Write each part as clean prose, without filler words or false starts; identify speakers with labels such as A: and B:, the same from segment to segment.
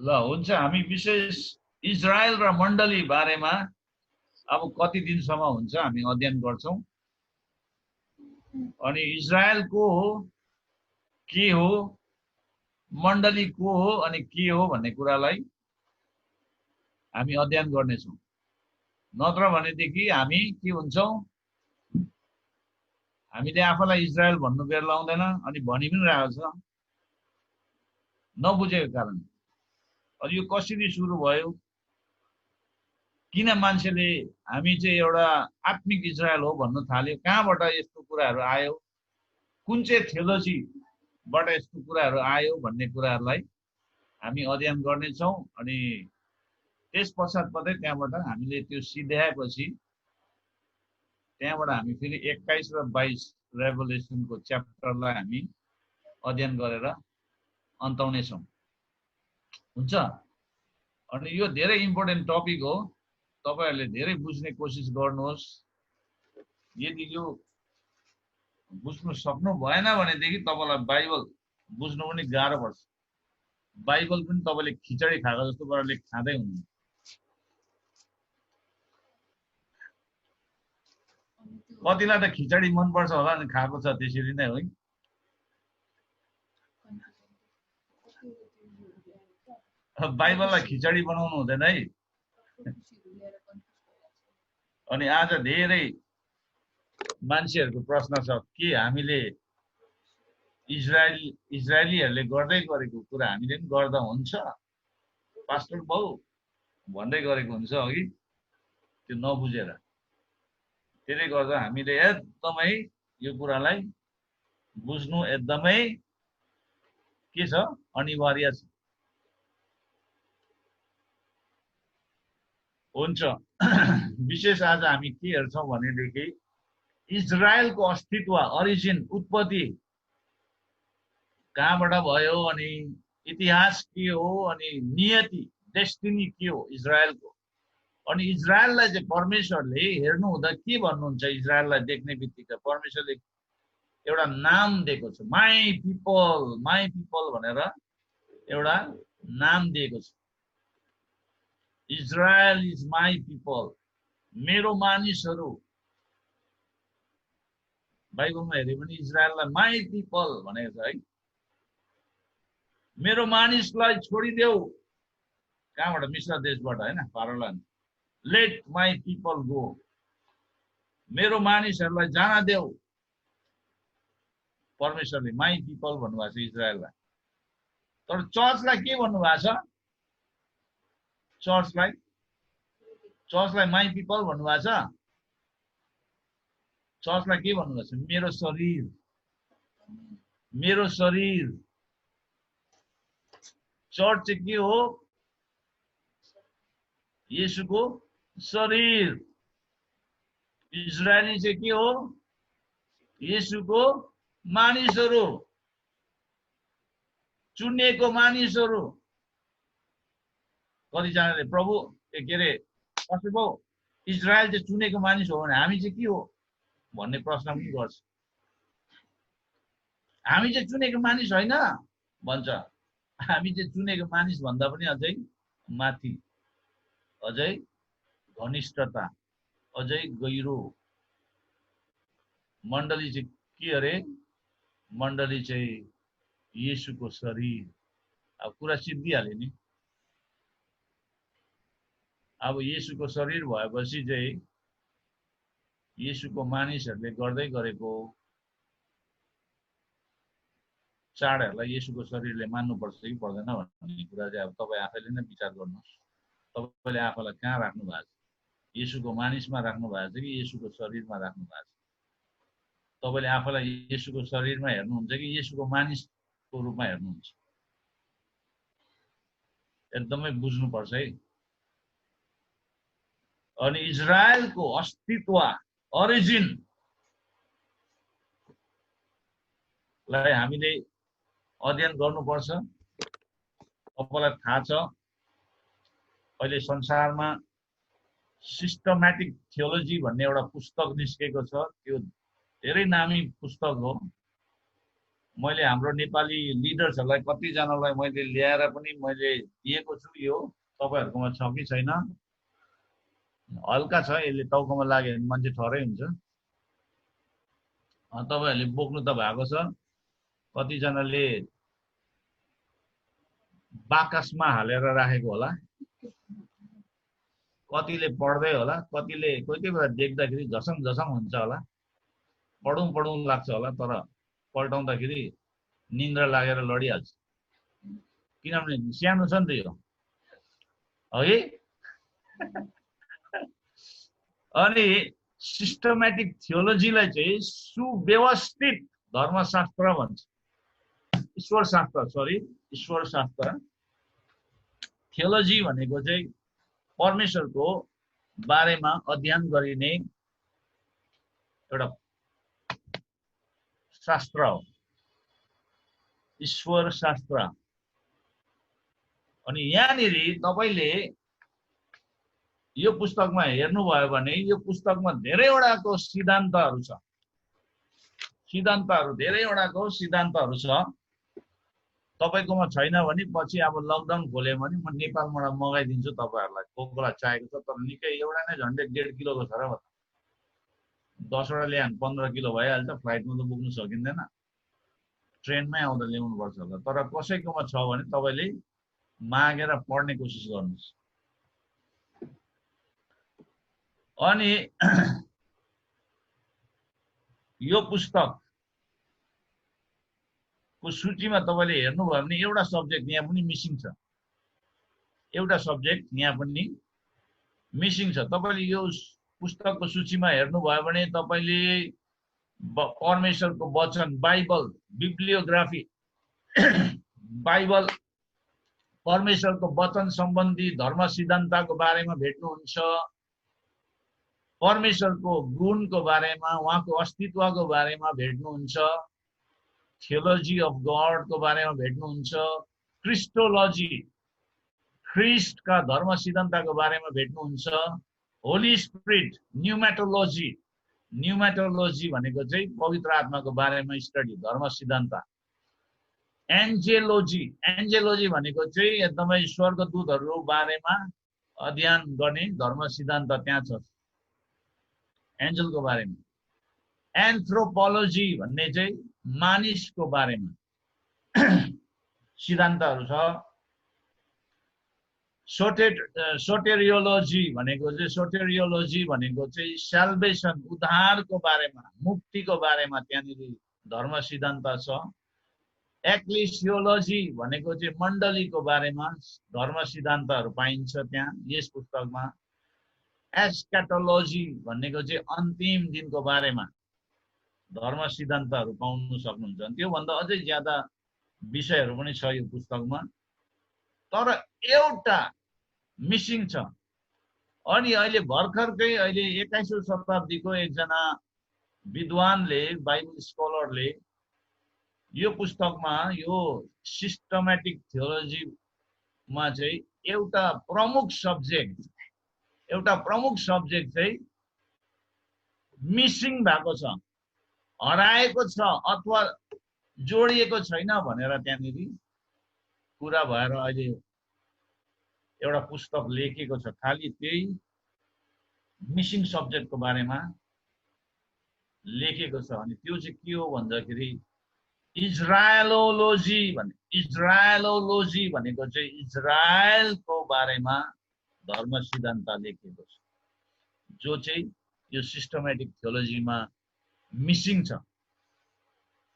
A: ल हुन्छ, हामी विशेष इजरायल र मण्डली बारेमा अब कति दिनसम्म हुन्छ हामी अध्ययन गर्छौं। अनि इजरायल को हो, के हो, मण्डली को हो अनि के हो भन्ने कुरालाई हामी अध्ययन गर्नेछौं। नत्र भनेदेखि हामी के हुन्छौं, हामीले आफूलाई इजरायल भन्नु बेर लाउँदैन अनि भनि पनि रहेको छ नबुझेको कारण। अनि यो कसरी सुरु भयो, किन मान्छेले हामी चाहिँ एउटा आत्मिक इजरायल हो भन्नु थाल्यो, कहाँबाट यस्तो कुराहरू आयो, कुन चाहिँ थियोलोजीबाट यस्तो कुराहरू आयो भन्ने कुराहरूलाई हामी अध्ययन गर्नेछौँ। अनि त्यस पश्चात मात्रै त्यहाँबाट हामीले त्यो सिध्याएपछि त्यहाँबाट हामी फेरि 21 र 22 रेभोल्युसनको च्याप्टरलाई हामी अध्ययन गरेर अन्ताउनेछौँ। हुन्छ। अनि यो धेरै इम्पोर्टेन्ट टपिक हो, तपाईहरुले धेरै बुझ्ने कोसिस गर्नुहोस्। यदि यो बुझ्नु सक्नु भएन भनेदेखि तपाईलाई बाइबल बुझ्नु पनि गाह्रो पर्छ। बाइबल पनि तपाईले खिचडी खाएको जस्तो पाराले खाँदै हुनुहुन्छ। कतिलाई त खिचडी मन पर्छ होला नि, खाएको छ त्यसरी नै है। बाइबललाई खिचडी बनाउनु हुँदैन है। अनि आज धेरै मान्छेहरूको प्रश्न छ के हामीले इजरायलीहरूले गर्दै गरेको कुरा हामीले पनि गर्दा हुन्छ, पास्टर बाउ भन्दै गरेको हुन्छ अघि, त्यो नबुझेर। त्यसले गर्दा हामीले एकदमै यो कुरालाई बुझ्नु एकदमै के छ, अनिवार्य छ। हुन्छ। विशेष आज हामी के हेर्छौं भनेदेखि इजरायलको अस्तित्व, ओरिजिन, उत्पत्ति कहाँबाट भयो, अनि इतिहास के हो, अनि नियति, डेस्टिनी के हो इजरायलको। अनि इजरायललाई चाहिँ परमेश्वरले हेर्नु हुँदा के भन्नुहुन्छ, इजरायललाई देख्ने बित्तिकै परमेश्वरले एउटा नाम दिएको छ, माई पिपल भनेर एउटा नाम दिएको छ। इजरायल इज माई पिपल, मेरो मानिसहरू। बाइबलमा हेर्यो भने इजरायललाई माई पिपल भनेको छ है। मेरो मानिसलाई छोडिदेऊ, कहाँबाट, मिश्र देशबाट हैन, फारोलाई। लेट माई पिपल गो, मेरो मानिसहरूलाई जान देऊ। परमेश्वरले माई पिपल भन्नुभएको छ इजरायललाई। तर चर्चलाई के भन्नुभएको छ, चर्चलाई माई पिपल भन्नुभएको छ। चर्चलाई के भन्नुभएको छ, मेरो शरीर, मेरो शरीर। चर्च चाहिँ के हो, येशूको शरीर। इजरायली चाहिँ के हो, येशूको मानिसहरू, चुनिएको मानिसहरू। कतिजनाले प्रभु के अरे कसैको इजरायल चाहिँ चुनेको मानिस हो भने हामी चाहिँ के हो भन्ने प्रश्न पनि गर्छ। हामी चाहिँ चुनेको मानिस होइन भन्छ। हामी चाहिँ चुनेको मानिस भन्दा पनि अझै माथि, अझै घनिष्ठता, अझै गहिरो। मण्डली चाहिँ के अरे, मण्डली चाहिँ येशूको शरीर। अब कुरा सिद्धिहाल्यो नि। अब येशूको शरीर भएपछि चाहिँ येशूको मानिसहरूले गर्दै गरेको चाडहरूलाई येशूको शरीरले मान्नुपर्छ कि पर्दैन भन्ने कुरा चाहिँ अब तपाईँ आफैले नै विचार गर्नुहोस्। तपाईँले आफूलाई कहाँ राख्नु भएको छ, येशूको मानिसमा राख्नु भएको छ कि येशूको शरीरमा राख्नु भएको छ। तपाईँले आफूलाई येशूको शरीरमा हेर्नुहुन्छ कि येशूको मानिसको रूपमा हेर्नुहुन्छ, एकदमै बुझ्नुपर्छ है। अनि इजरायलको अस्तित्व, ओरिजिन लाई हामीले अध्ययन गर्नुपर्छ। तपाईलाई थाहा छ अहिले संसारमा सिस्टमेटिक थियोलोजी भन्ने एउटा पुस्तक निस्केको छ। त्यो धेरै नामी पुस्तक हो। मैले हाम्रो नेपाली लिडर्सहरूलाई कतिजनालाई मैले ल्याएर पनि मैले दिएको छु। यो तपाईँहरूकोमा छ कि छैन? हल्का छ, यसले टाउकोमा लाग्यो भने मान्छे ठहरै हुन्छ। तपाईँहरूले बोक्नु त भएको छ। कतिजनाले बाकसमा हालेर राखेको होला, कतिले पढ्दै होला, कतिले कोही कोही बेला देख्दाखेरि झसङ झसङ हुन्छ होला, पढौँ पढौँ लाग्छ होला, तर पल्टाउँदाखेरि निन्द्रा लागेर लडिहाल्छ। किनभने सानो छ नि त यो, है। अनि सिस्टमेटिक थियोलोजीलाई चाहिँ सुव्यवस्थित धर्मशास्त्र भन्छ। ईश्वरशास्त्र। थियोलोजी भनेको चाहिँ परमेश्वरको बारेमा अध्ययन गरिने एउटा शास्त्र हो, ईश्वरशास्त्र। अनि यहाँनिर तपाईँले यो पुस्तकमा हेर्नुभयो भने यो पुस्तकमा धेरैवटाको सिद्धान्तहरू छ, धेरैवटाको सिद्धान्तहरू छ। तपाईँकोमा छैन भने पछि अब लकडाउन खोल्यो भने म नेपालबाट मगाइदिन्छु तपाईँहरूलाई, कोकोला चाहिएको छ। तर निकै एउटा नै झन्डै 1.5 किलोको छ र 10वटा ल्याए भने 15 किलो भइहाल्छ। फ्लाइटमा त बोक्नु सकिँदैन, ट्रेनमै आउँदा ल्याउनुपर्छ होला। तर कसैकोमा छ भने तपाईँले मागेर पढ्ने कोसिस गर्नुहोस्। अनि यो पुस्तकको सूचीमा तपाईँले हेर्नुभयो भने एउटा सब्जेक्ट यहाँ पनि मिसिङ छ, तपाईँले यो पुस्तकको सूचीमा हेर्नुभयो भने तपाईँले परमेश्वरको वचन, बाइबल, बिब्लियोग्राफी, बाइबल, परमेश्वरको वचन सम्बन्धी धर्म सिद्धान्तको बारेमा भेट्नुहुन्छ, परमेश्वरको गुणको बारेमा, उहाँको अस्तित्वको बारेमा भेट्नुहुन्छ, थियोलोजी अफ गडको बारेमा भेट्नुहुन्छ, क्रिस्टोलोजी, ख्रिस्टका धर्म सिद्धान्तको बारेमा भेट्नुहुन्छ, होली स्पिरिट, न्युमेटोलोजी भनेको चाहिँ पवित्र आत्माको बारेमा स्टडी, धर्म सिद्धान्त, एन्जेलोजी भनेको चाहिँ एकदमै स्वर्गदूतहरू बारेमा अध्ययन गर्ने धर्म सिद्धान्त त्यहाँ छ, एन्जलको बारेमा। एन्थ्रोपोलोजी भन्ने चाहिँ मानिसको बारेमा सिद्धान्तहरू छ। सोटेरियोलोजी भनेको चाहिँ सल्भेसन, उद्धारको बारेमा, मुक्तिको बारेमा त्यहाँनिर धर्म सिद्धान्त छ। एक्लिसियोलोजी भनेको चाहिँ मण्डलीको बारेमा धर्म सिद्धान्तहरू पाइन्छ त्यहाँ यस पुस्तकमा। एस्केटोलोजी भनेको चाहिँ अन्तिम दिनको बारेमा धर्म सिद्धान्तहरू पाउन सक्नुहुन्छ। त्योभन्दा अझै ज्यादा विषयहरू पनि छ यो पुस्तकमा, तर एउटा मिसिङ छ। अनि अहिले भर्खरकै 21औं शताब्दीको एकजना विद्वानले, बाइबल स्कलरले यो पुस्तकमा यो सिस्टमेटिक थियोलोजीमा चाहिँ एउटा प्रमुख सब्जेक्ट चाहिँ मिसिङ भएको छ, हराएको छ अथवा जोडिएको छैन भनेर त्यहाँनिर कुरा भएर अहिले एउटा पुस्तक लेखेको छ, खालि त्यही मिसिङ सब्जेक्टको बारेमा लेखेको छ। अनि त्यो चाहिँ के हो भन्दाखेरि इजरायलोलोजी भनेको चाहिँ इजरायलको बारेमा धर्म सिद्धान्त लेखेको छ, जो चाहिँ यो सिस्टमेटिक थियोलोजीमा मिसिङ छ।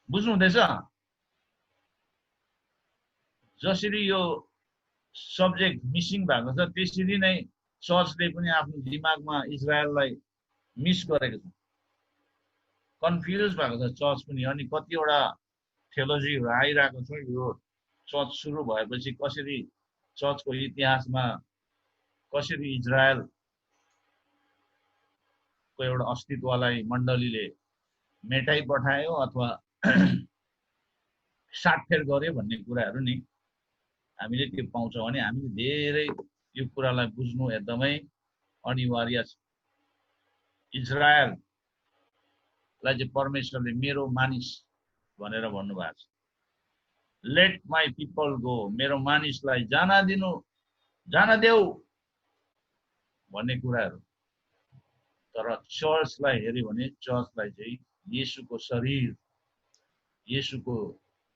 A: बुझ्नु हुँदैछ? जसरी यो सब्जेक्ट मिसिङ भएको छ त्यसरी नै चर्चले पनि आफ्नो दिमागमा इजरायललाई मिस गरेको छ, कन्फ्युज भएको छ चर्च पनि। अनि कतिवटा थियोलोजीहरू आइरहेको छ यो चर्च सुरु भएपछि, कसरी चर्चको इतिहासमा कसरी इजरायलको एउटा अस्तित्वलाई मण्डलीले मेटाइ पठायो अथवा साटफेर गर्यो भन्ने कुराहरू नि हामीले त्यो पाउँछौँ। भने हामीले धेरै यो कुरालाई बुझ्नु एकदमै अनिवार्य छ। इजरायललाई चाहिँ परमेश्वरले मेरो मानिस भनेर भन्नुभएको छ। लेट माई पिपल गो, मेरो मानिसलाई जान देऊ भन्ने कुराहरू। तर चर्चलाई हेर्यो भने चर्चलाई चाहिँ येशूको शरीर, येशूको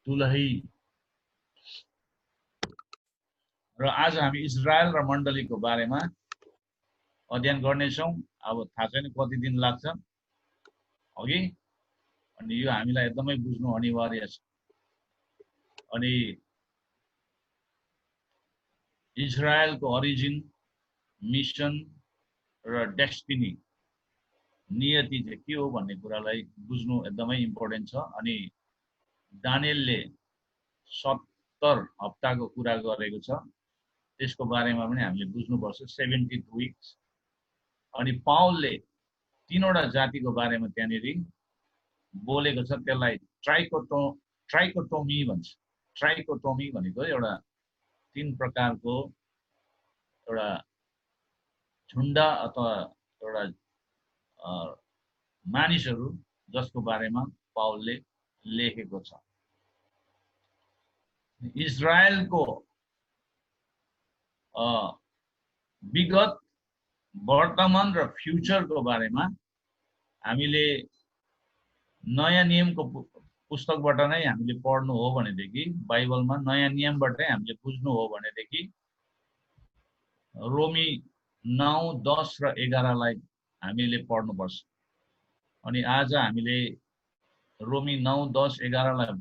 A: दुलही। र आज हामी इजरायल र मण्डलीको बारेमा अध्ययन गर्नेछौँ। अब थाहा छैन कति दिन लाग्छ अघि, अनि यो हामीलाई एकदमै बुझ्नु अनिवार्य छ। अनि इजरायलको ओरिजिन, मिसन र डेस्टिनी, नियति चाहिँ के हो भन्ने कुरालाई बुझ्नु एकदमै इम्पोर्टेन्ट छ। अनि दानियलले 70 हप्ताको कुरा गरेको छ, त्यसको बारेमा पनि हामीले बुझ्नुपर्छ, 70 विक्स। अनि पाउलले 3वटा जातिको बारेमा त्यहाँनिर बोलेको छ, त्यसलाई ट्राइकोटोमी भन्छ। ट्राइकोटोमी भनेको एउटा 3 प्रकारको एउटा झुण्ड अथवा एउटा मानिसहरू जसको बारेमा पाउलले लेखेको छ। इजरायलको विगत, वर्तमान र फ्युचरको बारेमा हामीले नयाँ नियमको पुस्तकबाट नै हामीले पढ्नु हो भनेदेखि, बाइबलमा नयाँ नियमबाटै हामीले बुझ्नु हो भनेदेखि रोमी 9, 10 र 11 लाई हामीले पढ्नुपर्छ। अनि आज हामीले रोमी 9, 10, 11 लाई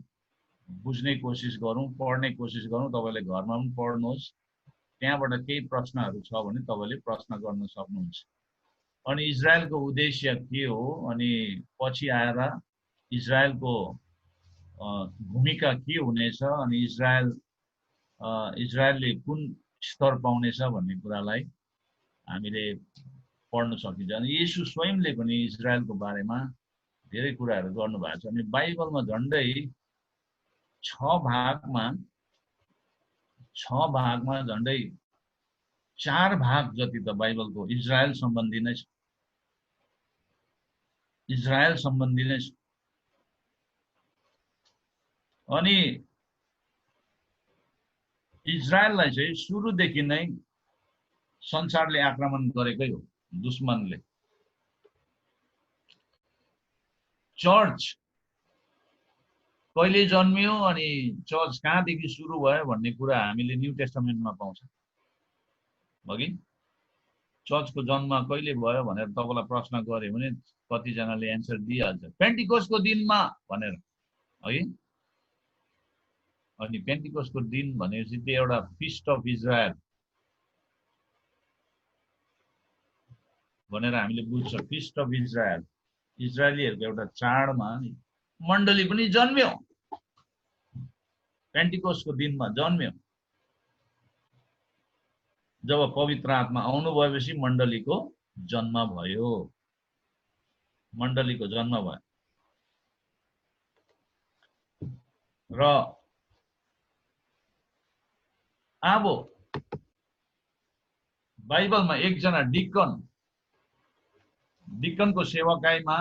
A: बुझ्ने कोसिस गरौँ, पढ्ने कोसिस गरौँ। तपाईँले घरमा पनि पढ्नुहोस्, त्यहाँबाट केही प्रश्नहरू छ भने तपाईँले प्रश्न गर्न सक्नुहुन्छ। अनि इजरायलको उद्देश्य के हो, अनि पछि आएर इजरायलको भूमिका के हुनेछ, अनि इजरायलले कुन स्तर पाउनेछ भन्ने कुरालाई हामीले पढ्न सकिन्छ। अनि येशू स्वयंले पनि इजरायलको बारेमा धेरै कुराहरू गर्नुभएको छ। अनि बाइबलमा झन्डै 6 भागमा झन्डै 4 भाग जति त बाइबलको इजरायल सम्बन्धी नै छ, इजरायल सम्बन्धी नै छ। अनि इजरायललाई चाहिँ सुरुदेखि नै संसारले आक्रमण गरेकै हो, दुश्मनले। चर्च कहिले जन्मियो अनि चर्च कहाँदेखि सुरु भयो भन्ने कुरा हामीले न्यू टेस्टामेन्टमा पाउँछ। अघि चर्चको जन्म कहिले भयो भनेर तपाईँलाई प्रश्न गर्यो भने कतिजनाले एन्सर दिइहाल्छ, पेन्टिकोस्टको दिनमा भनेर। अघि अनि पेन्टिकोस्टको दिन भनेपछि त्यो एउटा फिस्ट अफ इजरायल भनेर हामीले बुझ्छ। फिस्ट अफ इजरायल, इजरायलीहरूको एउटा चाडमा मण्डली पनि जन्म्यो, पेन्टिकोस्टको दिनमा जन्म्यो। जब पवित्र आत्मा आउनु भएपछि मण्डलीको जन्म भयो, मण्डलीको जन्म भयो। र अब बाइबलमा एकजना डिकनको सेवाकाईमा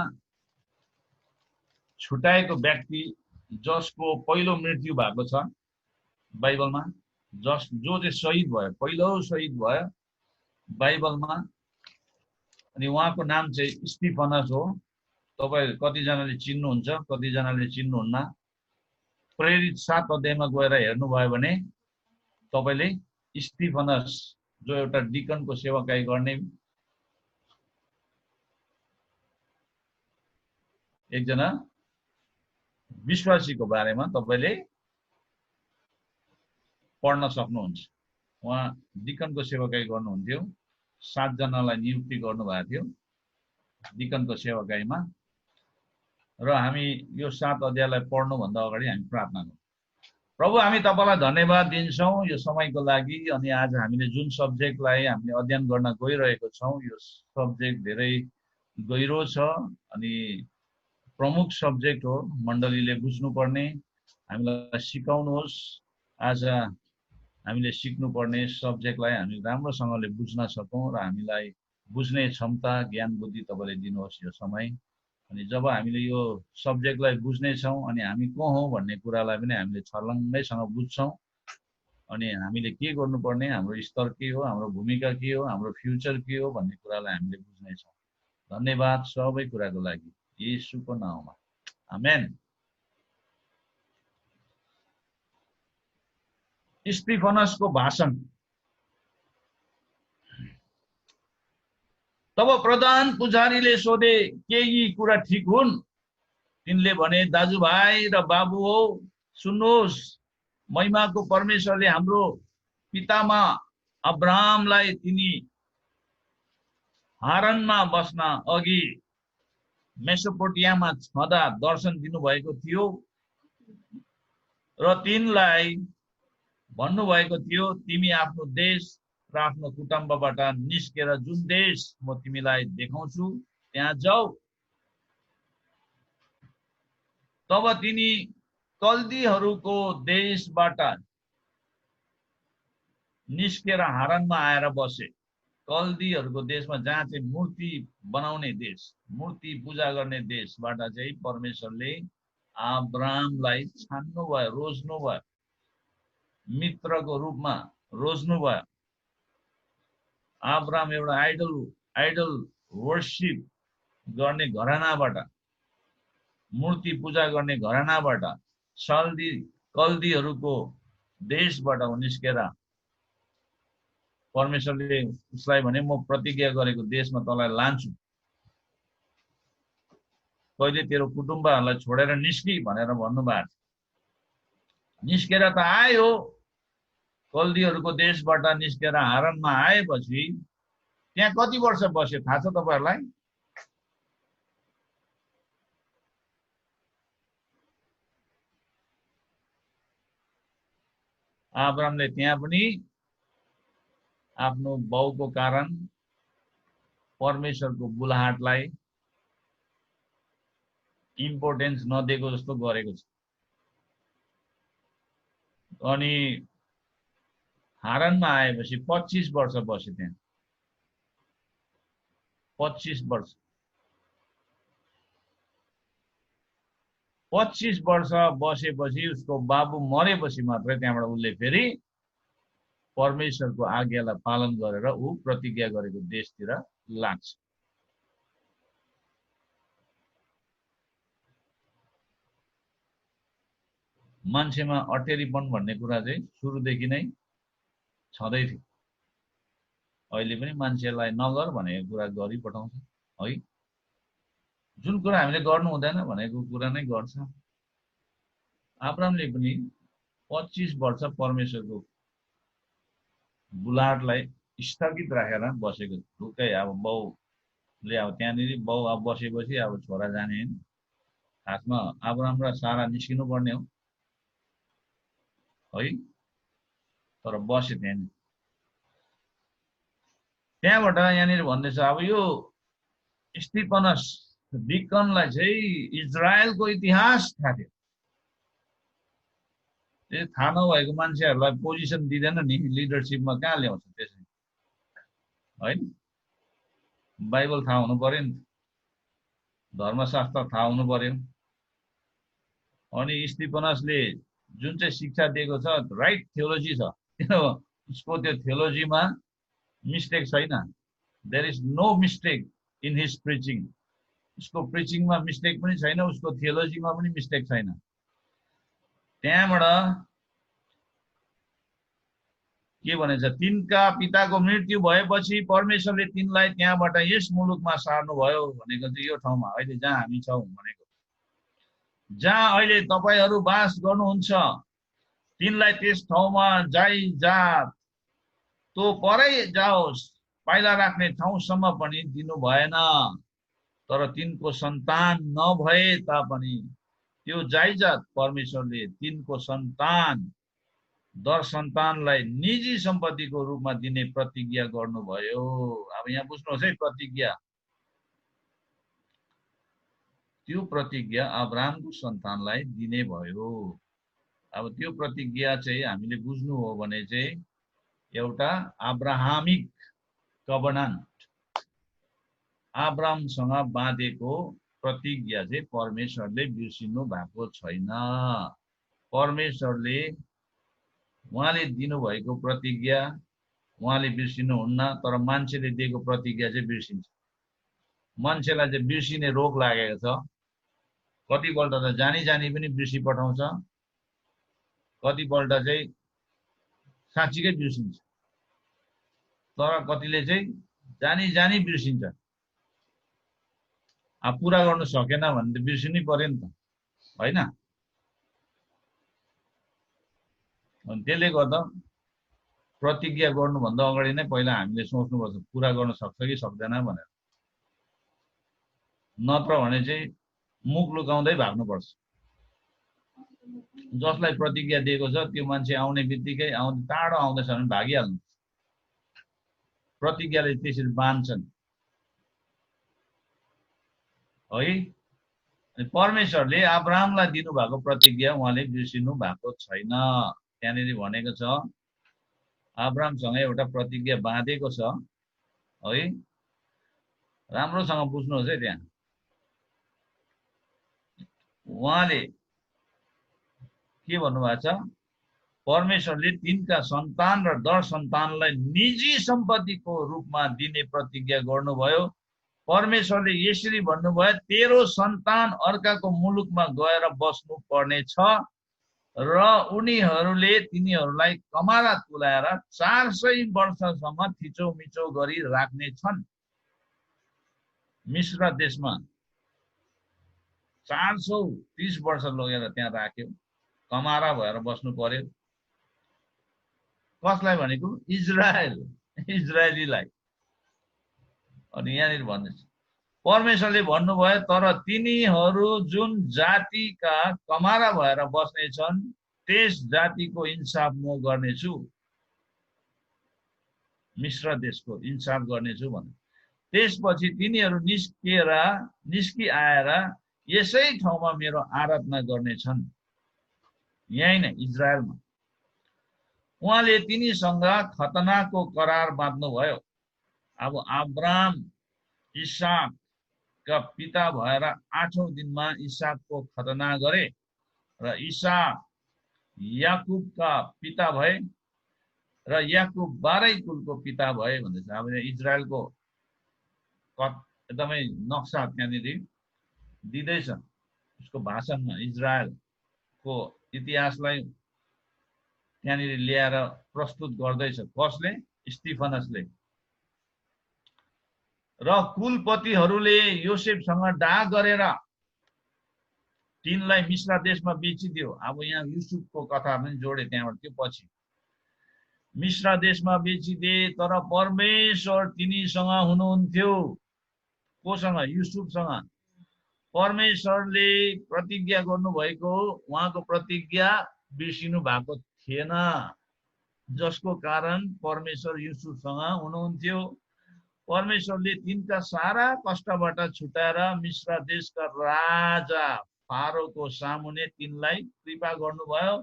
A: छुटाएको व्यक्ति जसको पहिलो मृत्यु भएको छ बाइबलमा, जो चाहिँ शहीद भयो, पहिलो शहीद भयो बाइबलमा। अनि उहाँको नाम चाहिँ स्टिफनस हो। तपाईँ कतिजनाले चिन्नुहुन्छ, कतिजनाले चिन्नुहुन्न। प्रेरित 7 अध्यायमा गएर हेर्नुभयो भने तपाईँले स्टिफनस, जो एउटा डिकनको सेवाकाई गर्ने एकजना विश्वासीको बारेमा तपाईँले पढ्न सक्नुहुन्छ। उहाँ डिकनको सेवाकाई गर्नुहुन्थ्यो, 7 जनालाई नियुक्ति गर्नुभएको थियो डिकनको सेवाकाईमा। र हामी यो 7 अध्यायलाई पढ्नुभन्दा अगाडि हामी प्रार्थना गरौँ। प्रभु, हामी तपाईँलाई धन्यवाद दिन्छौँ यो समयको लागि। अनि आज हामीले जुन सब्जेक्टलाई हामीले अध्ययन गर्न गइरहेको छौँ, यो सब्जेक्ट धेरै गहिरो छ अनि प्रमुख सब्जेक्ट हो, मण्डलीले बुझ्नुपर्ने। हामीलाई सिकाउनुहोस्, आज हामीले सिक्नुपर्ने सब्जेक्टलाई हामी राम्रोसँगले बुझ्न सकौँ र हामीलाई बुझ्ने क्षमता, ज्ञान, बुद्धि तपाईँले दिनुहोस् यो समय। अनि जब हामीले यो सब्जेक्टलाई बुझ्नेछौँ अनि हामी को हौँ भन्ने कुरालाई पनि हामीले छर्लङ्गैसँग बुझ्छौँ अनि हामीले के गर्नुपर्ने, हाम्रो स्तर के हो, हाम्रो भूमिका के हो, हाम्रो फ्युचर के हो भन्ने कुरालाई हामीले बुझ्नेछौँ। धन्यवाद सबै कुराको लागि येशूको नाममा, आमेन। स्टिफनसको भाषण। तब प्रधान पुजारीले सोधे, के यी कुरा ठिक हुन्? तिनले भने, दाजुभाइ र बाबु हो, सुन्नुहोस्, महिमाको परमेश्वरले हाम्रो पितामा अब्राहमलाई तिनी हारानमा बस्न अघि मेसोपोटामियामा छँदा दर्शन दिनुभएको थियो र तिनलाई भन्नुभएको थियो, तिमी आफ्नो देश र आफ्नो कुटुम्बबाट निस्केर जुन देश म तिमीलाई देखाउँछु त्यहाँ जाऊ। तब तिनी कल्दीहरूको देशबाट निस्केर हारानमा आएर बसे। कल्दीहरूको देशमा जहाँ चाहिँ मूर्ति बनाउने देश, मूर्ति पूजा गर्ने देशबाट चाहिँ परमेश्वरले अब्राहमलाई छान्नुभयो, रोज्नुभयो, मित्रको रूपमा रोज्नुभयो। अब्राहम एउटा आइडल वर्शिप गर्ने घरानाबाट, मूर्ति पूजा गर्ने घरानाबाट, कल्दीहरूको देशबाट निस्केर परमेश्वरले उसलाई भने, म प्रतिज्ञा गरेको देशमा तँलाई लान्छु, कहिले तेरो कुटुम्बहरूलाई छोडेर निस्कि भनेर भन्नुभएको। निस्केर त आयो, कल्दीहरूको देशबाट निस्केर हारानमा आएपछि त्यहाँ कति वर्ष बस्यो थाहा छ तपाईहरुलाई? अब्राहमले त्यहाँ पनि आफ्नो बाउको कारण परमेश्वरको बुलाहाटलाई इम्पोर्टेन्स नदिएको जस्तो गरेको छ। अनि हारानमा आएपछि 25 वर्ष बस्यो त्यहाँ। 25 वर्ष 25 वर्ष बसेपछि उसको बाबु मरेपछि मात्रै त्यहाँबाट उसले फेरि परमेश्वरको आज्ञालाई पालन गरेर ऊ प्रतिज्ञा गरेको देशतिर लाग्छ। मान्छेमा अटेरीपन भन्ने कुरा चाहिँ सुरुदेखि नै छँदै थियो। अहिले पनि मान्छेलाई नगर भनेको कुरा गरिपठाउँछ है। जुन कुरा हामीले गर्नु हुँदैन भनेको कुरा नै गर्छ। अब्राहमले पनि 25 वर्ष परमेश्वरको बुलाहाटलाई स्थगित राखेर बसेको ढुक्कै। अब बाउले अब त्यहाँनिर बाउ अब बसेपछि अब छोरा जाने हैन। खासमा अब्राहम र सारा निस्किनु पर्ने हो है, तर बसे त्यहाँनिर। त्यहाँबाट यहाँनिर भन्दैछ, अब यो स्टिफनस डिकनलाई चाहिँ इजरायलको इतिहास थाहा थियो। थाहा नभएको मान्छेहरूलाई पोजिसन दिँदैन नि, लिडरसिपमा कहाँ ल्याउँछ त्यसै हैन। बाइबल थाहा हुनु पर्यो नि, धर्मशास्त्र थाहा हुनु पर्यो। अनि स्टिफनसले जुन चाहिँ शिक्षा दिएको छ राइट थियोलोजी छ, उसको त्यो थियोलोजीमा मिस्टेक छैन। There is no mistake in his preaching. उसको प्रिचिङमा मिस्टेक पनि छैन, उसको थियोलोजीमा पनि मिस्टेक छैन। त्यहाँबाट के भनेछ, तिनका पिताको मृत्यु भएपछि परमेश्वरले तिनलाई त्यहाँबाट यस मुलुकमा सार्नुभयो भनेको चाहिँ यो ठाउँमा अहिले जहाँ हामी छौँ भनेको, जहाँ अहिले तपाईहरु बास गर्नुहुन्छ तिनलाई त्यस ठाउँमा जा तो परै जाओस्, पाइला राख्ने ठाउँसम्म पनि दिनु भएन। तर तिनको सन्तान नभए तापनि त्यो जायजात परमेश्वरले तिनको सन्तान दर सन्तानलाई निजी सम्पत्तिको रूपमा दिने प्रतिज्ञा गर्नुभयो। अब यहाँ बुझ्नुहोस् है, प्रतिज्ञा, त्यो प्रतिज्ञा अब्राहमको सन्तानलाई दिने भयो। अब त्यो प्रतिज्ञा चाहिँ हामीले बुझ्नु हो भने चाहिँ एउटा अब्राहमिक कभनान्ट, अब्राहमसँग बाँधेको प्रतिज्ञा चाहिँ परमेश्वरले बिर्सिनु भएको छैन। परमेश्वरले उहाँले दिनुभएको प्रतिज्ञा उहाँले बिर्सिनुहुन्न, तर मान्छेले दिएको प्रतिज्ञा चाहिँ बिर्सिन्छ। मान्छेलाई चाहिँ बिर्सिने रोग लागेको छ। कतिपल्ट त जानी जानी पनि बिर्सी पठाउँछ, कतिपल्ट चाहिँ साँच्चीकै बिर्सिन्छ, तर कतिले चाहिँ जानी जानी बिर्सिन्छ। अब पुरा गर्नु सकेन भने त बिर्सिनै पर्यो नि त, होइन? अनि त्यसले गर्दा प्रतिज्ञा गर्नुभन्दा अगाडि नै पहिला हामीले सोच्नुपर्छ पुरा गर्न सक्छ कि सक्दैन भनेर। नत्र भने चाहिँ मुख लुकाउँदै भाग्नुपर्छ। जसलाई प्रतिज्ञा दिएको छ त्यो मान्छे आउने बित्तिकै टाढो आउँदैछ भने भागिहाल्नु। प्रतिज्ञाले त्यसरी बाँध्छन् है। परमेश्वरले अब्राहमलाई दिनुभएको प्रतिज्ञा उहाँले बिर्सिनु भएको छैन। त्यहाँनिर भनेको छ अब्राहमसँग एउटा प्रतिज्ञा बाँधेको छ है। राम्रोसँग बुझ्नुहोस् है। त्यहाँ उहाँले के भन्नुभएको छ, परमेश्वरले तिनका सन्तान र दर सन्तानलाई निजी सम्पत्तिको रूपमा दिने प्रतिज्ञा गर्नुभयो। परमेश्वरले यसरी भन्नुभयो, तेरो सन्तान अर्काको मुलुकमा गएर बस्नु पर्नेछ र उनीहरूले तिनीहरूलाई कमारा तुलाएर 400 वर्षसम्म थिचोमिचो गरी राख्नेछन्। मिश्र देशमा 430 वर्ष लगेर त्यहाँ राख्यो, कमारा भएर बस्नु पर्यो। कसलाई भनेको? इजरायलीलाई। अनि यहाँनिर भन्दैछ परमेश्वरले भन्नुभयो, तर तिनीहरू जुन जातिका कमारा भएर बस्नेछन् त्यस जातिको इन्साफ म गर्नेछु, मिश्र देशको इन्साफ गर्नेछु भने। त्यसपछि तिनीहरू निस्किआएर यसै ठाउँमा मेरो आराधना गर्नेछन्, यही नै इजरायलमा। उहाँले तिनीसँग खतनाको करार बाँध्नुभयो। अब अब्राहम इसाकका पिता भएर 8औं दिनमा इसाकको खतना गरे र इसाक याकुबका पिता भए र याकुब 12 कुलको पिता भए भन्दैछ। अब इजरायलको एकदमै नक्सा त्यहाँनिर दिँदैछ, उसको भाषणमा इजरायलको इतिहासलाई त्यहाँनिर ल्याएर प्रस्तुत गर्दैछ। कसले? स्टिफनसले। र कुलपतिहरूले योसेफसँग डाह गरेर तिनलाई मिश्र देशमा बेचिदियो। अब यहाँ युसुफको कथा पनि जोडे त्यहाँबाट। त्यो पछि मिश्र देशमा बेचिदिए, तर परमेश्वर तिनीसँग हुनुहुन्थ्यो। कोसँग? युसुफसँग। परमेश्वरले प्रतिज्ञा गर्नुभएको उहाँको प्रतिज्ञा बिर्सिनु भएको थिएन, जसको कारण परमेश्वर युसुफसँग हुनुहुन्थ्यो। परमेश्वरले तिनका सारा कष्टबाट छुटाएर मिश्र देशका राजा फारोको सामुने तिनलाई कृपा गर्नुभयो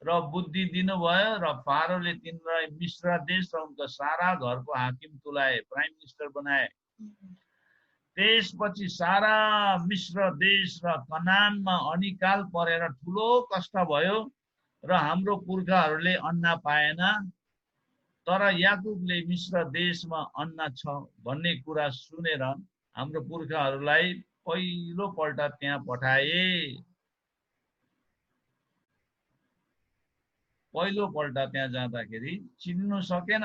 A: र बुद्धि दिनुभयो र फारोले तिनलाई मिश्र देश र उनका सारा घरको हाकिम तुलाए, प्राइम मिनिस्टर बनाए। त्यसपछि सारा मिश्र देश र कनानमा अनिकाल परेर ठुलो कष्ट भयो र हाम्रो पुर्खाहरूले अन्न पाएन। तर याकुबले मिश्र देशमा अन्न छ भन्ने कुरा सुनेर हाम्रो पुर्खाहरूलाई पहिलो पल्ट त्यहाँ पठाए। पहिलो पल्ट त्यहाँ जाँदाखेरि चिन्नु सकेन।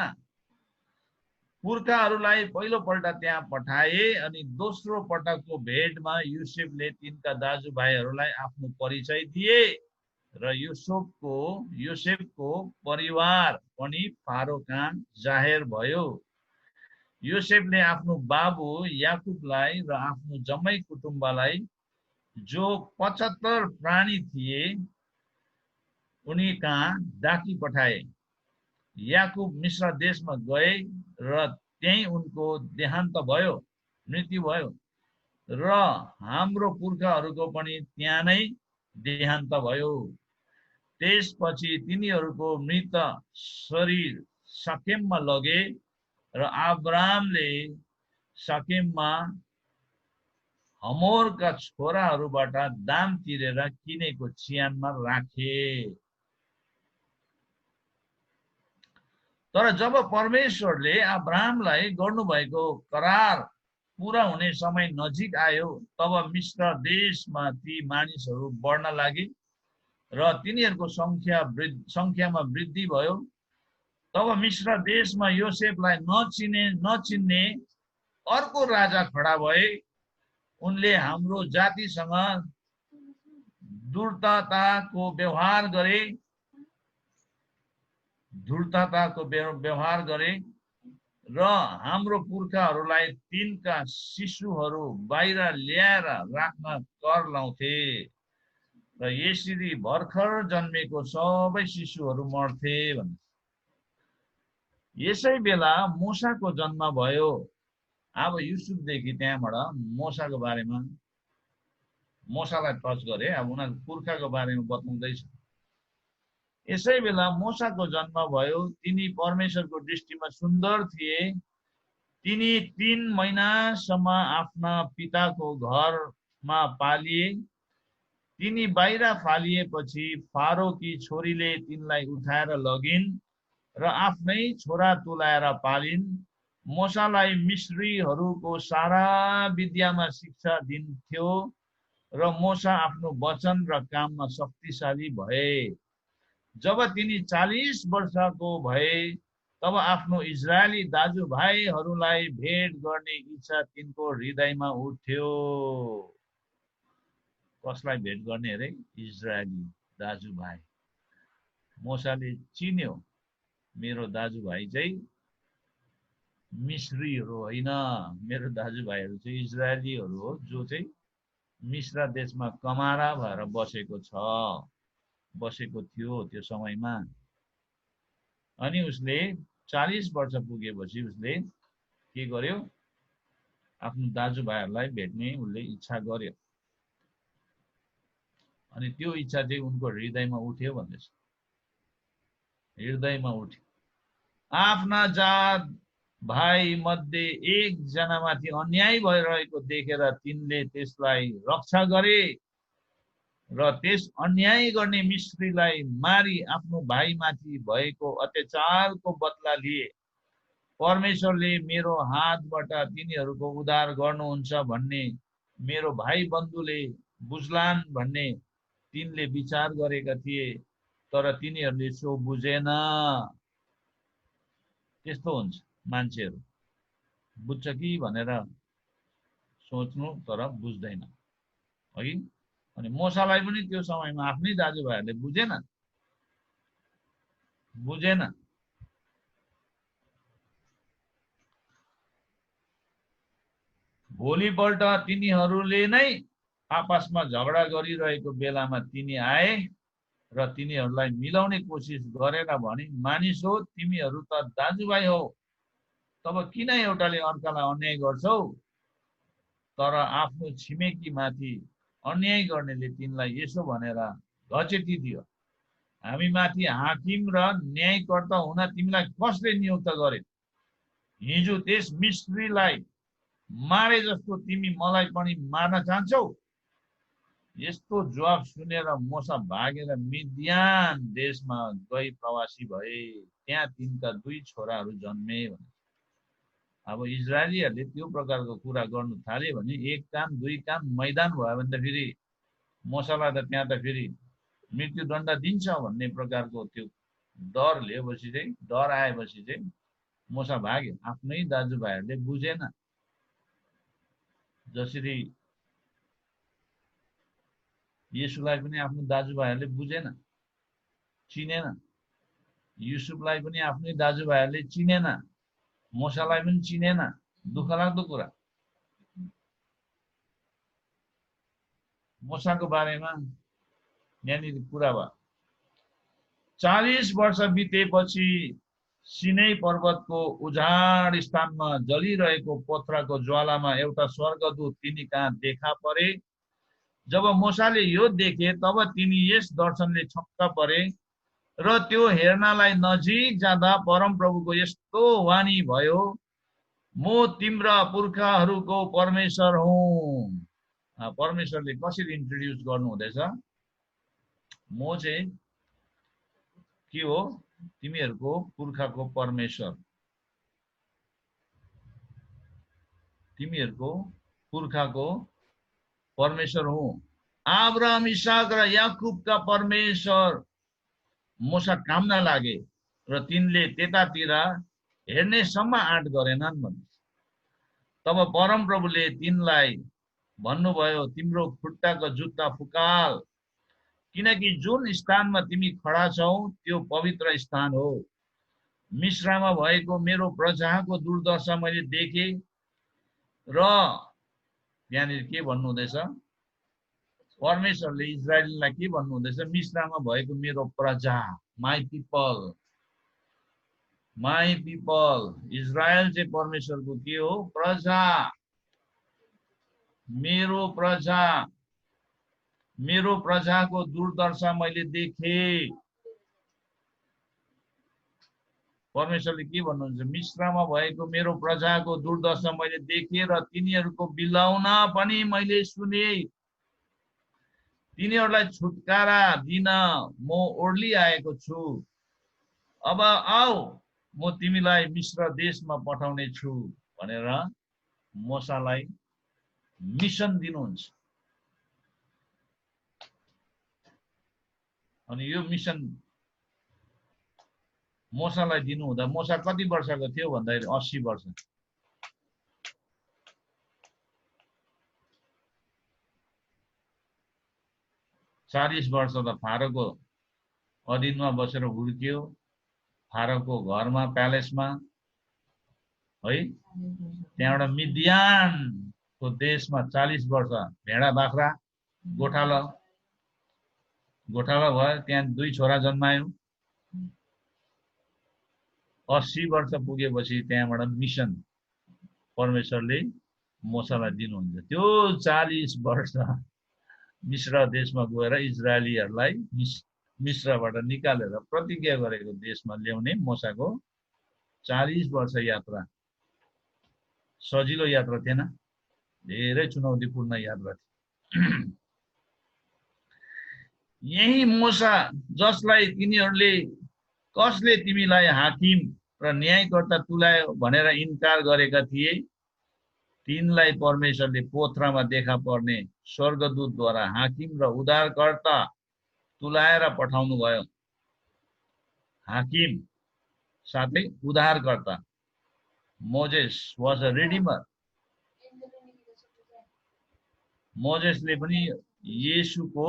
A: पुर्खाहरूलाई पहिलो पल्ट त्यहाँ पठाए। अनि दोस्रो पटकको भेटमा युसुफले तिनका दाजुभाइहरूलाई आफ्नो परिचय दिए र योसेफको परिवार पनि फारो कहाँ जाहेर भयो। योसेफले आफ्नो बाबु याकुबलाई र आफ्नो जम्मै कुटुम्बलाई, जो 75 प्राणी थिए, उनी कहाँ डाकी पठाए। याकुब मिश्र देशमा गए र त्यही उनको देहान्त भयो, मृत्यु भयो र हाम्रो पुर्खाहरूको पनि त्यहाँ नै देहान्त भयो। त्यसपछि तिनीहरूको मृत शरीर शकेममा लगे र अब्राहमले शकेममा हमोरका छोराहरूबाट दाम तिरेर किनेको चिहानमा राखे। तर जब परमेश्वरले अब्राहमलाई गर्नुभएको करार पूरा हुने समय नजिक आयो, तब मिस्र देशमा ती मानिसहरू बढ्न लागे र तिनीहरूको संख्यामा वृद्धि भयो। तब मिस्र देशमा योसेफलाई नचिन्ने अर्को राजा खडा भए। उनले हाम्रो जातिसँग धूर्तताको व्यवहार गरे र हाम्रो पुर्खाहरूलाई तिनका शिशुहरू बाहिर ल्याएर राख्न कर लाउँथे र यसरी भर्खर जन्मेको सबै शिशुहरू मर्थे भन्छ। यसै बेला मूसाको जन्म भयो। अब युसुफदेखि त्यहाँबाट मूसाको बारेमा मूसालाई टच गरे। अब उनीहरूको पुर्खाको बारेमा बताउँदैछ। यसै बेला मूसाको जन्म भयो। तिनी परमेश्वरको दृष्टिमा सुन्दर थिए। तिनी 3 महिनासम्म आफ्ना पिताको घरमा पालिए। तिनी बाहिर फालिएपछि फारोकी छोरीले तिनलाई उठाएर लगिन् र आफ्नै छोरा तुल्याएर पालिन्। मूसालाई मिस्रीहरूको सारा विद्यामा शिक्षा दिन्थ्यो र मूसा आफ्नो वचन र काममा शक्तिशाली भए। जब तिनी 40 वर्षको भए, तब आफ्नो इजरायली दाजुभाइहरूलाई भेट गर्ने इच्छा तिनको हृदयमा उठ्यो। कसलाई भेट गर्ने अरे? इजरायली दाजुभाइ। मूसाले चिन्यो मेरो दाजुभाइ चाहिँ मिस्रीहरू होइन, मेरो दाजुभाइहरू चाहिँ इजरायलीहरू हो, जो चाहिँ मिस्र देशमा कमारा भएर बसेको थियो त्यो समयमा। अनि उसले 40 वर्ष पुगेपछि उसले के गर्यो? आफ्नो दाजुभाइहरूलाई भेट्ने उसले इच्छा गर्यो। अनि त्यो इच्छा चाहिँ उनको हृदयमा उठ्यो भन्दैछ। हृदयमा उठ्यो। आफ्ना जात भाइ मध्ये एकजनामाथि अन्याय भइरहेको देखेर तिनले त्यसलाई रक्षा गरे र त्यस अन्याय गर्ने मिस्रीलाई मारी आफ्नो भाइमाथि भएको अत्याचारको बदला लिए। परमेश्वरले मेरो हातबाट तिनीहरूको उद्धार गर्नुहुन्छ भन्ने मेरो भाइ बन्धुले बुझ्लान् भन्ने तिनले विचार गरेका थिए, तर तिनीहरूले सो बुझेन। त्यस्तो हुन्छ, मान्छेहरू बुझ्छ कि भनेर सोच्नु तर बुझ्दैन, है। अनि मूसालाई पनि त्यो समयमा आफ्नै दाजुभाइहरूले बुझेन। भोलिपल्ट तिनीहरूले नै आपसमा झगडा गरिरहेको बेलामा तिनी आए र तिनीहरूलाई मिलाउने कोसिस गरेर भने, मानिस हो, तिमीहरू त दाजुभाइ हो, तब किन एउटाले अर्कालाई अन्याय गर्छौ? तर आफ्नो छिमेकी माथि अन्याय गर्नेले तिनलाई यसो भनेर घचेटी दियो, हामी माथि हाकिम र न्यायकर्ता हुन तिमीलाई कसले नियुक्त गरे? हिजो त्यस मिस्रीलाई मारे जस्तो तिमी मलाई पनि मार्न चाहन्छौ? यस्तो जवाब सुनेर मूसा भागेर मिद्यान देशमा गई प्रवासी भए। त्यहाँ तिनका 2 छोराहरू जन्मे। अब इजरायलीहरूले त्यो प्रकारको कुरा गर्नु थाले भने 1 कान 2 कान मैदान भयो भने त फेरि मूसालाई त त्यहाँ त फेरि मृत्युदण्ड दिन्छ भन्ने प्रकारको त्यो डर आएपछि चाहिँ मूसा भाग्यो। आफ्नै दाजुभाइहरूले बुझेन। जसरी येशूलाई पनि आफ्नो दाजुभाइहरूले बुझेन, चिनेन। युसुफलाई पनि आफ्नै दाजुभाइहरूले चिनेन, मूसालाई पनि चिनेन। दुःख लाग्दो कुरा। मूसाको बारेमा यहाँनिर कुरा भयो। 40 वर्ष बितेपछि सिनै पर्वतको उजाड स्थानमा जलिरहेको पत्थरको ज्वालामा एउटा स्वर्गदूत तिनी कहाँ देखा परे। जब मूसाले यो देखे तब तिनी यस दर्शनले छक्क परे र त्यो हेर्नलाई नजिक जाँदा परमप्रभुको यस्तो वाणी भयो, म तिम्रा पुर्खाहरूको परमेश्वर हुँ, परमेश्वरले कसरी इन्ट्रोड्युस गर्नु हुँदैछ? म चाहिँ के हो? तिमीहरूको पुर्खाको परमेश्वर, तिमीहरूको पुर्खाको परमेश्वर हुँ। अब्राहम, इसाक र याकुबका परमेश्वर। मोसा काम्न लागे र तिनले त्यतातिर हेर्नेसम्म आँट गरेनन् भन्नु। तब परमप्रभुले तिनलाई भन्नुभयो, तिम्रो खुट्टाको जुत्ता फुकाल, किनकि जुन स्थानमा तिमी खडा छौ त्यो पवित्र स्थान हो। मिश्रमा भएको मेरो प्रजाको दुर्दशा मैले देखेँ र यहाँनिर के भन्नु हुँदैछ? परमेश्वरले इजरायललाई के भन्नु हुँदैछ? मिश्रमा भएको मेरो प्रजा, my people, my people. Israel चाहिँ परमेश्वरको के हो? प्रजा, मेरो प्रजा, मेरो प्रजाको दुर्दशा मैले देखेँ। परमेश्वरले के भन्नुहुन्छ? मिश्रमा भएको मेरो प्रजाको दुर्दशा मैले देखेँ र तिनीहरूको बिलाउन पनि मैले सुने। तिनीहरूलाई छुटकारा दिन म ओर्ली आएको छु। अब आऊ, म तिमीलाई मिश्र देशमा पठाउने छु भनेर मोसालाई मिसन दिनुहुन्छ। अनि यो मिसन मोसालाई दिनु हुँदा मोसा कति वर्षको थियो भन्दाखेरि 80 वर्ष। चालीस वर्ष त फारोको अधीनमा बसेर हुर्कियो, फारोको घरमा, प्यालेसमा है। त्यहाँबाट मिदियानको देशमा 40 वर्ष भेडा बाख्रा गोठालो भयो। त्यहाँ 2 छोरा जन्मायो। 80 वर्ष पुगेपछि त्यहाँबाट मिसन परमेश्वरले मोसालाई दिनुहुन्छ। त्यो 40 वर्ष मिश्र देशमा गएर इजरायलीहरूलाई मिश्रबाट निकालेर प्रतिज्ञा गरेको देशमा ल्याउने मोसाको 40 वर्ष यात्रा सजिलो यात्रा थिएन, धेरै चुनौतीपूर्ण यात्रा थियो। यही मोसा जसलाई तिनीहरूले कसले तिमीलाई हाकिम र न्यायकर्ता तुल्यायो भनेर इन्कार गरेका थिए, तिनलाई परमेश्वरले पोथ्रामा देखा पर्ने स्वर्गदूतद्वारा हाकिम र उद्धारकर्ता तुल्याएर पठाउनु भयो। हाकिम साथै उद्धारकर्ता। Moses was a redeemer. मोजेसले पनि येशूको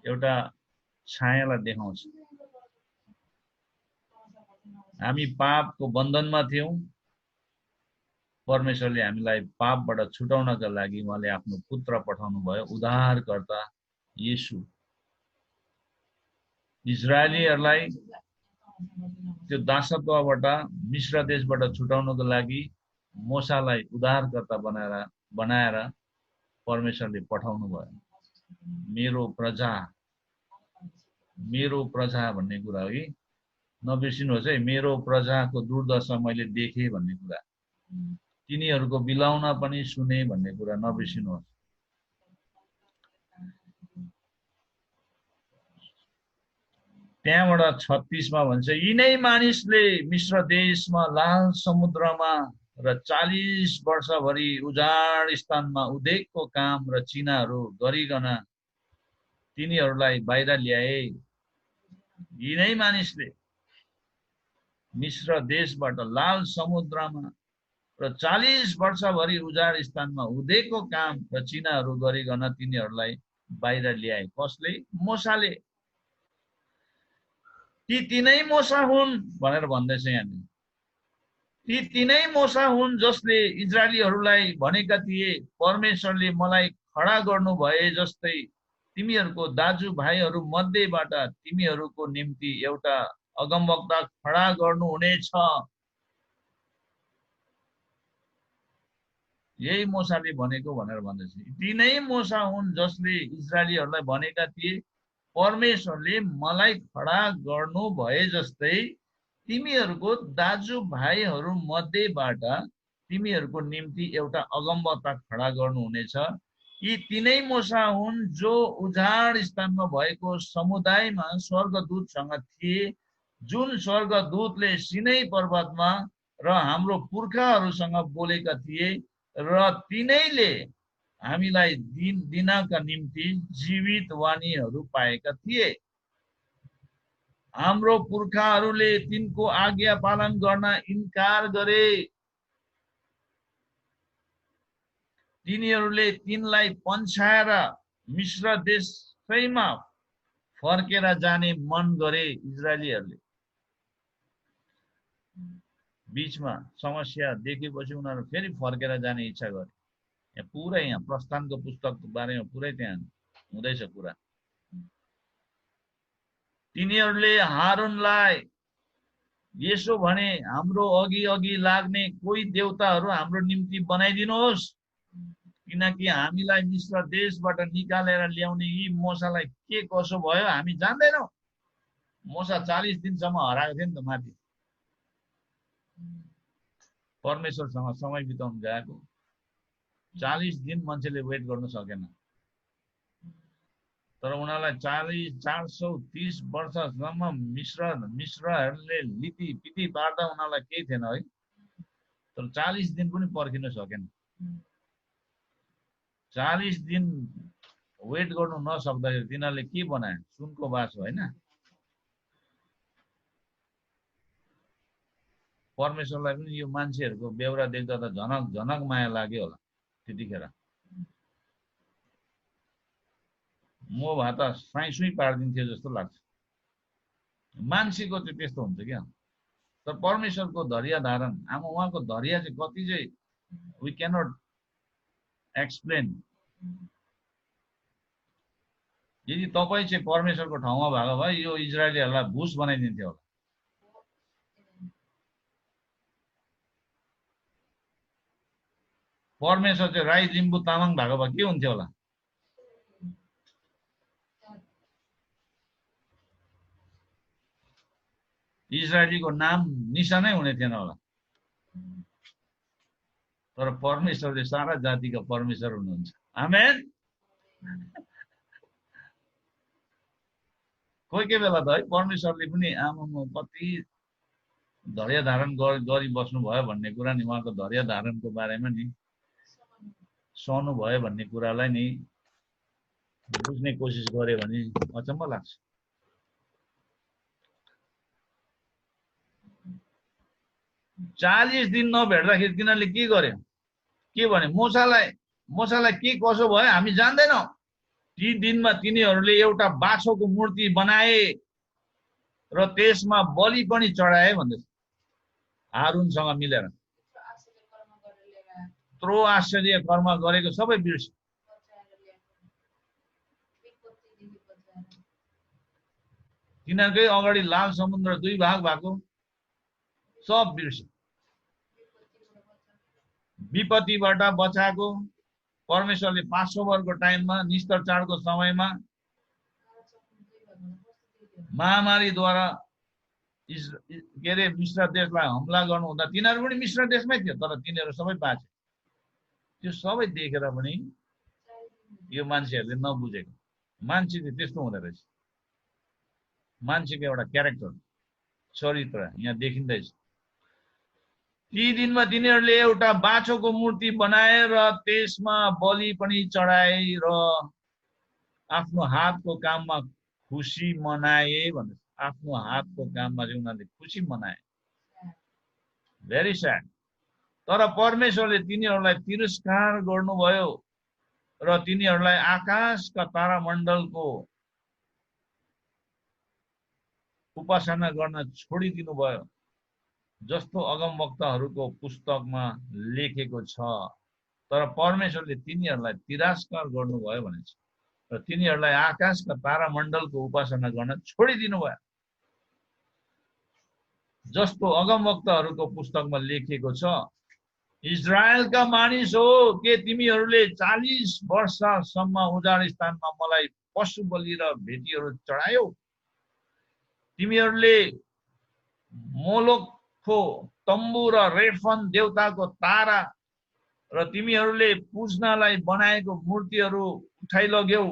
A: एउटा छायालाई देखाउँछ। हामी पापको बन्धनमा थियौं, परमेश्वरले हामीलाई पापबाट छुटाउनका लागि उहाँले आफ्नो पुत्र पठाउनु भयो, उद्धारकर्ता येशू। इजरायलीहरूलाई त्यो दासत्वबाट, मिश्र देशबाट छुटाउनको लागि मोसालाई उद्धारकर्ता बनाएर परमेश्वरले पठाउनु भयो। मेरो प्रजा भन्ने कुरा हो कि नबिर्सिनुहोस् है। मेरो प्रजाको दुर्दशा मैले देखेँ भन्ने कुरा, तिनीहरूको बिलाउन पनि सुने भन्ने कुरा नबिर्सिनुहोस्। त्यहाँबाट 36 मा भन्छ, यिनै मानिसले मिश्र देशमा लाल समुद्रमा र 40 वर्षभरि उजाड स्थानमा उद्योगको काम र चिनाहरू गरिकन तिनीहरूलाई बाहिर ल्याए। यिनै मानिसले मिश्र देशबाट लाल समुद्रमा र 40 वर्षभरि उजाड स्थानमा उद्योगको काम र चिनाहरू गरिकन तिनीहरूलाई बाहिर ल्याए। कसले? मोसाले। ती तिनै मोसा हुन् भनेर भन्दैछ यहाँनिर। ती तिनै मोसा हुन् जसले इजरायलीहरूलाई भनेका थिए, परमेश्वरले मलाई खडा गर्नु भए जस्तै तिमीहरूको दाजुभाइहरू मध्येबाट तिमीहरूको निम्ति एउटा अगमवक्ता खडा गर्नुहुनेछ। यही मोसाले भनेको भनेर भन्दैछ। तिनै मोसा हुन् जसले इजरायलीहरूलाई भनेका थिए, परमेश्वरले मलाई खडा गर्नु भए जस्तै तिमीहरूको दाजुभाइहरू मध्येबाट तिमीहरूको निम्ति एउटा अगमवक्ता खडा गर्नुहुनेछ। यी तिनै मूसा हुन् जो उजाड स्थानमा भएको समुदायमा स्वर्गदूतसँग थिए, जुन स्वर्गदूतले सिनै पर्वतमा र हाम्रो पुर्खाहरूसँग बोलेका थिए, र तिनैले हामीलाई दिनका निम्ति जीवित वाणीहरू पाएका थिए। हाम्रो पुर्खाहरूले तिनको आज्ञा पालन गर्न इन्कार गरे। तिनीहरूले तिनलाई पन्छाएर मिश्र देशैमा फर्केर जाने मन गरे। इजरायलीहरूले बीचमा समस्या देखेपछि उनीहरू फेरि फर्केर जाने इच्छा गरे। यहाँ पुरै यहाँ प्रस्थानको पुस्तकको बारेमा पुरै त्यहाँ हुँदैछ कुरा। तिनीहरूले हारूनलाई यसो भने, हाम्रो अघि अघि लाग्ने कोही देवताहरू हाम्रो निम्ति बनाइदिनुहोस्, किनकि हामीलाई मिश्र देशबाट निकालेर ल्याउने यी मोसालाई के कसो भयो हामी जान्दैनौँ। मोसा 40 दिनसम्म हराएको थियो नि त माथि, परमेश्वरसँग समय बिताउनु गएको। 40 दिन मान्छेले वेट गर्न सकेन, तर उनीहरूलाई 430 वर्षसम्म मिश्रहरूले लिपि पिति पार्दा उनीहरूलाई केही थिएन है, तर 40 दिन पनि पर्खिन सकेन। 40 दिन वेट गर्नु नसक्दाखेरि तिनीहरूले के बनाए? सुनको बाछो होइन। परमेश्वरलाई पनि यो मान्छेहरूको बेहोरा देख्दा त झनक झनक माया लाग्यो होला त्यतिखेर। म भए त साइ सुई पारिदिन्थ्यो जस्तो लाग्छ। मान्छेको चाहिँ त्यस्तो हुन्छ क्या। तर परमेश्वरको धैर्य धारण, आमा उहाँको धैर्य चाहिँ कति चाहिँ वी क्यानट एक्सप्लेन। यदि तपाईँ चाहिँ परमेश्वरको ठाउँमा भएको भए यो इजरायलीहरूलाई भुस बनाइदिन्थ्यो होला। परमेश्वर चाहिँ राई लिम्बू तामाङ भएको भए के हुन्थ्यो होला? इजरायलीको नाम निशानै हुने थिएन होला। तर परमेश्वरले सारा जातिका परमेश्वर हुनुहुन्छ। आमेन। कोही कोही बेला त है परमेश्वरले पनि आमामा कति धैर्य धारण गरी बस्नु भयो भन्ने कुरा नि, उहाँको धैर्य धारणको बारेमा नि सहनु भयो भन्ने कुरालाई नि बुझ्ने कोसिस गरे भने अचम्म लाग्छ। चालीस दिन नभेट्दाखेरि तिनीहरूले के गर्यो? के भने? मोसालाई के कसो भयो हामी जान्दैनौँ। ती दिनमा तिनीहरूले एउटा बाछोको मूर्ति बनाए र त्यसमा बलि पनि चढाए भन्दैछ हारूनसँग मिलेर। त्रो आश्चर्य कर्म गरेको सबै बिर्स्यो। तिनीहरूकै अगाडि लाल समुद्र 2 भाग भएको सब बिर्स्यो। विपत्तिबाट बचाएको परमेश्वरले पासओभरको टाइममा, निस्तर चाडको समयमा महामारीद्वारा के अरे मिश्र देशलाई हमला गर्नु हुँदा तिनीहरू पनि मिश्र देशमै थियो, तर तिनीहरू सबै बाँचे। त्यो सबै देखेर पनि यो मान्छेहरूले नबुझेको। मान्छे चाहिँ त्यस्तो हुँदो रहेछ। मान्छेको एउटा क्यारेक्टर, चरित्र यहाँ देखिँदैछ। ती दिनमा तिनीहरूले एउटा बाछोको मूर्ति बनाएर त्यसमा बलि पनि चढाए र आफ्नो हातको काममा खुसी मनाए भन्ने। आफ्नो हातको काममा चाहिँ उनीहरूले खुसी मनाए। Very sad. तर परमेश्वरले तिनीहरूलाई तिरस्कार गर्नुभयो र तिनीहरूलाई आकाशका तारामण्डलको उपासना गर्न छोडिदिनु भयो, जस्तो अगमवक्ताहरूको पुस्तकमा लेखेको छ। तर परमेश्वरले तिनीहरूलाई तिरस्कार गर्नुभयो भनेछ र तिनीहरूलाई आकाशका तारामण्डलको उपासना गर्न छोडिदिनु भयो, जस्तो अगमवक्ताहरूको पुस्तकमा लेखिएको छ। इजरायलका मानिस हो, के तिमीहरूले 40 वर्षसम्म उजाड स्थानमा मलाई पशु बलि र भेटीहरू चढायौ? तिमीहरूले मोलोक तम्बु र रेफन देवताको तारा र तिमीहरूले पुज्नलाई बनाएको मूर्तिहरू उठाइलग्यौ।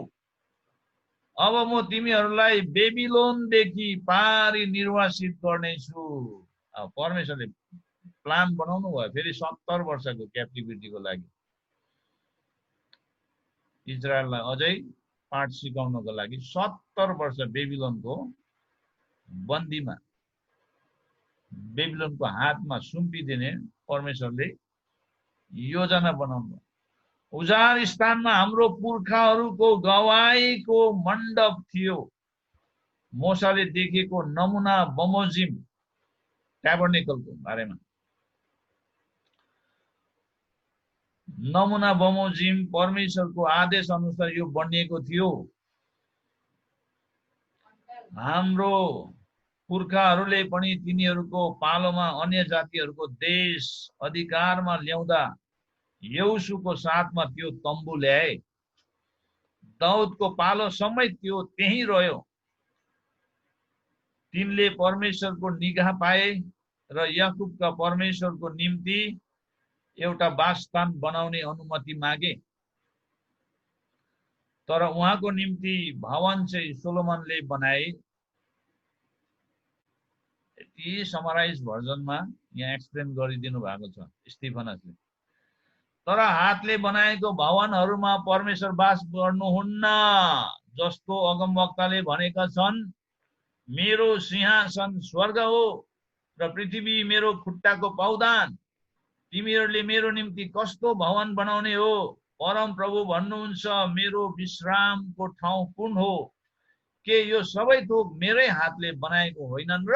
A: अब म तिमीहरूलाई बेबिलोनदेखि पारी निर्वासित गर्नेछु। परमेश्वरले प्लान बनाउनु भयो फेरि 70 वर्षको क्याप्टिभिटीको लागि, इजरायललाई अझै पाठ सिकाउनको लागि 70 वर्ष बेबिलोनको बन्दीमा, बेबिलोनको हातमा सुम्पिदिने परमेश्वरले योजना बनाउनु। उजार स्थानमा हाम्रो पुर्खाहरूको गवाईको मण्डप थियो। मोसाले देखेको नमुना बमोजिम ट्याबर्नेकलको बारेमा, नमुना बमोजिम परमेश्वरको आदेश अनुसार यो बनिएको थियो। हाम्रो पुर्खाहरूले पनि तिनीहरूको पालोमा अन्य जातिहरूको देश अधिकारमा ल्याउँदा यहोशूको साथमा त्यो तम्बु ल्याए। दाउदको पालो समेत त्यो त्यही रह्यो। तिनले परमेश्वरको निगाह पाए र याकुबका परमेश्वरको निम्ति एउटा वासस्थान बनाउने अनुमति मागे। तर उहाँको निम्ति भवन चाहिँ सोलोमनले बनाए। यति समराइज भर्जनमा यहाँ एक्सप्लेन गरिदिनु भएको छ स्टिफनसले। तर हातले बनाएको भवनहरूमा परमेश्वर वास गर्नुहुन्न, जस्तो अगमवक्ताले भनेका छन्, मेरो सिंहासन स्वर्ग हो र पृथ्वी मेरो खुट्टाको पाउदान। तिमीहरूले मेरो निम्ति कस्तो भवन बनाउने हो? परम प्रभु भन्नुहुन्छ, मेरो विश्रामको ठाउँ कुन हो? के यो सबै थोक मेरै हातले बनाएको होइनन् र?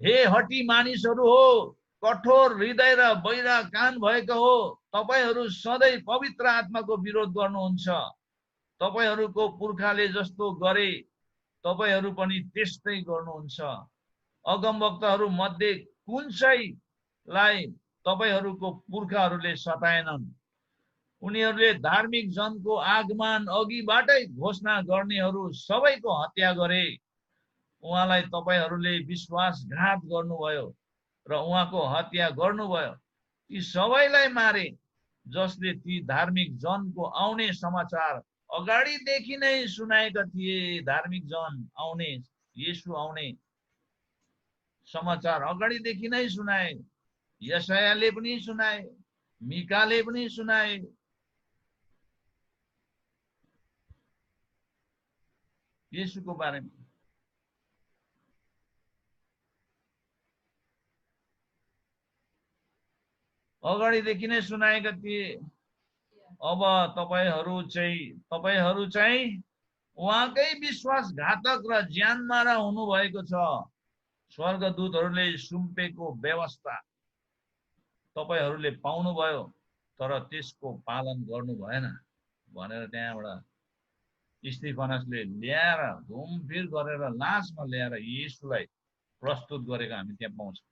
A: हे हठी मानिसहरू हो, कठोर हृदय र बहिरा कान भएको हो, तपाईहरू सधैँ पवित्र आत्माको विरोध गर्नुहुन्छ। तपाईहरूको पुर्खाले जस्तो गरे तपाईहरू पनि त्यस्तै गर्नुहुन्छ। अगमवक्ताहरू मध्ये कुन चाहिँलाई तपाईहरूको पुर्खाहरूले सताएनन्? उनीहरूले धार्मिक जनको आगमन अघिबाटै घोषणा गर्नेहरू सबैको हत्या गरे। उहाँलाई तपाईहरूले विश्वासघात गर्नुभयो र उहाँको हत्या गर्नुभयो। ती सबैलाई मारे जसले ती धार्मिक जनको आउने समाचार अगाडिदेखि नै सुनाएका थिए। धार्मिक जन आउने, येशू आउने समाचार अगाडिदेखि नै सुनाए। यशायाले पनि सुनाए, मिकाले पनि सुनाए। येशूको बारेमा अगाडिदेखि नै सुनाएका थिए। अब तपाईहरू चाहिँ उहाँकै विश्वासघातक र ज्यानमारा हुनुभएको छ। स्वर्गदूतहरूले सुम्पेको व्यवस्था तपाईहरूले पाउनुभयो, तर त्यसको पालन गर्नु भएन भनेर त्यहाँबाट स्टिफनसले ल्याएर घुमफिर गरेर लासमा ल्याएर येशूलाई प्रस्तुत गरेको हामी त्यहाँ पाउँछौँ।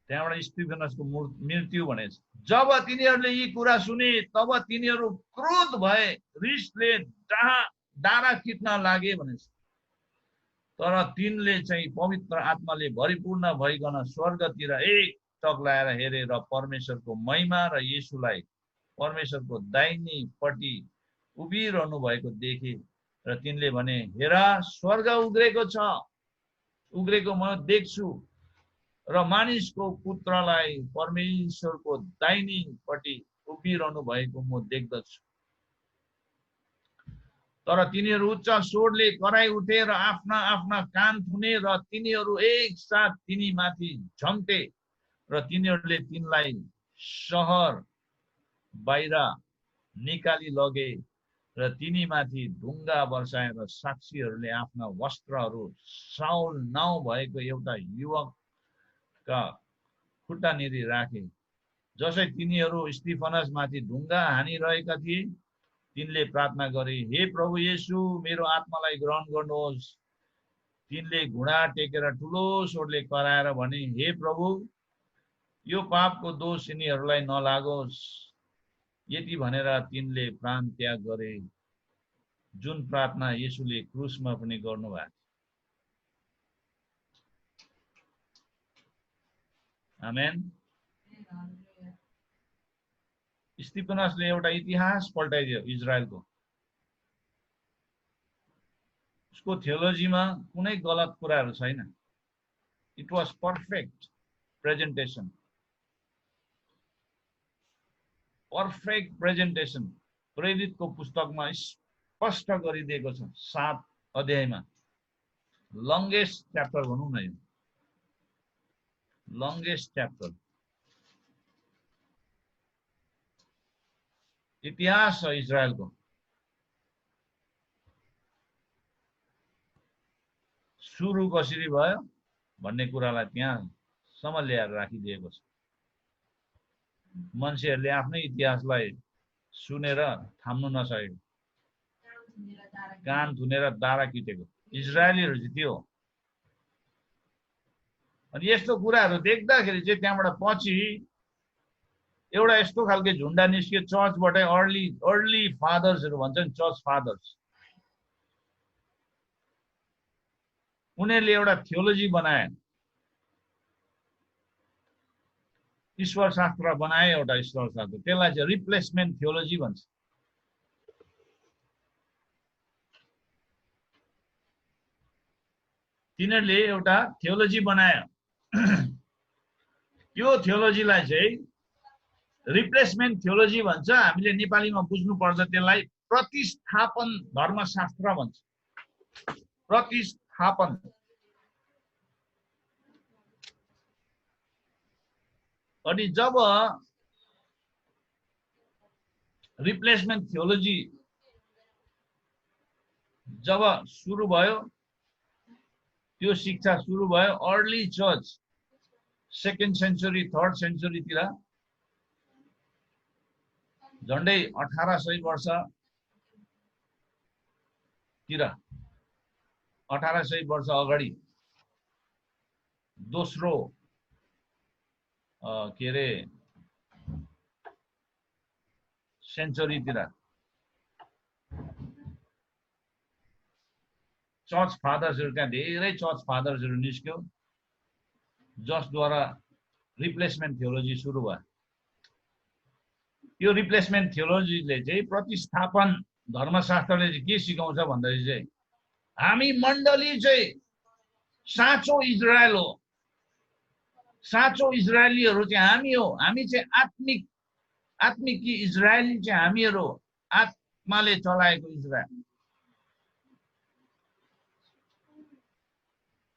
A: त्यहाँबाट स्टिफनसको मृत्यु भनेछ। जब तिनीहरूले यी कुरा सुने तब तिनीहरू क्रोध भए, रिसले डाँडा खिच्न लागे भनेछ। तर तिनले चाहिँ पवित्र आत्माले भरिपूर्ण भइकन स्वर्गतिर एकटक लाएर हेरे र परमेश्वरको महिमा र येशूलाई परमेश्वरको दाहिनेपट्टि उभिरहनु भएको देखे र तिनले भने, हेर स्वर्ग उग्रेको छ, उग्रेको म देख्छु र मानिसको पुत्रलाई परमेश्वरको दाहिनेपट्टि उभिरहनु भएको म देख्दछु। तर तिनीहरू उच्च स्वरले कराई उठे र आफ्ना आफ्ना कान थुने र तिनीहरू एकसाथ तिनीमाथि झम्टे र तिनीहरूले तिनलाई शहर बाहिर निकाली लगे र तिनीमाथि ढुङ्गा बर्साएर साक्षीहरूले आफ्ना वस्त्रहरू साउल नाउँ भएको एउटा युवकका खुट्टानिर राखे। जसै तिनीहरू स्टिफनसमाथि ढुङ्गा हानिरहेका थिए, तिनले प्रार्थना गरे, हे प्रभु येशू, मेरो आत्मालाई ग्रहण गर्नुहोस्। तिनले घुँडा टेकेर ठुलो स्वरले कराएर भने, हे प्रभु, यो पापको दोष यिनीहरूलाई नलागोस्। यति भनेर तिनले प्राण त्याग गरे। जुन प्रार्थना येशूले क्रुसमा पनि गर्नुभएको। आमेन। स्तिफनसले एउटा इतिहास पल्टाइदियो इजरायलको। उसको थियोलोजीमा कुनै गलत कुराहरू छैन। It was perfect presentation. Perfect presentation प्रेरितको पुस्तकमा स्पष्ट गरिदिएको छ। 7 अध्यायमा लङ्गेस्ट च्याप्टर भनौँ न, यो लङ्गेस्ट च्याप्टर इतिहास छ इजरायलको। सुरु कसरी भयो भन्ने कुरालाई त्यहाँसम्म ल्याएर राखिदिएको छ। मान्छेहरूले आफ्नै इतिहासलाई सुनेर थाम्नु नसकेको, कान थुनेर दारा किटेको इजरायलीहरू चाहिँ त्यो हो। अनि यस्तो कुराहरू देख्दाखेरि चाहिँ त्यहाँबाट पछि एउटा यस्तो खालको झुन्डा निस्क्यो चर्चबाटै। अर्ली फादर्सहरू भन्छ नि, चर्च फादर्स। उनीहरूले एउटा थियोलोजी बनाए, ईश्वर शास्त्र बनाए, एउटा ईश्वर शास्त्र। त्यसलाई चाहिँ रिप्लेसमेन्ट थियोलोजी भन्छ। तिनीहरूले एउटा थियोलोजी बनायो। त्यो थियोलोजीलाई चाहिँ रिप्लेसमेन्ट थियोलोजी भन्छ। हामीले नेपालीमा बुझ्नु पर्छ त्यसलाई प्रतिस्थापन धर्मशास्त्र भन्छ। प्रतिस्थापन। अनि जब रिप्लेसमेन्ट थियोलोजी जब सुरु भयो, त्यो शिक्षा सुरु भयो early church 2nd century 3rd सेन्चुरीतिर, झन्डै 1800 वर्षतिर, 1800 वर्ष अगाडि दोस्रो के अरे सेन्चुरीतिर चर्च फादर्सहरू, त्यहाँ धेरै चर्च फादर्सहरू निस्क्यो जसद्वारा रिप्लेसमेन्ट थियोलोजी सुरु भयो। यो रिप्लेसमेन्ट थियोलोजीले चाहिँ प्रतिस्थापन धर्मशास्त्रले चाहिँ के सिकाउँछ भन्दाखेरि चाहिँ हामी मण्डली चाहिँ साँचो इजरायल हो, साँचो इजरायलीहरू चाहिँ हामी हो, हामी चाहिँ आत्मिक इजरायली चाहिँ हामीहरू हो, आत्माले चलाएको इजरायल।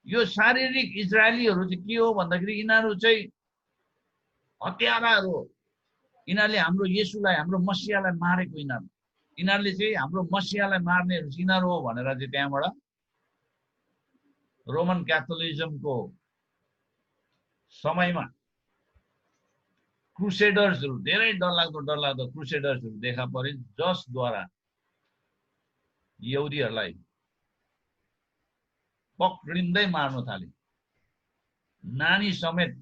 A: यो शारीरिक इजरायलीहरू चाहिँ के हो भन्दाखेरि यिनीहरू चाहिँ हत्याराहरू हो। यिनीहरूले हाम्रो येशूलाई, हाम्रो मसियालाई मारेको। यिनीहरूले चाहिँ हाम्रो मसियालाई मार्नेहरू यिनीहरू हो भनेर चाहिँ त्यहाँबाट रोमन क्याथोलिजमको समयमा क्रुसेडर्सहरू, धेरै डरलाग्दो क्रुसेडर्सहरू देखा परे, जसद्वारा यहुदीहरूलाई पक्रिँदै मार्न थाले। नानी समेत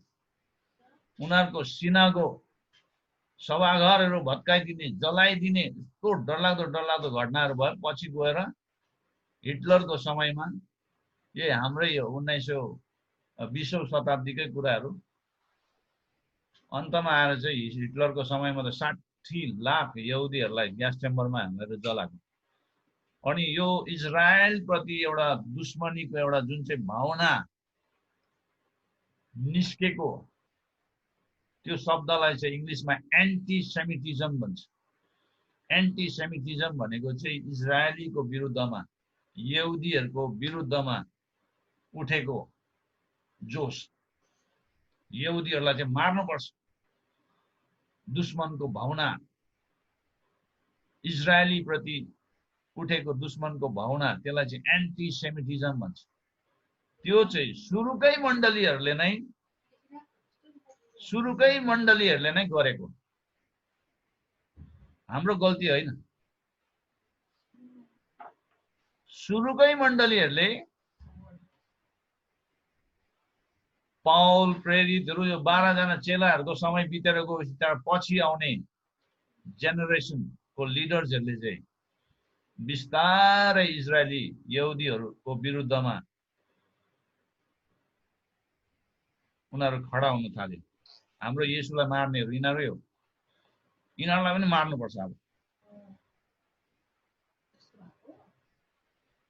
A: उनीहरूको सिनागो सभाघरहरू भत्काइदिने, जलाइदिने, यस्तो डरलाग्दो घटनाहरू भयो। पछि गएर हिटलरको समयमा, यो हाम्रै 1920औं शताब्दीकै कुराहरू, अन्तमा आएर चाहिँ हिटलरको समयमा त 60 लाख यहुदीहरूलाई ग्यास चेम्बरमा हालेर जलाएको। अनि यो इजरायल प्रति एउटा दुश्मनीको एउटा जुन चाहिँ भावना निस्केको, त्यो शब्दलाई चाहिँ इङ्ग्लिसमा एन्टिसेमिटिजम भन्छ। एन्टिसेमिटिजम भनेको चाहिँ इजरायलीको विरुद्धमा, यहुदीहरूको विरुद्धमा उठेको जोश। यहुदीहरूलाई चाहिँ मार्नुपर्छ, दुश्मनको भावना, इजरायली प्रति उठेको दुश्मनको भावना, त्यसलाई चाहिँ एन्टिसेमिटिजम भन्छ। त्यो चाहिँ सुरुकै मण्डलीहरूले नै गरेको, हाम्रो गल्ती होइन। सुरुकै मण्डलीहरूले, पाउल, प्रेरितहरू, यो 12 जना चेलाहरूको समय बितेर गएपछि पछि आउने जेनेरेसनको लिडर्सहरूले चाहिँ बिस्तारै इजरायली यहुदीहरूको विरुद्धमा उनीहरू खडा हुन थाल्यो। हाम्रो येशूलाई मार्नेहरू यिनीहरू हो, यिनीहरूलाई पनि मार्नुपर्छ। अब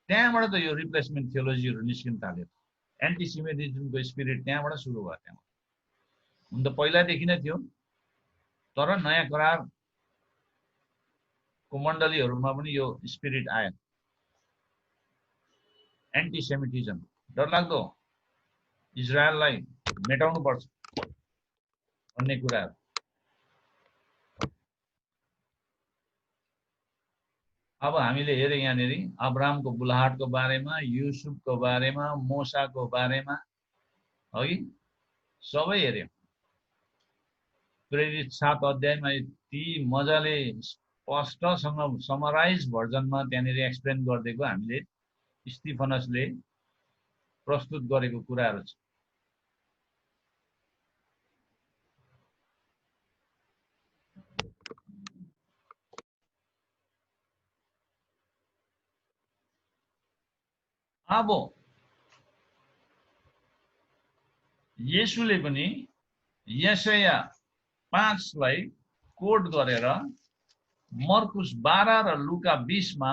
A: त्यहाँबाट त यो रिप्लेसमेन्ट थियोलोजीहरू निस्किन थाल्यो। एन्टिसिमेटिजमको स्पिरिट त्यहाँबाट सुरु भयो। त्यहाँ हुन त पहिलादेखि नै थियो, तर नयाँ करारको मण्डलीहरूमा पनि यो स्पिरिट आयो। एन्टिसेमिटिजम, डरलाग्दो, इजरायललाई मेटाउनु पर्छ भन्ने कुराहरू। अब हामीले हेऱ्यौँ यहाँनिर अब्राहमको बुलाहाटको बारेमा, युसुफको बारेमा, मोसाको बारेमा, है सबै हेऱ्यौँ। प्रेरित 7 अध्यायमा ती मजाले स्पष्टसँग समराइज भर्जनमा त्यहाँनिर एक्सप्लेन गरिदिएको हामीले स्टिफनसले प्रस्तुत गरेको कुराहरू छ। अब येशूले पनि यशाया 5 लाई कोट गरेर मर्कुस 12 र लुका 20 मा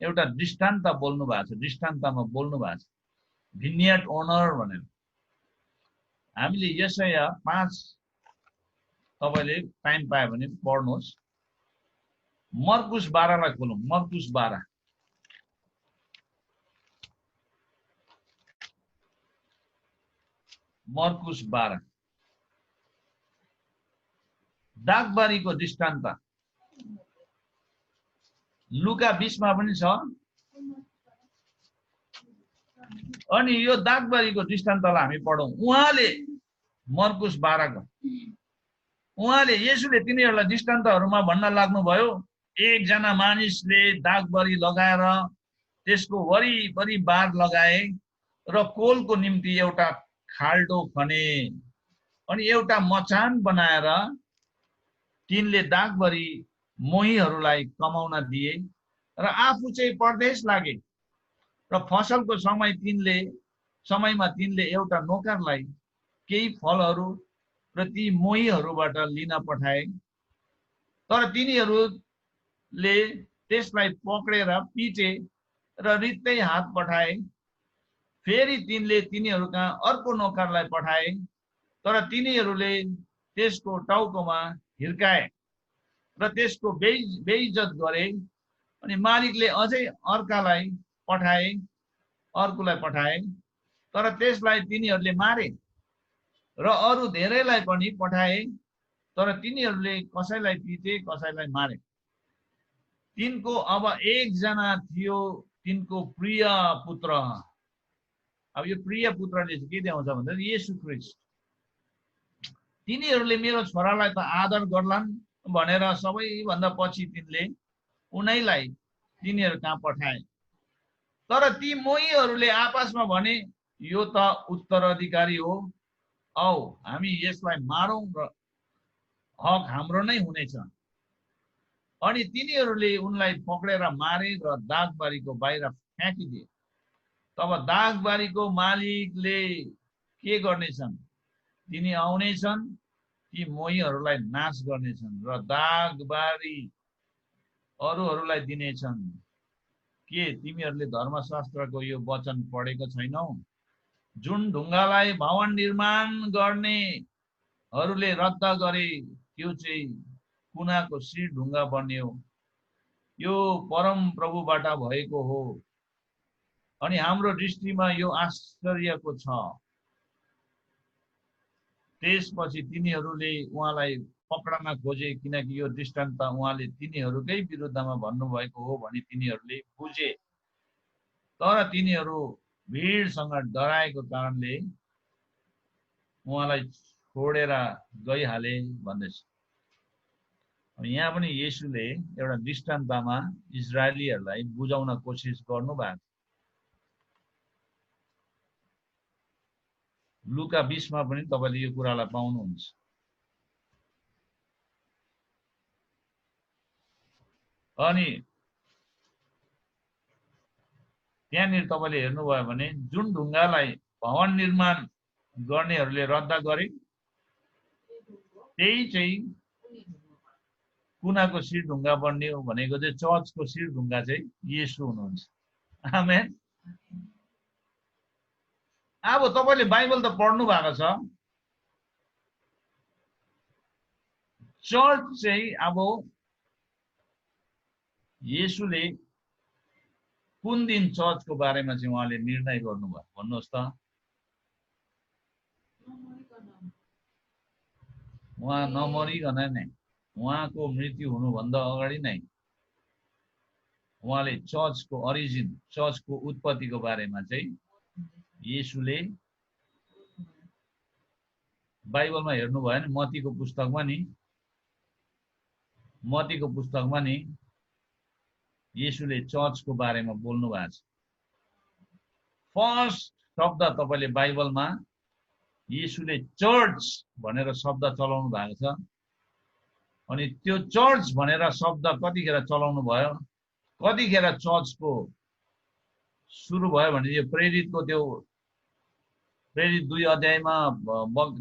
A: एउटा दृष्टान्त बोल्नु भएको छ। दृष्टान्तमा बोल्नु भएको छ भिनियर्ड ओनर भनेर। हामीले यशाया 5 तपाईले टाइम पायो भने पढ्नुहोस्। मर्कुस 12 लाई खोलौँ। मर्कुस 12 मर्कुस 12 दागबारीको दृष्टान्त। लुका 20 मा पनि छ। अनि यो दागबारीको दृष्टान्तलाई हामी पढौँ। उहाँले मर्कुस 12 को उहाँले येशूले तिनीहरूलाई दृष्टान्तहरूमा भन्न लाग्नुभयो, एकजना मानिसले दागबारी लगाएर त्यसको वरिपरि बार लगाए र कोलको निम्ति एउटा खाल्डो खने अनि एउटा मचान बनाएर तिनले दागबारी मोहीहरूलाई कमाउन दिए र आफू चाहिँ परदेश लागे। र फसलको समयमा तिनले एउटा नोकरलाई केही फलहरू र ती मोहीहरूबाट लिन पठाए। तर तिनीहरूले त्यसलाई पक्रेर पिटे र रित्तै हात पठाए। फेरि तिनले तिनीहरूका अर्को नोकरलाई पठाए, तर तिनीहरूले त्यसको टाउकोमा हिर्काए र त्यसको बेइज्जत गरे। अनि मालिकले अझै अर्कोलाई पठाए, तर त्यसलाई तिनीहरूले मारे र अरू धेरैलाई पनि पठाए, तर तिनीहरूले कसैलाई पिटे कसैलाई मारे। तिनको अब एकजना थियो, तिनको प्रिय पुत्र। अब यो प्रिय पुत्रले चाहिँ के देखाउँछ भन्दा येशू ख्रीष्ट। तिनीहरूले मेरो छोरालाई त आदर गर्लान् भनेर सबैभन्दा पछि तिनले उनैलाई तिनीहरू कहाँ पठाए। तर ती मोहीहरूले आपसमा भने, यो त उत्तराधिकारी हो, औ हामी यसलाई मारौँ र हक हाम्रो नै हुनेछ। अनि तिनीहरूले उनलाई पक्रेर मारे र दागबारीको बाहिर फ्याँकिदिए। तब दागबारीको मालिकले के गर्नेछन्? तिनी आउनेछन्, ती मोहीहरूलाई नाश गर्नेछन् र दागबारी अरूहरूलाई दिनेछन्। के तिमीहरूले धर्मशास्त्रको यो वचन पढेको छैनौ? जुन ढुङ्गालाई भवन निर्माण गर्नेहरूले रद्द गरे त्यो चाहिँ कुनाको शिर ढुङ्गा बन्यो। यो परम प्रभुबाट भएको हो अनि हाम्रो दृष्टिमा यो आश्चर्यको छ। त्यसपछि तिनीहरूले उहाँलाई पक्रन खोजे, किनकि यो दृष्टान्त उहाँले तिनीहरूकै विरुद्धमा भन्नुभएको हो भनी तिनीहरूले बुझे। तर तिनीहरू भिडसँग डराएको कारणले उहाँलाई छोडेर गइहाले भन्दैछ। यहाँ पनि येशूले एउटा दृष्टान्तमा इजरायलीहरूलाई बुझाउन कोसिस गर्नुभएको। लुका 20 मा पनि तपाईले यो कुरालाई पाउनुहुन्छ। अनि त्यहाँनिर तपाईँले हेर्नुभयो भने जुन ढुङ्गालाई भवन निर्माण गर्नेहरूले रद्द गरे त्यही चाहिँ कुनाको शिर ढुङ्गा बन्ने भनेको चाहिँ चर्चको शिर ढुङ्गा चाहिँ येशू हुनुहुन्छ। आमेन। अब तपाईँले बाइबल त पढ्नु भएको छ। चर्च चाहिँ अब येशूले कुन दिन चर्चको बारेमा चाहिँ उहाँले निर्णय गर्नुभयो भन्नुहोस् त। उहाँ नमरिकन नै, उहाँको मृत्यु हुनुभन्दा अगाडि नै उहाँले चर्चको ओरिजिन, चर्चको उत्पत्तिको बारेमा चाहिँ येशूले बाइबलमा हेर्नुभयो नि, मत्तीको पुस्तकमा नि येशूले चर्चको बारेमा बोल्नु भएको छ। फर्स्ट शब्द तपाईँले बाइबलमा येशूले चर्च भनेर शब्द चलाउनु भएको छ। अनि त्यो चर्च भनेर शब्द कतिखेर चलाउनु भयो, कतिखेर चर्चको सुरु भयो भने यो प्रेरितको त्यो प्रेरित 2 अध्यायमा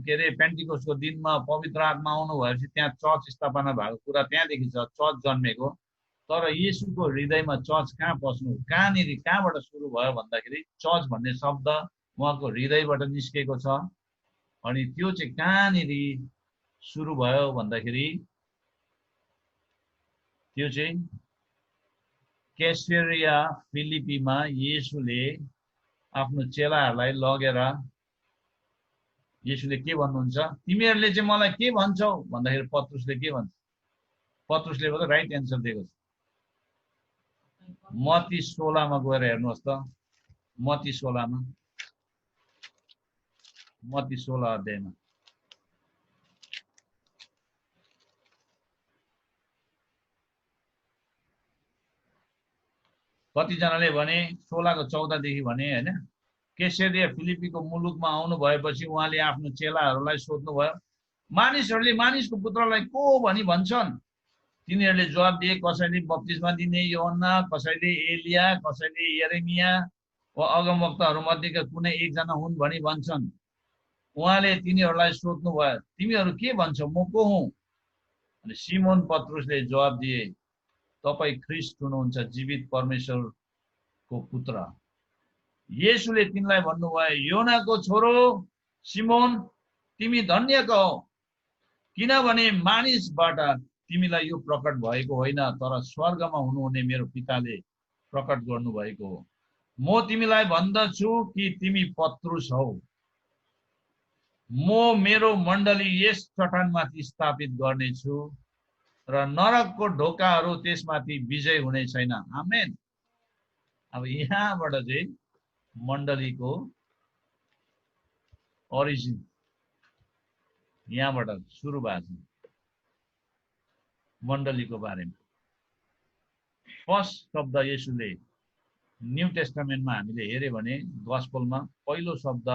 A: के अरे पेन्टिकोस्टको दिनमा पवित्र आत्मा आउनु भएपछि त्यहाँ चर्च स्थापना भएको कुरा त्यहाँदेखि छ, चर्च जन्मेको। तर येशूको हृदयमा चर्च कहाँ पस्नु, कहाँबाट सुरु भयो भन्दाखेरि चर्च भन्ने शब्द उहाँको हृदयबाट निस्केको छ। अनि त्यो चाहिँ कहाँनिर सुरु भयो भन्दाखेरि त्यो चाहिँ कैसरिया फिलिपीमा येशूले आफ्नो चेलाहरूलाई लगेर येशूले के भन्नुहुन्छ, तिमीहरूले चाहिँ मलाई के भन्छौ भन्दाखेरि पत्रुसले के भन्छ, पत्रुसले पनि राइट एन्सर दिएको छ। मत्ती 16 मा गएर हेर्नुहोस् त, मत्ती 16 अध्यायमा कतिजनाले भने 16 को 14 देखि भने हैन, कैसरिया फिलिपीको मुलुकमा आउनु भएपछि उहाँले आफ्नो चेलाहरूलाई सोध्नुभयो, मानिसहरूले मानिसको पुत्रलाई को भनी भन्छन्? तिनीहरूले जवाब दिए, कसैले बप्तिस्मा दिने योहन्ना, कसैले एलिया, कसैले यरेमिया वा अगमवक्ताहरू मध्येका कुनै एकजना हुन् भनी भन्छन्। उहाँले तिनीहरूलाई सोध्नुभयो, तिमीहरू के भन्छौ, म को हुँ? अनि सिमोन पत्रुसले जवाब दिए, तपाईँ ख्रीष्ट हुनुहुन्छ, जीवित परमेश्वरको पुत्र। येशूले तिनलाई भन्नुभयो, योनाको छोरो सिमोन, तिमी धन्यका हौ, किनभने मानिसबाट तिमीलाई यो प्रकट भएको होइन, तर स्वर्गमा हुनुहुने मेरो पिताले प्रकट गर्नुभएको हो। म तिमीलाई भन्दछु कि तिमी पत्रुस हौ, म मेरो मण्डली यस चट्टानमाथि स्थापित गर्नेछु र नरकको ढोकाहरू त्यसमाथि विजय हुने छैन। आमेन। अब यहाँबाट चाहिँ मण्डलीको ओरिजिन यहाँबाट सुरु भएको छ। मण्डलीको बारेमा फर्स्ट शब्द येशूले न्यू टेस्टामेन्टमा हामीले हेर्यो भने गस्पलमा पहिलो शब्द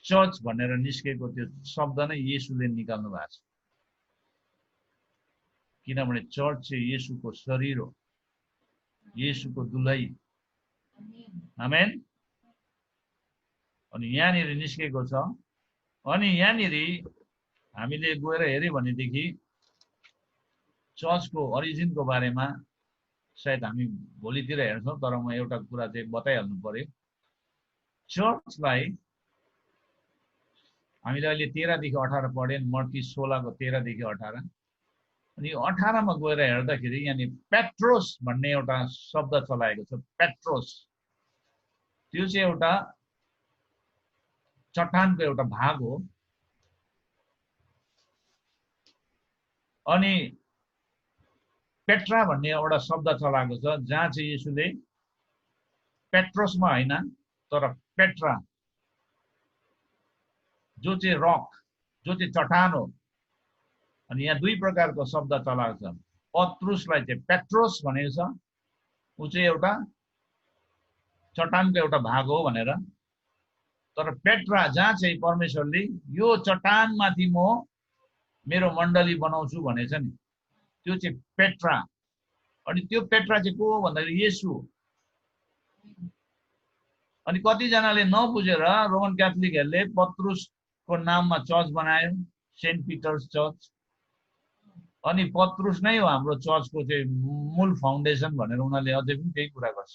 A: चर्च भनेर निस्केको त्यो शब्द नै येशूले निकाल्नु भएको छ। किनभने चर्च चाहिँ येशूको शरीर हो, येशूको दुलै। आमेन। अनि यहाँनिर निस्केको छ। अनि यहाँनिर हामीले गएर हेर्यो भनेदेखि चर्चको ओरिजिनको बारेमा सायद हामी भोलितिर हेर्छौँ, तर म एउटा कुरा चाहिँ बताइहाल्नु पर्यो। चर्चलाई हामीले अहिले 13 देखि 18 पढ्यौँ, मत्ती 16 को 13 देखि 18। अनि 18 मा गएर हेर्दाखेरि यहाँनिर पेट्रोस भन्ने एउटा शब्द चलाएको छ। पेट्रोस त्यो चाहिँ एउटा चट्टानको एउटा भाग हो। अनि पेट्रा भन्ने एउटा शब्द चलाएको छ, जहाँ चाहिँ येशूले पेट्रोसमा होइन तर पेट्रा जो चाहिँ रक, जो चाहिँ चट्टान हो। अनि यहाँ दुई प्रकारको शब्द चलाएको छ। पत्रुसलाई चाहिँ पेट्रोस भनेको छ, ऊ चाहिँ एउटा चट्टानको एउटा भाग हो भनेर। तर पेट्रा जहाँ चाहिँ परमेश्वरले यो चट्टानमाथि म मेरो मण्डली बनाउँछु भनेछ नि, त्यो चाहिँ पेट्रा। अनि त्यो पेट्रा चाहिँ को हो भन्दाखेरि येशू। अनि कतिजनाले नबुझेर रोमन क्याथोलिकहरूले पत्रुसको नाममा चर्च बनायो, सेन्ट पिटर्स चर्च। अनि पत्रुस नै हो हाम्रो चर्चको चाहिँ मूल फाउन्डेसन भनेर उनीहरूले अझै पनि त्यही कुरा गर्छ।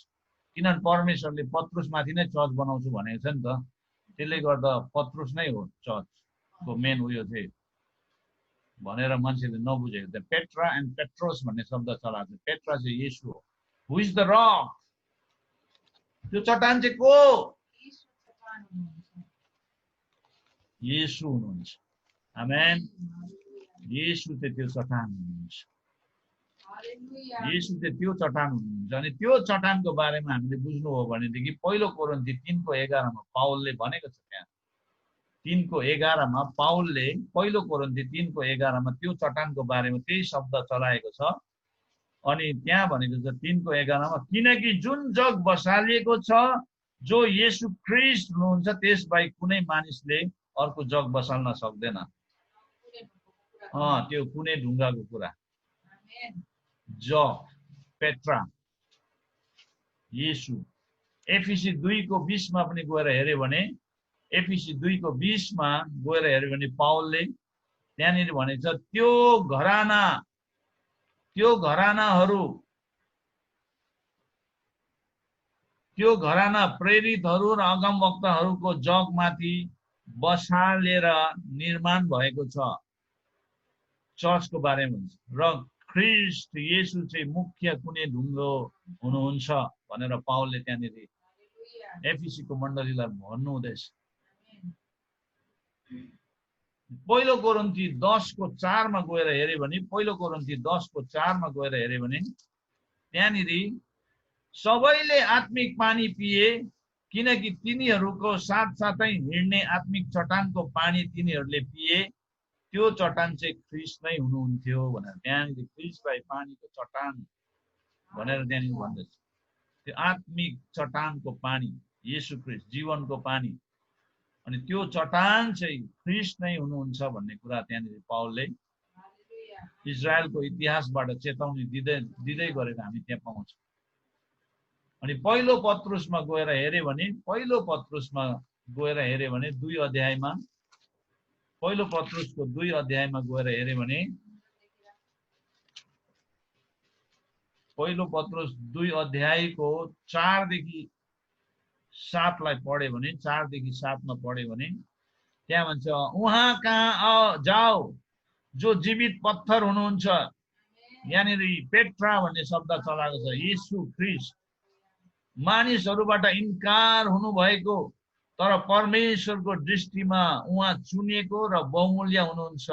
A: किनभने परमेश्वरले पत्रुसमाथि नै चर्च बनाउँछु भनेको छ नि त, त्यसले गर्दा पत्रुस नै हो चर्चको मेन उयो चाहिँ भनेर मान्छेले नबुझेको थियो। पेट्रा एन्ड पेट्रोस भन्ने शब्द चलाएको छ। पेट्रा चाहिँ येशू हो। हु इज द रक? त्यो चट्टान चाहिँ को? येशू हुनुहुन्छ। आमेन। येशू चाहिँ त्यो चट्टान हुनुहुन्छ। येशू चाहिँ त्यो चट्टान हुनुहुन्छ। अनि त्यो चट्टानको बारेमा हामीले बुझ्नु हो भनेदेखि पहिलो कोरिन्थी 3:11 मा पावलले भनेको छ। त्यहाँ 3:11 मा पावलले पहिलो कोरिन्थी 3:11 मा त्यो चट्टानको बारेमा त्यही शब्द चलाएको छ। अनि त्यहाँ भनेको छ 3:11 मा, किनकि जुन जग बसालिएको छ जो येशू ख्रीष्ट हुनुहुन्छ त्यसबाहेक कुनै मानिसले अर्को जग बसाल्न सक्दैन। त्यो कुनै ढुङ्गाको कुरा। जग, पेट्रा, येशू। एफिसी 2:20 मा पनि गएर हेर्यो भने, एफिसी 2:20 मा गएर हेर्यो भने पावलले त्यहाँनिर भनेको छ त्यो घराना प्रेरितहरू र अगमवक्ताहरूको जगमाथि बसालेर निर्माण भएको छ। चर्चको बारेमा भन्छ। र ख्रीष्ट येशू चाहिँ मुख्य कुनै ढुङ्गो हुनुहुन्छ भनेर पावलले त्यहाँनिर एफिसीको मण्डलीलाई भन्नुहुँदैछ। पहिलो कोरिन्थी 10:4 मा गएर हेर्यो भने, पहिलो कोरिन्थी 10:4 मा गएर हेर्यो भने त्यहाँनिर सबैले आत्मिक पानी पिए किनकि तिनीहरूको साथसाथै हिँड्ने आत्मिक चट्टानको पानी तिनीहरूले पिए। त्यो चट्टान चाहिँ ख्रीष्ट नै हुनुहुन्थ्यो भनेर त्यहाँनिर ख्रीष्टलाई पानीको चट्टान भनेर त्यहाँनिर भन्दैछ। त्यो आत्मिक चट्टानको पानी येशू ख्रीष्ट जीवनको पानी, अनि त्यो चट्टान चाहिँ ख्रीष्ट नै हुनुहुन्छ भन्ने कुरा त्यहाँनिर पावलले इजरायलको इतिहासबाट चेतावनी दिँदै गरेको हामी त्यहाँ पाउँछौँ। अनि पहिलो पत्रुसमा गएर हेर्यो भने, पहिलो पत्रुसमा गएर हेर्यो भने 2 अध्यायमा, पहिलो पत्रुसको 2 अध्यायमा गएर हेर्यो भने, पहिलो पत्रुस 2 अध्यायको 4 देखि 7 लाई पढ्यो भने, 4 देखि 7 मा पढ्यो भने त्यहाँ भन्छ, उहाँ कहाँ जाओ जो जीवित पत्थर हुनुहुन्छ। यहाँनिर पेट्रा भन्ने शब्द चलाएको छ। येशू ख्रीष्ट मानिसहरूबाट इन्कार हुनुभएको तर परमेश्वरको दृष्टिमा उहाँ चुनिएको र बहुमूल्य हुनुहुन्छ।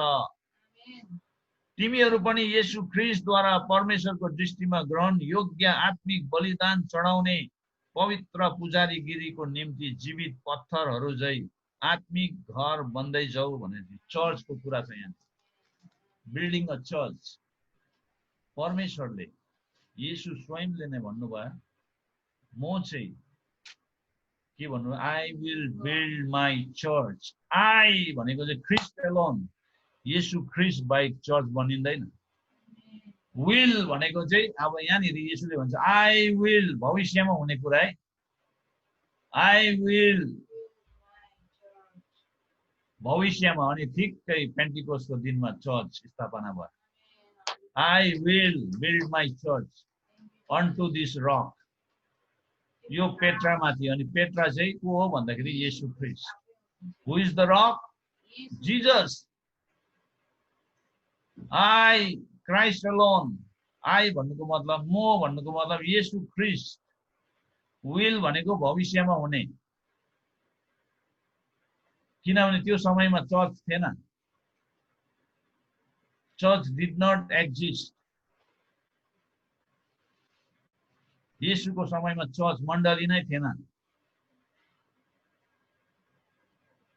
A: तिमीहरू पनि येशू ख्रीष्टद्वारा परमेश्वरको दृष्टिमा ग्रहण योग्य आत्मिक बलिदान चढाउने पवित्र पुजारीगिरीको निम्ति जीवित पत्थरहरू झै आत्मिक घर बन्दै जाऊ भनेर चर्चको कुरा छ। यहाँ बिल्डिङ अ चर्च परमेश्वरले येशू स्वयंले नै भन्नुभयो, म चाहिँ के भन्नु, I will build my church. I भनेको चाहिँ ख्रीष्ट एलोन, येशू ख्रीष्ट बाहेक चर्च बनिँदैन। विल भनेको चाहिँ अब यहाँनिर येशूले भन्छ आई विल, भविष्यमा हुने कुरा है। आई विल भविष्यमा, अनि ठिक्कै पेन्टिकोस्टको दिनमा चर्च स्थापना भयो। I will build my church unto this rock, यो पेट्रा माथि। अनि पेट्रा चाहिँ को हो भन्दाखेरि Yeshu Khrishta. Who is the rock? Jesus. I Christ alone, I भन्नुको मतलब, म भन्नुको मतलब येशू ख्रीष्ट। विल भनेको भविष्यमा हुने, किनभने त्यो समयमा चर्च थिएन। Church did not exist. येशूको समयमा चर्च मण्डली नै थिएन।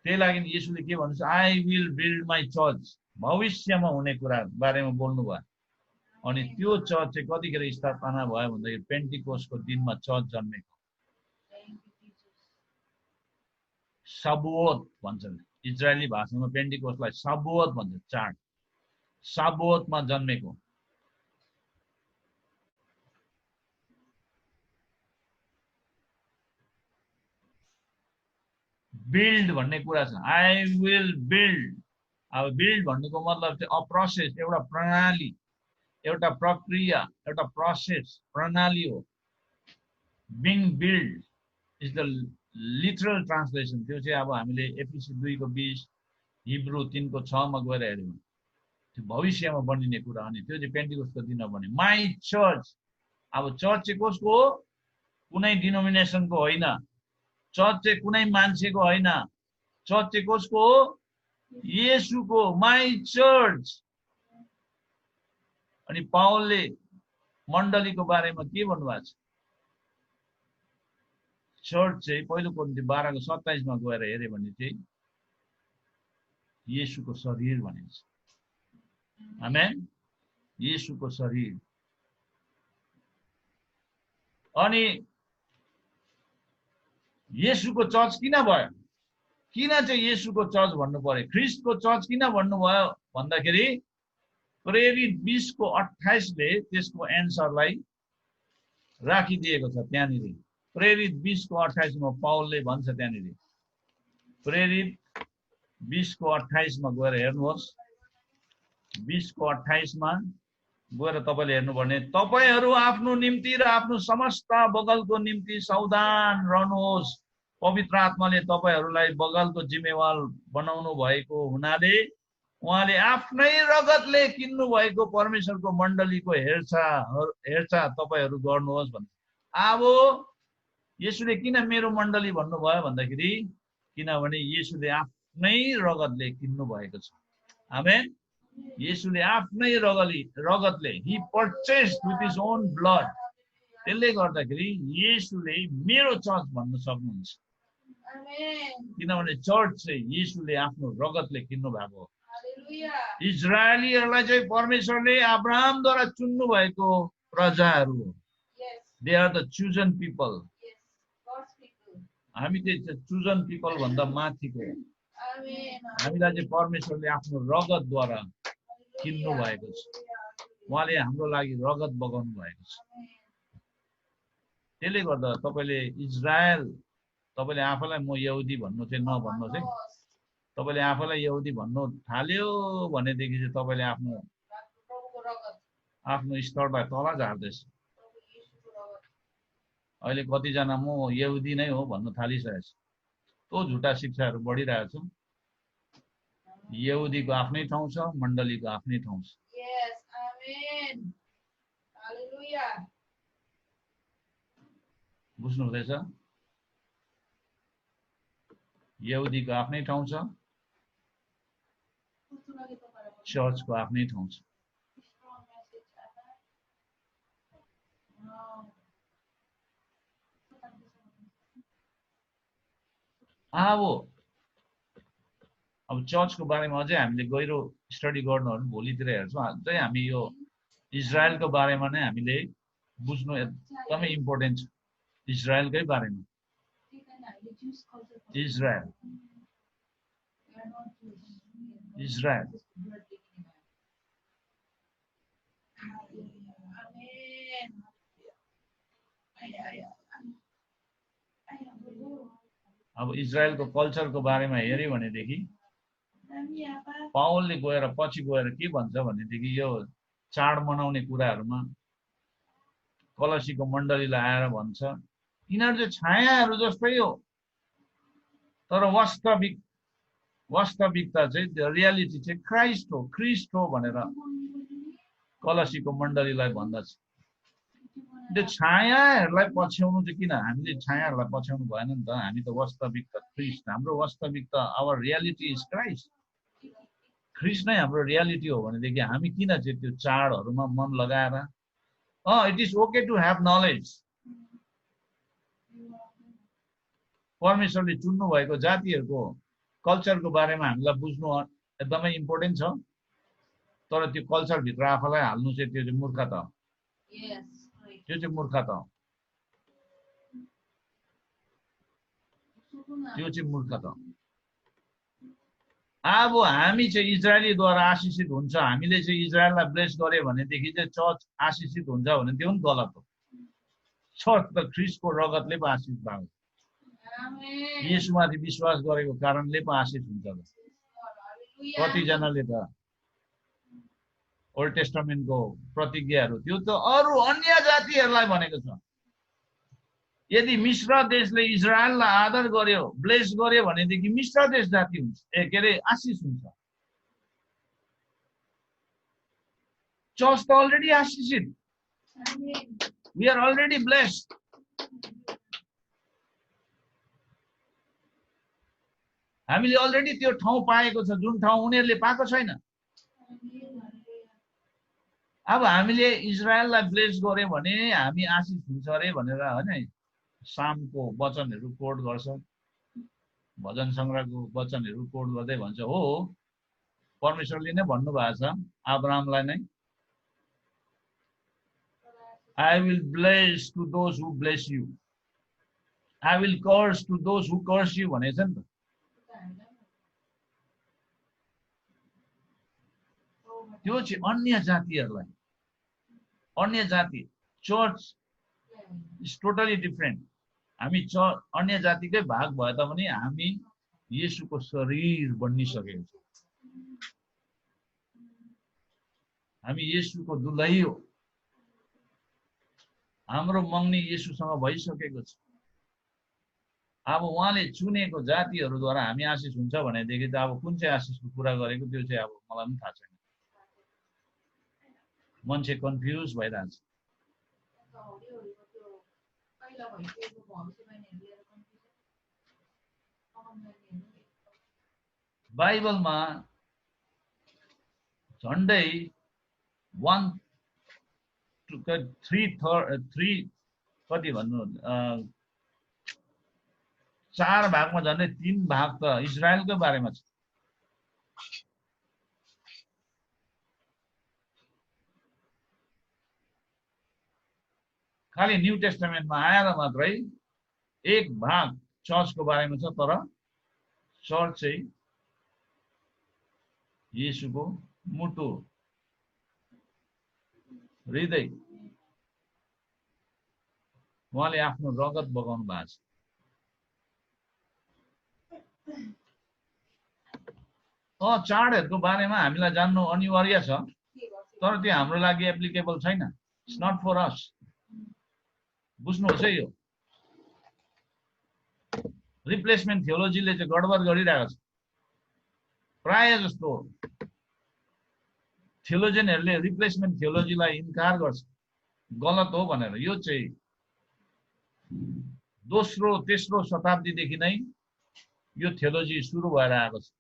A: त्यही लागि येशूले के भन्नुहुन्छ, I will build my church, भविष्यमा हुने कुरा बारेमा बोल्नु भयो। अनि त्यो चर्च चाहिँ कतिखेर स्थापना भयो भन्दाखेरि पेन्टिकोस्टको दिनमा चर्च जन्मेको। सबुओत भन्छन् इजरायली भाषामा, पेन्टिकोस्टलाई सबुओत भन्छ, चाड। सबुओतमा जन्मेको। बिल्ड भन्ने कुरा छ। I will build. अब बिल्ड भन्नुको मतलब चाहिँ अ प्रोसेस, एउटा प्रणाली, एउटा प्रक्रिया, एउटा प्रोसेस, प्रणाली हो। Being build is the literal translation. त्यो चाहिँ अब हामीले एफिसी 2 को 20, हिब्रू 3 को 6 मा गएर हेर्यौँ, त्यो भविष्यमा बनिने कुरा हो नि। त्यो चाहिँ पेन्टिकोस्टको दिनमा बन्यो। माई चर्च, अब चर्च चाहिँ कसको हो? कुनै डिनोमिनेसनको होइन। चर्च चाहिँ कुनै मान्छेको होइन। चर्च चाहिँ कसको हो? येशूको। My church. अनि पावलले मण्डलीको बारेमा के भन्नुभएको छ? चर्च चाहिँ पहिलो कोरिन्थी 12 को 27 मा गएर हेर्यो भने चाहिँ येशूको शरीर भनिन्छ। आमेन। येशूको शरीर। अनि येशूको चर्च किन भयो? किन चाहिँ येशूको चर्च भन्नु पर्यो? ख्रिस्टको चर्च किन भन्नुभयो भन्दाखेरि प्रेरित 20 को 28 ले त्यसको एन्सरलाई राखिदिएको छ त्यहाँनिर। प्रेरित 20 को 28 मा पावलले भन्छ त्यहाँनिर। प्रेरित 20 को 28 मा गएर हेर्नुहोस्। 20 को 28 मा गएर तपाईले हेर्नु भने तपाईहरु आफ्नो निम्ति र आफ्नो समस्त बगलको निम्ति सावधान रहनुहोस्। पवित्र आत्माले तपाईहरुलाई बगलको जिम्मेवार बनाउनु भएको हुनाले उहाँले आफ्नै रगतले किन्नु भएको परमेश्वरको मण्डलीको हेरचाह तपाईहरु गर्नुहोस् भन्छ। अब येशूले किन मेरो मण्डली भन्नुभयो भन्दाखेरि किनभने येशूले आफ्नै रगतले किन्नु भएको छ। आमेन। येशूले आफ्नै रगतले ही purchased with his own blood. त्यसले गर्दाखेरि येशूले मेरो चर्च भन्न सक्नुहुन्छ। किनभने चर्च चाहिँ येशूले आफ्नो रगतले किन्नु भएको हो। इजरायलीहरुलाई चाहिँ परमेश्वरले अब्राहमद्वारा चुन्नु भएको प्रजाहरू हो। They are the chosen people. हामी चाहिँ चुजन पिपल भन्दा माथिको। हामीलाई चाहिँ परमेश्वरले आफ्नो रगतद्वारा किन्नु भएको छ। उहाँले हाम्रो लागि रगत बगाउनु भएको छ। त्यसले गर्दा तपाईले इजरायल, तपाईले आफैलाई म यहुदी भन्नु चाहिँ नभन्नुहोस् है। तपाईले आफैलाई यहुदी भन्नु थाल्यो भनेदेखि चाहिँ तपाईले आफ्नो स्तरलाई तल झार्दैछ। अहिले कतिजना म यहुदी नै हो भन्न थालिसकेको छ। त्यो झुटा शिक्षाहरू बढिरहेको छ। यहुदीको आफ्नै ठाउँ छ, मण्डलीको आफ्नै ठाउँ छ। बुझ्नु हुँदैछ? यहुदीको आफ्नै ठाउँ छ, चर्चको आफ्नै ठाउँ छ। अब चर्चको बारेमा अझै हामीले गहिरो स्टडी गर्नु हो भने भोलितिर हेर्छौँ। अझै हामी यो इजरायलको बारेमा नै हामीले बुझ्नु एकदमै इम्पोर्टेन्ट छ। इजरायलकै बारेमा। इजरायल अब इजरायलको कल्चरको बारेमा हेर्यो भनेदेखि पावलले गएर पछि गएर के भन्छ भनेदेखि यो चाड मनाउने कुराहरूमा कलसीको मण्डलीलाई आएर भन्छ यिनीहरू चाहिँ छायाहरू जस्तै हो, तर वास्तविकता चाहिँ रियालिटी चाहिँ क्राइस्ट हो, ख्रिस्ट हो भनेर कलसीको मण्डलीलाई भन्दछ। त्यो छायाहरूलाई पछ्याउनु चाहिँ किन? हामीले छायाहरूलाई पछ्याउनु भएन नि त। हामी त वास्तविकता ख्रिस्ट, हाम्रो वास्तविकता आवर रियालिटी इज क्राइस्ट। ख्रिस्ट नै हाम्रो रियालिटी हो भनेदेखि हामी किन चाहिँ त्यो चाडहरूमा मन लगाएर it is okay to have knowledge. परमेश्वरले चुन्नु भएको जातिहरूको कल्चरको बारेमा हामीलाई बुझ्नु एकदमै इम्पोर्टेन्ट छ। तर त्यो कल्चरभित्र आफूलाई हाल्नु चाहिँ त्यो चाहिँ मूर्खता हो। त्यो चाहिँ मूर्खता हो। त्यो चाहिँ मूर्खता हो। अब हामी चाहिँ इजरायलीद्वारा आशिषित हुन्छ, हामीले चाहिँ इजरायललाई ब्लेस गर्यो भनेदेखि चाहिँ चर्च आशिषित हुन्छ भने त्यो पनि गलत हो। चर्च त ख्रिस्टको रगतले पो आशिषित भएको। येशूमाथि विश्वास गरेको कारणले पो आशिष हुन्छ। कतिजनाले त ओल्ड टेस्टामेन्टको प्रतिज्ञाहरू त्यो त अरू अन्य जातिहरूलाई भनेको छ। यदि मिश्र देशले इजरायललाई आदर गर्यो, ब्लेस गर्यो भनेदेखि मिश्र देश जाति हुन्छ, के अरे आशिष हुन्छ। चर्च त अलरेडी आशिषित, वी आर अलरेडी ब्लेस्ड। हामीले अलरेडी त्यो ठाउँ पाएको छ जुन ठाउँ उनीहरूले पाएको छैन। अब हामीले इजरायललाई ब्लेस गर्यो भने हामी आशिष हुन्छ अरे भनेर हैन सामको वचनहरू कोट गर्छ, भजन संग्रहको वचनहरू कोट गर्दै भन्छ हो परमेश्वरले नै भन्नु भएको छ अब्राहमलाई नै, I will bless to those who bless you, I will curse to those who curse you भनेछ नि त। त्यो चाहिँ अन्य जातिहरूलाई, अन्य जाति चर्च इज टोटली डिफरेन्ट। हामी अन्य जातिकै भाग भए तापनि हामी येशूको शरीर बनिसकेको छौँ, हामी येशूको दुलही हो, हाम्रो मग्नी येशूसँग भइसकेको छ। अब उहाँले चुनेको जातिहरूद्वारा हामी आशिष हुन्छ भनेदेखि त अब कुन चाहिँ आशिषको कुरा गरेको त्यो चाहिँ अब मलाई पनि थाहा छैन। मान्छे कन्फ्युज भइरहेछ। बाइबलमा झन्डै 1/3 कति भन्नु 4 भागमा झन्डै 3 भाग त इजरायलकै बारेमा छ। खालि न्यू टेस्टामेन्टमा आएर मात्रै 1 भाग चर्चको बारेमा छ, तर चर्च चाहिँ येशूको मुटु हृदय उहाँले आफ्नो रगत बगाउनु भएको छ। चाडहरूको बारेमा हामीलाई जान्नु अनिवार्य छ, तर त्यो हाम्रो लागि एप्लिकेबल छैन। इट्स नट फर अस। बुझ्नुहोस् है, यो रिप्लेसमेन्ट थियोलोजीले चाहिँ गडबड गरिरहेको छ। प्राय जस्तो थियोलोजियनहरूले रिप्लेसमेन्ट थियोलोजीलाई इन्कार गर्छ, गलत हो भनेर। यो चाहिँ 2रो 3रो शताब्दीदेखि नै यो थियोलोजी सुरु भएर आएको छ।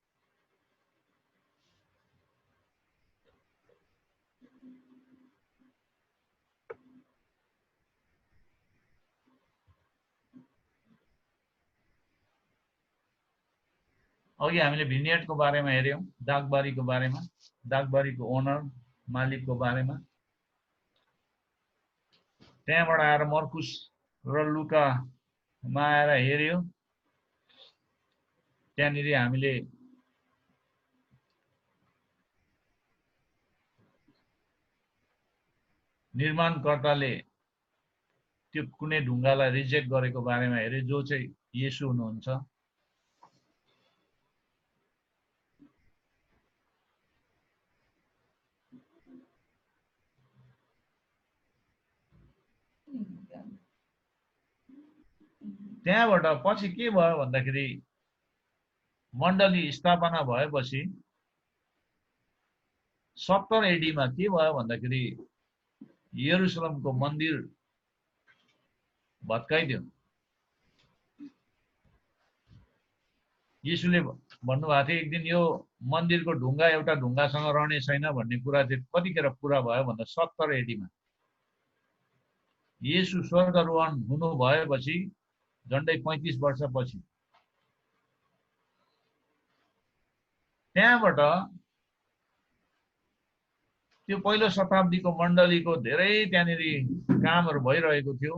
A: अघि हामीले भिनियर्डको बारेमा हेर्यौं, दागबारीको बारेमा, दागबारीको ओनर मालिकको बारेमा। त्यहाँबाट आएर मर्कुस र लुकामा आएर हेर्यो, त्यहाँनिर हामीले निर्माणकर्ताले त्यो कुनै ढुङ्गालाई रिजेक्ट गरेको बारेमा हेर्यो जो चाहिँ येशू हुनुहुन्छ। त्यहाँबाट पछि के भयो भन्दाखेरि मण्डली स्थापना भएपछि 70 एडीमा के भयो भन्दाखेरि यरुशलेमको मन्दिर भत्काइदियो। येशूले भन्नुभएको थियो एक दिन यो मन्दिरको ढुङ्गा एउटा ढुङ्गासँग रहने छैन भन्ने कुरा चाहिँ कतिखेर पुरा भयो भन्दा 70 एडीमा। येशू स्वर्गारोहण हुनु भएपछि झन्डै 35 वर्षपछि त्यहाँबाट त्यो पहिलो शताब्दीको मण्डलीको धेरै त्यहाँनिर कामहरू भइरहेको थियो।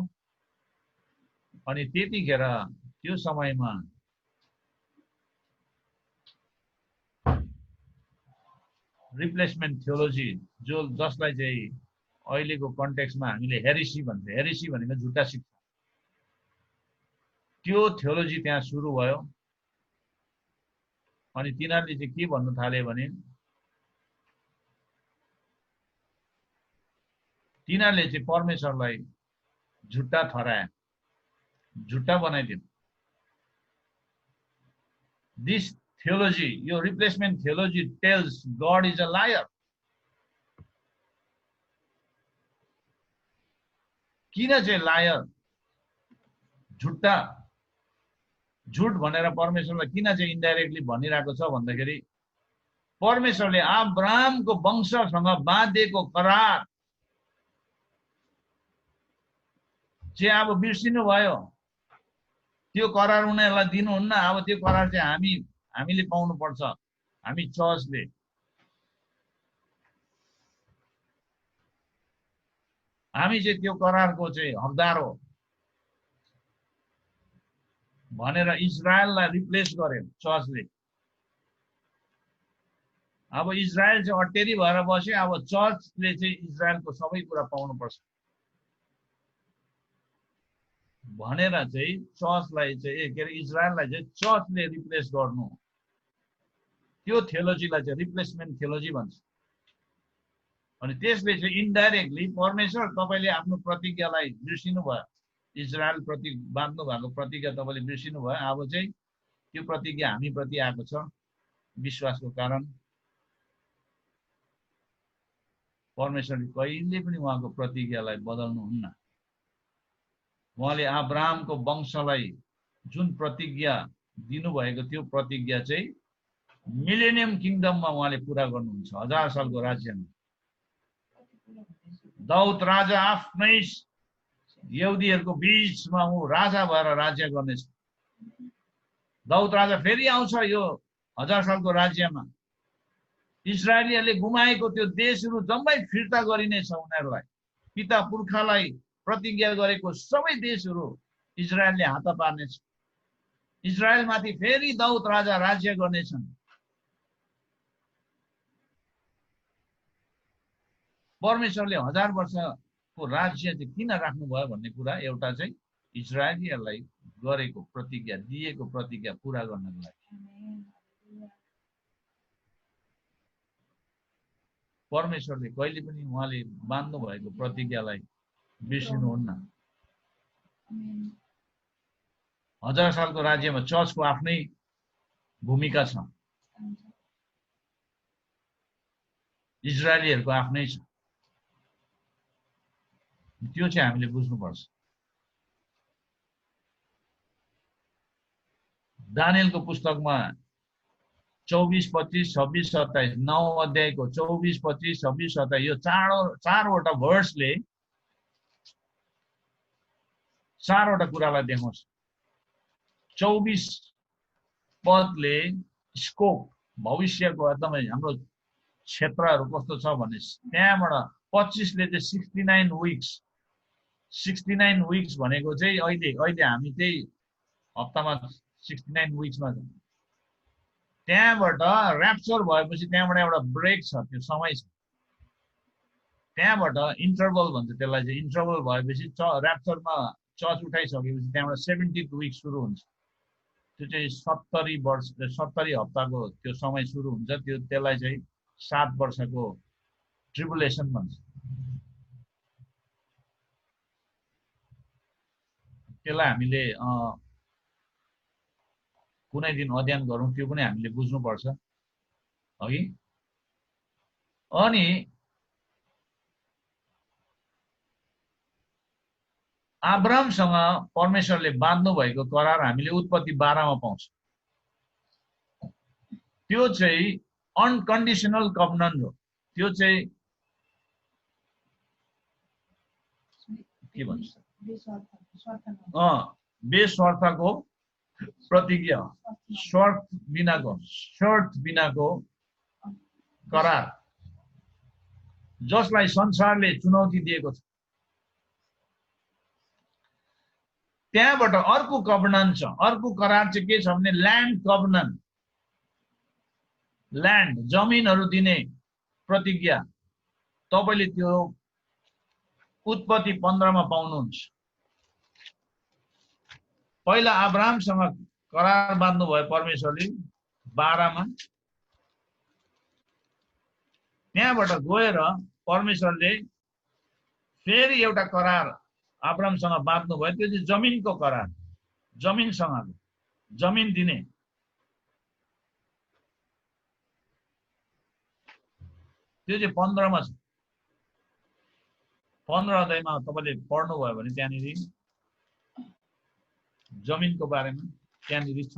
A: अनि त्यतिखेर त्यो समयमा रिप्लेसमेन्ट थियोलोजी जसलाई चाहिँ अहिलेको कन्टेक्स्टमा हामीले हेरेसी भन्छ। हेरेसी भनेको झुटा शिक्षा। त्यो थियोलोजी त्यहाँ सुरु भयो। अनि तिनीहरूले चाहिँ के भन्नु थाले भने तिनीहरूले चाहिँ परमेश्वरलाई झुट्टा ठहराए, झुट्टा बनाइदियो। This theology, your replacement theology tells God is a liar. किन चाहिँ लायर, झुट्टा, झुट भनेर परमेश्वरलाई किन चाहिँ इन्डाइरेक्टली भनिरहेको छ भन्दाखेरि परमेश्वरले अब्राहमको वंशसँग बाँधेको करार चाहिँ अब बिर्सिनु भयो। त्यो करार उनीहरूलाई दिनुहुन्न। अब त्यो करार चाहिँ हामीले पाउनु पर्छ, हामी चर्चले। हामी चाहिँ त्यो करारको चाहिँ हकदार हो भनेर इजरायललाई रिप्लेस गर्यो चर्चले। अब इजरायल चाहिँ अटेरी भएर बस्यो। अब चर्चले चाहिँ इजरायलको सबै कुरा पाउनु पर्छ भनेर चाहिँ चर्चलाई चाहिँ के अरे इजरायललाई चाहिँ चर्चले रिप्लेस गर्नु, त्यो थियोलोजीलाई चाहिँ रिप्लेसमेन्ट थियोलोजी भन्छ। अनि त्यसले चाहिँ इन्डाइरेक्टली परमेश्वर तपाईले आफ्नो प्रतिज्ञालाई बिर्सिनु भयो, इजरायल प्रति बाँध्नु भएको प्रतिज्ञा तपाईले बिर्सिनु भयो। अब चाहिँ त्यो प्रतिज्ञा हामी प्रति आएको छ विश्वासको कारण। परमेश्वरले कहिले पनि उहाँको प्रतिज्ञालाई बदल्नुहुन्न। उहाँले अब्राहमको वंशलाई जुन प्रतिज्ञा दिनुभएको त्यो प्रतिज्ञा चाहिँ मिलेनियम किङडममा उहाँले पूरा गर्नुहुन्छ, 1000 सालको राज्यमा। दाउद राजा आफ्नै यहुदीहरूको बीचमा ऊ राजा भएर राज्य गर्नेछ। दाउद राजा फेरि आउँछ यो 1000 सालको राज्यमा। इजरायलीहरूले गुमाएको त्यो देशहरू जम्मै फिर्ता गरिनेछ उनीहरूलाई। पिता पुर्खालाई प्रतिज्ञा गरेको सबै देशहरू इजरायलले हात पार्नेछ। इजरायलमाथि फेरि दाउद राजा राज्य गर्नेछन्। परमेश्वरले 1000 वर्षको राज्य चाहिँ किन राख्नुभयो भन्ने कुरा एउटा चाहिँ इजरायलीहरूलाई गरेको प्रतिज्ञा, दिएको प्रतिज्ञा पूरा गर्नको लागि। परमेश्वरले कहिले पनि उहाँले बाँध्नु भएको प्रतिज्ञालाई बिर्सिनुहुन्न। 1000 सालको राज्यमा चर्चको आफ्नै भूमिका छ, इजरायलीहरूको आफ्नै छ। त्यो चाहिँ हामीले बुझ्नुपर्छ। दानियलको पुस्तकमा 24, 25, 26, 27 9 अध्यायको 24, 25, 26, 27 यो चारवटा भर्सले चारवटा कुरालाई देखाउँछ। 24 पदले स्कोप, भविष्यको एकदमै हाम्रो क्षेत्रहरू कस्तो छ भन्ने, त्यहाँबाट 25 ले चाहिँ 69 विक्स, 69 विक्स भनेको चाहिँ अहिले हामी चाहिँ हप्तामा 69 विक्समा छौँ। त्यहाँबाट ऱ्याप्चर भएपछि त्यहाँबाट एउटा ब्रेक छ, त्यो समय छ। त्यहाँबाट इन्टरभल भन्छ त्यसलाई चाहिँ। इन्टरभल भएपछि ऱ्याप्चरमा चर्च उठाइसकेपछि त्यहाँबाट 70th विक सुरु हुन्छ। त्यो चाहिँ 70 हप्ताको त्यो समय सुरु हुन्छ। त्यसलाई चाहिँ 7 वर्षको ट्रिबुलेसन भन्छ। त्यसलाई हामीले कुनै दिन अध्ययन गरौँ, त्यो पनि हामीले बुझ्नुपर्छ अघि। अनि अब्राहमसँग परमेश्वरले बाँध्नु भएको करार हामीले उत्पत्ति 12 मा पाउँछ। त्यो चाहिँ अनकन्डिसनल कभनेन्ट हो। त्यो चाहिँ के भन्छ, बेस्वार्थको प्रतिज्ञा, शर्त बिनाको करार, जसलाई संसारले चुनौती दिएको छ। त्यहाँबाट अर्को कभनेन्ट छ। अर्को करार चाहिँ के छ भने ल्यान्ड कभनेन्ट, ल्यान्ड जमिनहरू दिने प्रतिज्ञा। तपाईले त्यो उत्पत्ति 15 मा पाउनुहुन्छ। पहिला अब्राहमसँग करार बाँध्नु भयो परमेश्वरले 12 मा। त्यहाँबाट गएर परमेश्वरले फेरि एउटा करार अब्राहमसँग बाँध्नु भयो, त्यो चाहिँ जमिनको करार, जमिनसँग, जमिन दिने। त्यो चाहिँ 15 मा छ। 15 अध्यायमा तपाईले पढ्नुभयो भने त्यहाँनिर जमिनको बारेमा त्यहाँनिर छ।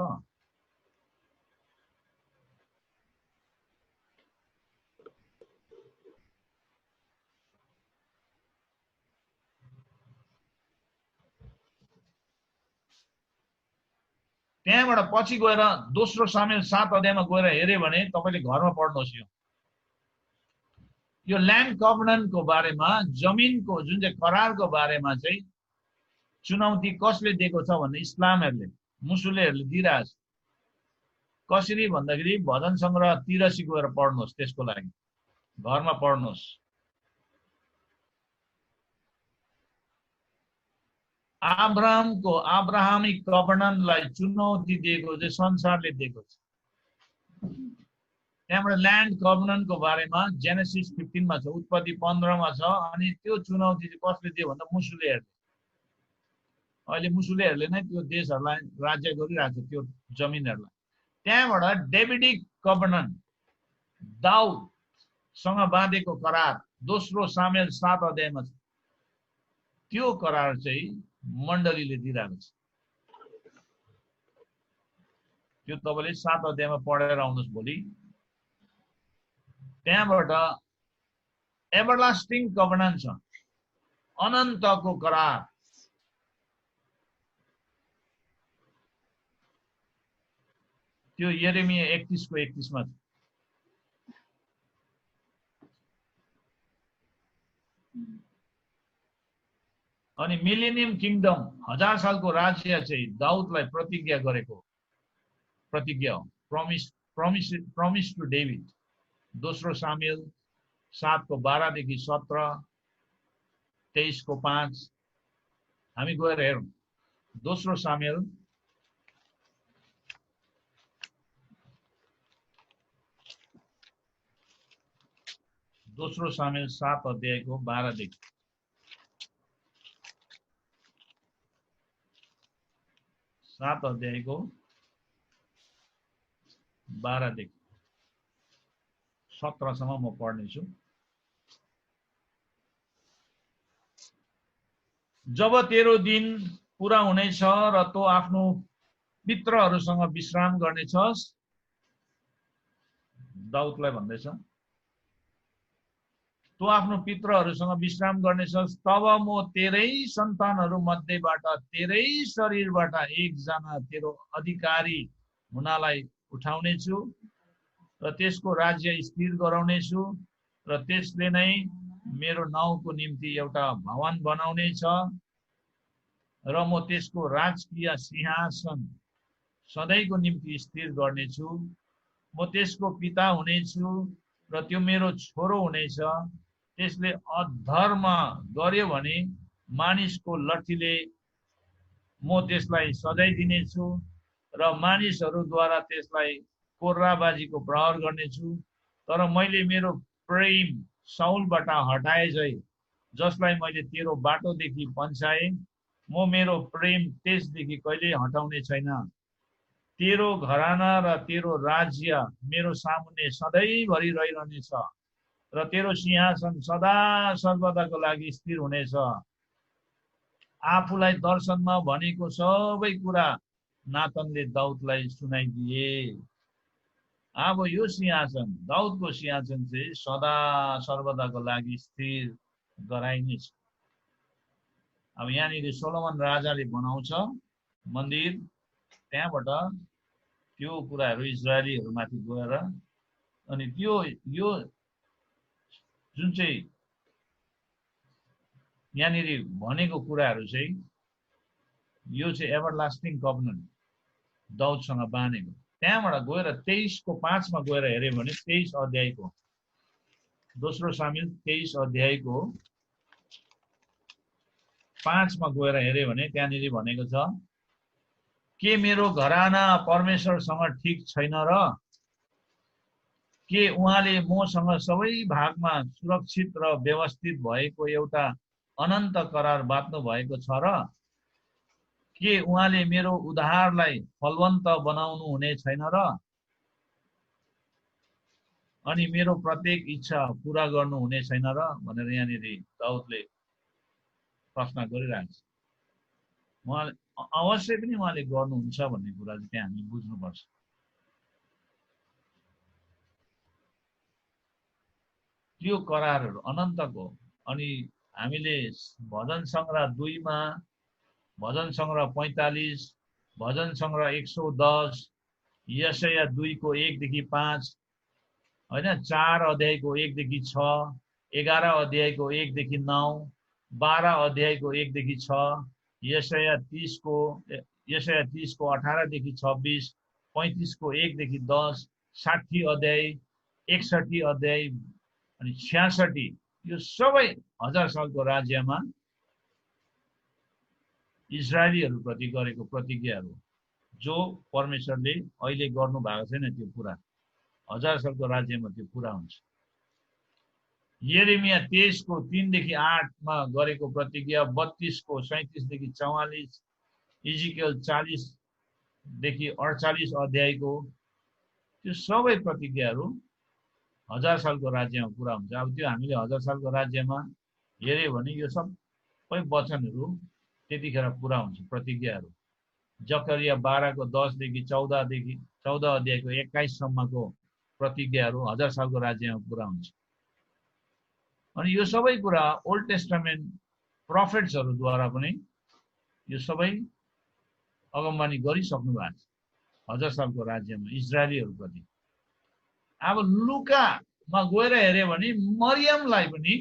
A: त्यहाँबाट पछि गएर दोस्रो सामेल 7 अध्यायमा गएर हेरे भने तपाईले घरमा पढ्नुहोस्। यो ल्यान्ड कभनेन्टको बारेमा, जमिनको जुन चाहिँ करारको बारेमा चाहिँ चुनौती कसले दिएको छ भन्ने इस्लामहरुले, मुसुलेहरुले दिइरहेछ। कसरी भन्दाखेरि भजन संग्रह 83 गएर पढ्नुहोस्, त्यसको लागि घरमा पढ्नुहोस्। अब्राहमको अब्राहमिक कभनेन्टलाई चुनौती दिएको चाहिँ संसारले दिएको छ। त्यहाँबाट ल्यान्ड कभनेन्टको बारेमा जेनेसिस 15 मा छ, उत्पत्ति 15 मा छ। अनि त्यो चुनौती चाहिँ कसले दियो भन्दा मुसुलेहरुले। अहिले मुसुलेहरुले नै त्यो देशहरुलाई राज्य गरिरहेको छ, त्यो जमिनहरुलाई। त्यहाँबाट डेभिडिक कभनेन्ट, दाउदसँग बाँधेको करार दोस्रो सामेल 7 अध्यायमा छ। त्यो करार चाहिँ मण्डलीले दिइरहेको छ। त्यो तपाईले 7 अध्यायमा पढेर आउनुहोस् भोलि। त्यहाँबाट एभरलास्टिङ कभनेन्ट छ, अनन्तको करार। त्यो यिर्मया 31 को 31 मा छ। अनि मिलेनियम किंगडम, 1000 सालको राज्य चाहिँ दाउदलाई प्रतिज्ञा गरेको प्रतिज्ञा हो, प्रमिस टु डेभिड। दोस्रो सामेल 7 को 12 देखि 17, 23 को 5 हामी गएर हेरौं। दोस्रो सामेल दोस्रो सामेल 7 अध्यायको 12 देखि 7 अध्यायको 12 देखि 17 सम्म म पढ्नेछु। जब तेरो दिन पूरा हुनेछ र तँ आफ्नो पितृहरूसँग विश्राम गर्नेछस्, दाउदलाई भन्दैछ, तँ आफ्नो पितृहरूसँग विश्राम गर्नेछस्, तब म तेरै सन्तानहरू मध्येबाट तेरै शरीरबाट एकजना तेरो अधिकारी हुनलाई उठाउनेछु र त्यसको राज्य स्थिर गराउनेछु र त्यसले नै मेरो नाउँको निम्ति एउटा भवन बनाउनेछ र म त्यसको राजकीय सिंहासन सधैँको निम्ति स्थिर गर्नेछु। म त्यसको पिता हुनेछु र त्यो मेरो छोरो हुनेछ। त्यसले अधर्म गर्यो भने मानिसको लट्ठीले म त्यसलाई सजाय दिनेछु र मानिसहरूद्वारा त्यसलाई कोर्राबाजीको प्रहार गर्नेछु। तर मैले मेरो प्रेम साउलबाट हटाए झै, जसलाई मैले तेरो बाटोदेखि पन्छाए, म मेरो प्रेम त्यसदेखि कहिले हटाउने छैन। तेरो घराना र तेरो राज्य मेरो सामुन्ने सधैँभरि रहिरहनेछ र तेरो सिंहासन सदा सर्वदाको लागि स्थिर हुनेछ। आफूलाई दर्शनमा भनेको सबै कुरा नातनले दाउदलाई सुनाइदिए। अब यो सिंहासन, दाउदको सिंहासन चाहिँ सदा सर्वदाको लागि स्थिर गराइनेछ। अब यहाँनिर सोलोमन राजाले बनाउँछ मन्दिर, त्यहाँबाट त्यो कुराहरू इजरायलीहरूमाथि गएर, अनि त्यो यो जुन चाहिँ यहाँनिर भनेको कुराहरू चाहिँ यो चाहिँ एभरलास्टिङ कभनेन्ट दाउदसँग बाँधेको। त्यहाँबाट गएर 23 को 5 मा गएर हेर्यो भने 23 अध्यायको दोस्रो सामेल 23 अध्यायको 5 मा गएर हेर्यो भने त्यहाँनिर भनेको छ, के मेरो घराना परमेश्वरसँग ठिक छैन र के उहाँले मसँग सबै भागमा सुरक्षित र व्यवस्थित भएको एउटा अनन्त करार बाँध्नु भएको छ र के उहाँले मेरो उद्धारलाई फलवन्त बनाउनु हुने छैन र अनि मेरो प्रत्येक इच्छा पूरा गर्नु हुने छैन र भनेर यहाँनिर दाउदले प्रश्न गरिरहेको छ। उहाँले अवश्य पनि उहाँले गर्नुहुन्छ भन्ने कुरा चाहिँ त्यहाँ हामी बुझ्नुपर्छ। त्यो करारहरू अनन्तको। अनि हामीले भजन सङ्ग्रह 2 मा, भजन सङ्ग्रह 45, भजन सङ्ग्रह 110, यशाया 2 को 1 देखि 5, हैन, 4 अध्यायको 1 देखि 6, 11 अध्यायको 1 देखि 9, 12 अध्यायको 1 देखि 6, यशाया 30 को 18 देखि 26, 35 को 1 देखि 10, 60 अध्याय, 61 अध्याय अनि 66, यो सबै 1000 सालको राज्यमा इजरायलीहरूप्रति गरेको प्रतिज्ञाहरू जो परमेश्वरले अहिले गर्नु भएको छैन त्यो पुरा 1000 सालको राज्यमा त्यो पुरा हुन्छ। यिर्मया 23 को 3 देखि 8 मा गरेको प्रतिज्ञा, 32 को 37 देखि 44, इजिकेल 40 देखि 48 अध्यायको त्यो सबै प्रतिज्ञाहरू 1000 सालको राज्यमा पुरा हुन्छ। अब त्यो हामीले 1000 सालको राज्यमा हेर्यो भने यो सबै वचनहरू त्यतिखेर पुरा हुन्छ, प्रतिज्ञाहरू। जकरिया 12 को 10 देखि 14 अध्यायको 21 सम्मको प्रतिज्ञाहरू 1000 सालको राज्यमा पुरा हुन्छ। अनि यो सबै कुरा ओल्ड टेस्टामेन्ट प्रोफेट्सहरूद्वारा पनि यो सबै अगमबानी गरिसक्नु भएको छ 1000 सालको राज्यमा इजरायलीहरूप्रति। अब लुकामा गएर हेर्यो भने मरियमलाई पनि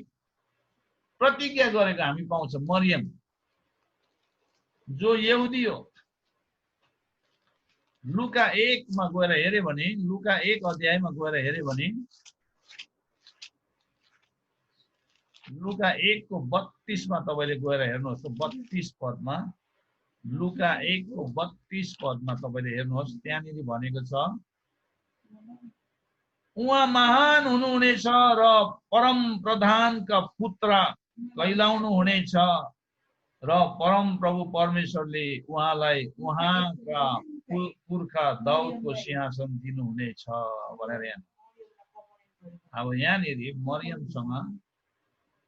A: प्रतिज्ञा गरेको हामी पाउँछौँ। मरियम जो यहुदी हो, लुका 1 मा गएर हेर्यो भने, लुका 1 अध्यायमा गएर हेर्यो भने लुका 1 को 32 मा तपाईले गएर हेर्नुहोस् त 32 पदमा, लुका 1 को 32 पदमा तपाईले हेर्नुहोस्, त्यहाँनिर भनेको छ उहाँ महान हुनुहुनेछ र परम प्रधानका पुत्र कहलाउनु हुनेछ र परम प्रभु परमेश्वरले उहाँलाई उहाँका पुर्खा दाउदको सिंहासन दिनुहुनेछ भनेर यहाँ। अब यहाँनिर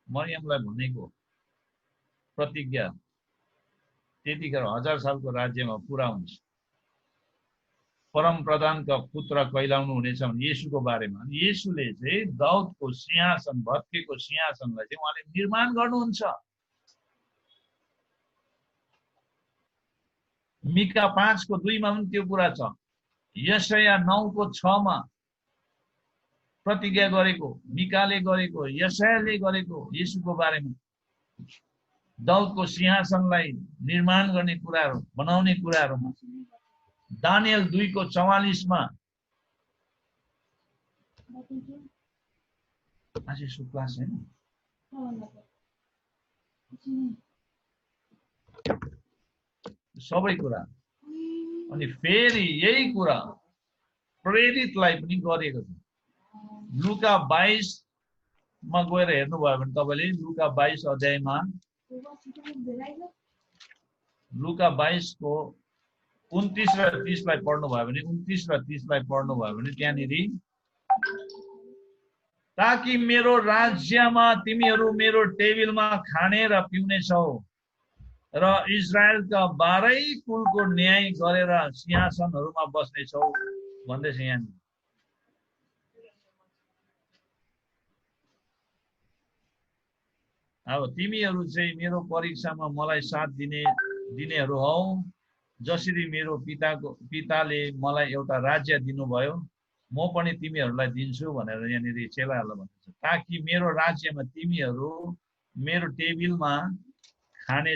A: मरियमलाई भनेको प्रतिज्ञा त्यतिखेर 1000 सालको राज्यमा पुरा हुन्छ। परम प्रधानका पुत्र कहलाउनु हुनेछ भने येशूको बारेमा। येशूले चाहिँ दाउदको सिंहासन, भत्केको सिंहासनलाई चाहिँ उहाँले निर्माण गर्नुहुन्छ। मिका 5 को 2 मा पनि त्यो कुरा छ। यशाया 9 को 6 मा प्रतिज्ञा गरेको, मिकाले गरेको, यशायाले गरेको येशूको बारेमा, दाउदको सिंहासनलाई निर्माण गर्ने कुराहरू, बनाउने कुराहरूमा। दानियल 2 को 44 मा आज यसको क्लास हैन, सबै कुरा। अनि फेरि यही कुरा प्रेरितलाई पनि गरेको छ। लुका 22 मा गएर हेर्नुभयो भने तपाईले लुका 22 अध्यायमा, लुका 22 को 29 र 30 लाई पढ्नुभयो भने, 29 र 30 लाई पढ्नुभयो भने त्यहाँनिर ताकि मेरो राज्यमा तिमीहरू मेरो टेबलमा खाने र पिउने छौ र इजरायलका 12 कुलको न्याय गरेर सिंहासनहरूमा बस्ने छौ भन्दैछ यहाँ। अब तिमीहरू चाहिँ मेरो परीक्षामा मलाई साथ दिनेहरू हौ, जसरी मेरो पिताले मलाई एउटा राज्य दिनुभयो, म पनि तिमीहरूलाई दिन्छु भनेर यहाँनिर चेलाहरूलाई भन्छ। ताकि मेरो राज्यमा तिमीहरू मेरो टेबलमा खाने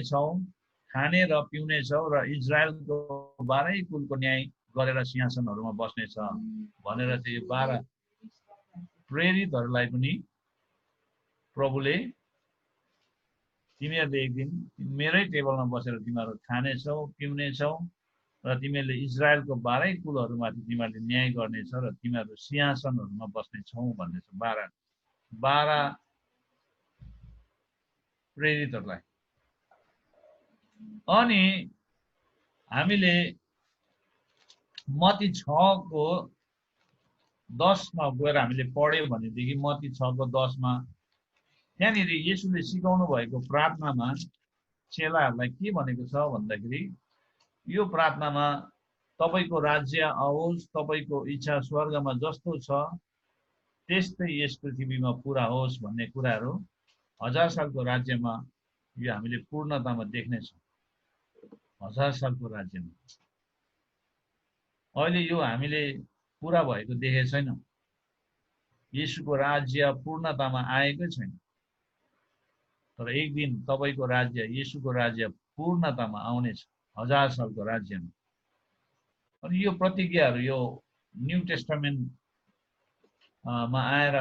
A: र पिउने छौ र इजरायलको 12 कुलको न्याय गरेर सिंहासनहरूमा बस्ने छ भनेर चाहिँ यो 12 प्रेरितहरूलाई पनि प्रभुले तिमीहरूले एक दिन मेरै टेबलमा बसेर तिमीहरू खाने छौ, पिउने छौ र तिमीहरूले इजरायलको 12 कुलहरूमाथि तिमीहरूले न्याय गर्नेछ र तिमीहरू सिंहासनहरूमा बस्नेछौ भन्ने छ। 12 प्रेरितहरूलाई। अनि हामीले मत्ती 6 को 10 मा गएर हामीले पढ्यौं भनेदेखि मत्ती 6 को 10 मा त्यहाँनिर येशूले सिकाउनु भएको प्रार्थनामा चेलाहरूलाई के भनेको छ भन्दाखेरि यो प्रार्थनामा तपाईको राज्य आओस्, तपाईको इच्छा स्वर्गमा जस्तो छ त्यस्तै यस पृथ्वीमा पूरा होस् भन्ने कुराहरू 1000 सालको राज्यमा यो हामीले पूर्णतामा देख्नेछौँ। 1000 सालको राज्यमा अहिले यो हामीले पूरा भएको देखेको छैनौँ। येशूको राज्य पूर्णतामा आएकै छैन। तर एक दिन तपाईको राज्य, येशूको राज्य पूर्णतामा आउनेछ 1000 सालको राज्यमा। अनि यो प्रतिज्ञाहरू यो न्यू टेस्टामेन्ट मा आएर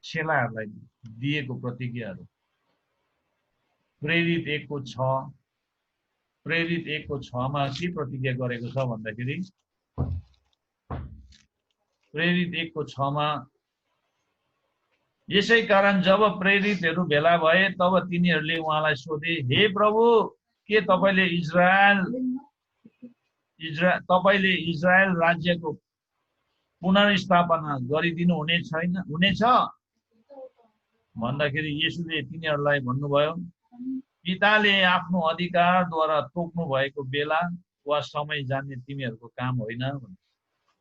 A: चेलाहरूलाई दिएको प्रतिज्ञाहरू प्रेरित 1 को 6 प्रेरित 1 को 6 मा के प्रतिज्ञा गरेको छ भन्दाखेरि प्रेरित 1 को 6 मा यसै कारण जब प्रेरितहरू भेला भए तब तिनीहरूले उहाँलाई सोधे, हे प्रभु, के तपाईले इजरायल राज्यको पुनर्स्थापना गरिदिनु हुनेछ भन्दाखेरि येशूले तिनीहरूलाई भन्नुभयो, पिताले आफ्नो अधिकारद्वारा तोक्नु भएको बेला वा समय जान्ने तिमीहरूको काम होइन।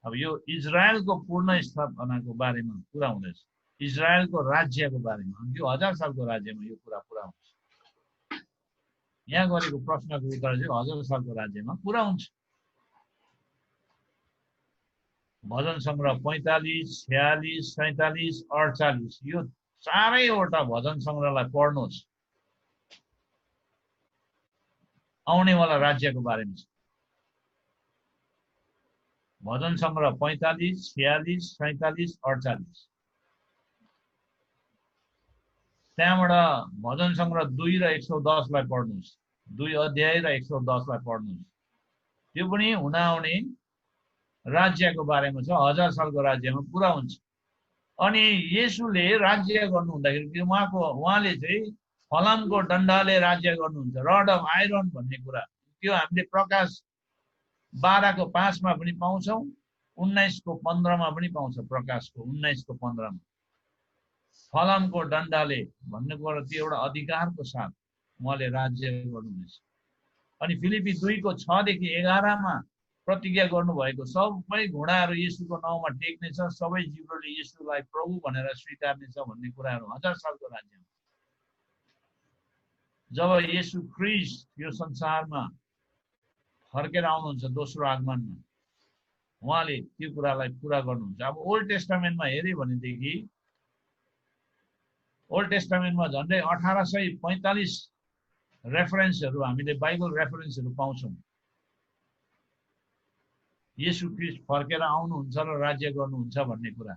A: अब यो इजरायलको पूर्ण स्थापनाको बारेमा कुरा हुँदैछ, इजरायलको राज्यको बारेमा। यो 1000 सालको राज्यमा यो कुरा पुरा हुन्छ। यहाँ गरेको प्रश्नको उत्तर चाहिँ 1000 सालको राज्यमा पुरा हुन्छ। भजन संग्रह 45, 46, 47, 48 यो चारैवटा भजन संग्रहलाई पढ्नुहोस्। आउनेवाला राज्यको बारेमा छ। भजन संग्रह 45, 46, 47, 48। त्यहाँबाट भजन संग्रह 2 र 110 लाई पढ्नुहोस्। 2 अध्याय र 110 लाई पढ्नुहोस्। त्यो पनि हुनआउने राज्यको बारेमा छ। 1000 सालको राज्यमा पुरा हुन्छ। अनि येशूले राज्य गर्नु हुँदाखेरि उहाँले चाहिँ फलामको डन्डाले राज्य गर्नुहुन्छ, रड अफ आइरन भन्ने कुरा। त्यो हामीले प्रकाश 12 को 5 मा पनि पाउँछौँ, 19 को 15 मा पनि पाउँछ। प्रकाशको 19 को 15 मा फलामको डन्डाले भन्ने कुरा त्यो एउटा अधिकारको साथ उहाँले राज्य गर्नुहुनेछ। अनि फिलिपी 2 को 6 देखि 11 मा प्रतिज्ञा गर्नुभएको सबै घोडाहरू येशूको नाउँमा टेक्नेछ, सबै जिब्रोले येशूलाई प्रभु भनेर स्वीकार्नेछ भन्ने कुराहरू 1000 सालको राज्यमा। जब येशू ख्रीष्ट यो संसारमा फर्केर आउनुहुन्छ दोस्रो आगमनमा, उहाँले त्यो कुरालाई पुरा गर्नुहुन्छ। अब ओल्ड टेस्टामेन्टमा हेर्यो भनेदेखि ओल्ड टेस्टामेन्टमा झन्डै 1845 रेफरेन्सहरू हामीले बाइबल रेफरेन्सहरू पाउँछौँ। येशू ख्रीष्ट फर्केर आउनुहुन्छ र राज्य गर्नुहुन्छ भन्ने कुरा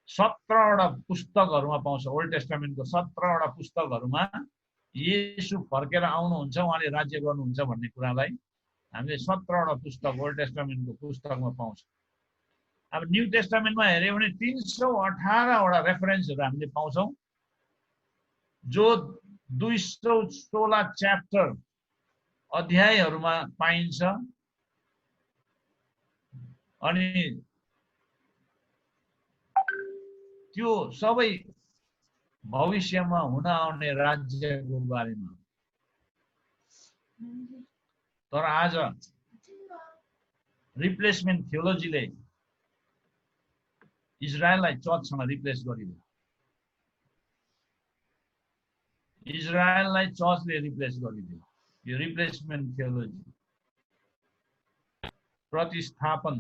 A: 17 वटा पुस्तकहरूमा पाउँछ। ओल्ड टेस्टामेन्टको 17 वटा पुस्तकहरूमा येशू फर्केर आउनुहुन्छ, उहाँले राज्य गर्नुहुन्छ भन्ने कुरालाई हामीले 17 वटा पुस्तक ओल्ड टेस्टामेन्टको पुस्तकमा पाउँछौँ। अब न्यू टेस्टामेन्टमा हेर्यो भने 318 वटा रेफरेन्सहरू हामीले पाउँछौँ, जो 216 च्याप्टर अध्यायहरूमा पाइन्छ। अनि त्यो सबै भविष्यमा हुन आउने राज्यको बारेमा। तर आज रिप्लेसमेन्ट थियोलोजीले इजरायललाई चर्चसँग रिप्लेस गरिदियो। इजरायललाई चर्चले रिप्लेस गरिदियो। यो रिप्लेसमेन्ट थियोलोजी, प्रतिस्थापन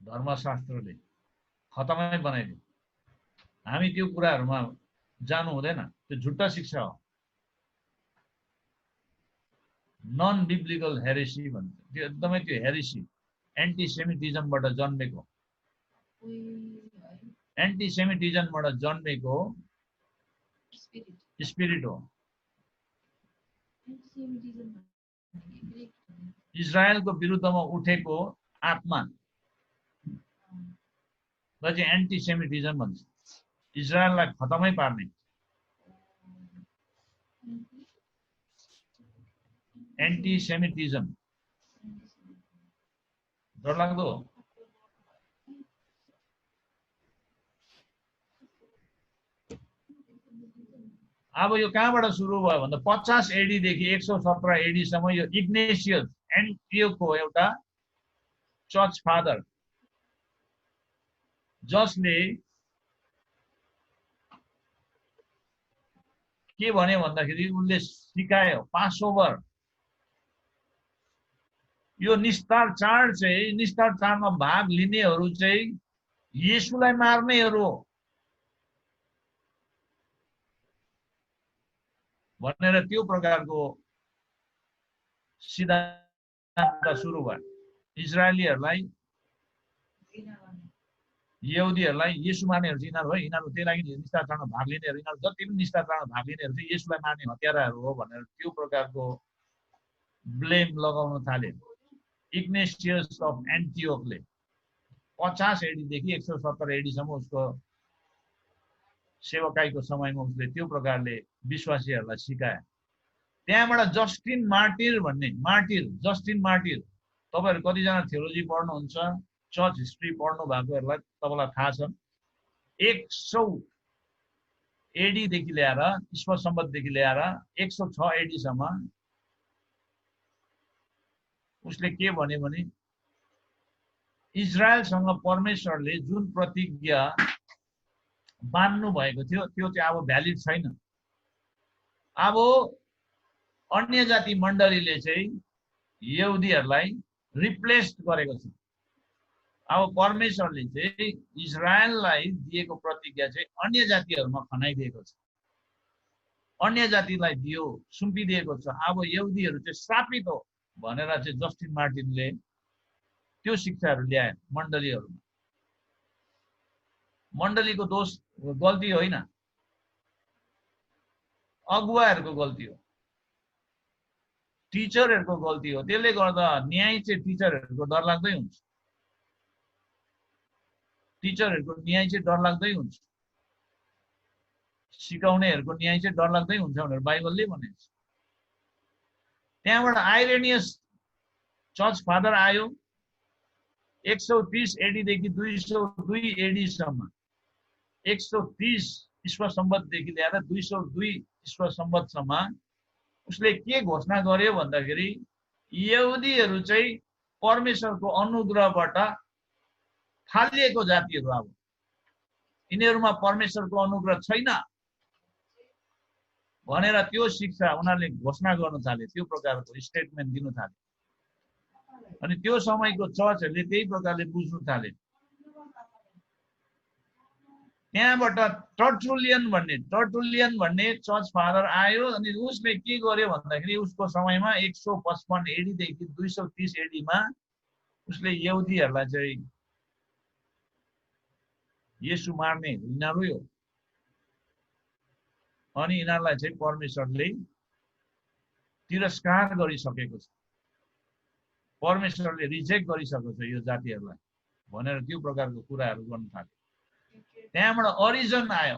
A: धर्मशास्त्रले खतमै बनाइदियो। हामी त्यो कुराहरूमा जानु हुँदैन। त्यो झुट्टा शिक्षा हो। नन बिब्लिकल हेरेसी भन्छ। त्यो एकदमै त्यो हेरेसी एन्टिसेमिटिजमबाट जन्मेको स्पिरिट हो। इजरायलको विरुद्धमा उठेको आत्मा र चाहिँ एन्टिसेमिटिजम भन्छ। इजरायललाई खतमै पार्ने एन्टिसेमिटिजम। डरलाग्दो अब यो कहाँबाट सुरु भयो भन्दा 50 एडी देखि 117 एडी सम्म यो इग्नेसियस एन्टियोखको एउटा चर्च फादर जसले के भने भन्दाखेरि उनले सिकायो पासओभर यो निस्तार चाड चाहिँ निस्तार चाडमा भाग लिनेहरू चाहिँ येशूलाई मार्नेहरू हो भनेर त्यो प्रकारको सिद्धान्त सुरु भयो। इजरायलीहरूलाई यहुदीहरूलाई येशू मार्नेहरू चाहिँ यिनीहरू हो, यिनीहरू त्यही लागि निस्तार चाडमा भाग लिनेहरू, यिनीहरू जति पनि निस्तार चाडमा भाग लिनेहरू चाहिँ येशूलाई मार्ने हत्याराहरू हो भनेर त्यो प्रकारको ब्लेम लगाउन थाले। इग्नेसियस अफ एन्टियोखले 50 एडीदेखि 170 एडीसम्म उसको सेवकाईको समयमा उसले त्यो प्रकारले विश्वासीहरूलाई सिकाए। त्यहाँबाट जस्टिन मार्टिर भन्ने जस्टिन मार्टिर, तपाईहरु कतिजना थियोलोजी पढ्नुहुन्छ, चर्च हिस्ट्री पढ्नु भएकोहरूलाई तपाईलाई थाहा छ, 100 एडी देखि ल्याएर ईश्व सम्बन्धदेखि ल्याएर 106 एडी सम्म उसले के भन्यो भने इजरायलसँग परमेश्वरले जुन प्रतिज्ञा बान्नु भएको थियो त्यो चाहिँ अब भ्यालिड छैन। अब अन्य जाति मण्डलीले चाहिँ यहुदीहरूलाई रिप्लेस गरेको छ। अब परमेश्वरले चाहिँ इजरायललाई दिएको प्रतिज्ञा चाहिँ अन्य जातिहरूमा खनाइदिएको छ, अन्य जातिलाई दियो, सुम्पिदिएको छ। अब यहुदीहरू चाहिँ श्रापित हो भनेर चाहिँ जस्टिन मार्टिनले त्यो शिक्षाहरू ल्याए मण्डलीहरूमा। मण्डलीको दोष गल्ती होइन, अगुवाहरूको गल्ती हो, टिचरहरूको गल्ती हो। त्यसले गर्दा न्याय चाहिँ टिचरहरूको डरलाग्दै हुन्छ, टिचरहरूको न्याय चाहिँ डरलाग्दै हुन्छ, सिकाउनेहरूको न्याय चाहिँ डरलाग्दै हुन्छ भनेर बाइबलले भनेको छ। त्यहाँबाट आइरेनियस चर्च फादर आयो 130 एडी देखि 202 एडी सम्म, 130 ईश्व सम्बन्धदेखि ल्याएर 202 ईश्व सम्बन्धसम्म उसले के घोषणा गर्यो भन्दाखेरि यहुदीहरू चाहिँ परमेश्वरको अनुग्रहबाट फालिएको जातिहरू, अब यिनीहरूमा परमेश्वरको अनुग्रह छैन भनेर त्यो शिक्षा उनीहरूले घोषणा गर्न थाले, त्यो प्रकारको स्टेटमेन्ट दिनु थाले। अनि त्यो समयको चर्चहरूले त्यही प्रकारले बुझ्नु थाले। त्यहाँबाट टर्टुलियन भन्ने चर्च फादर आयो अनि उसले के गर्यो भन्दाखेरि उसको समयमा 155 एडी देखि 230 एडीमा उसले यहुदीहरूलाई चाहिँ येशू मार्ने यिनीहरू हो अनि यिनीहरूलाई चाहिँ परमेश्वरले तिरस्कार गरिसकेको छ, परमेश्वरले रिजेक्ट गरिसकेको छ यो जातिहरूलाई भनेर त्यो प्रकारको कुराहरू गर्न थाले। त्यहाँबाट अरिजन आयो,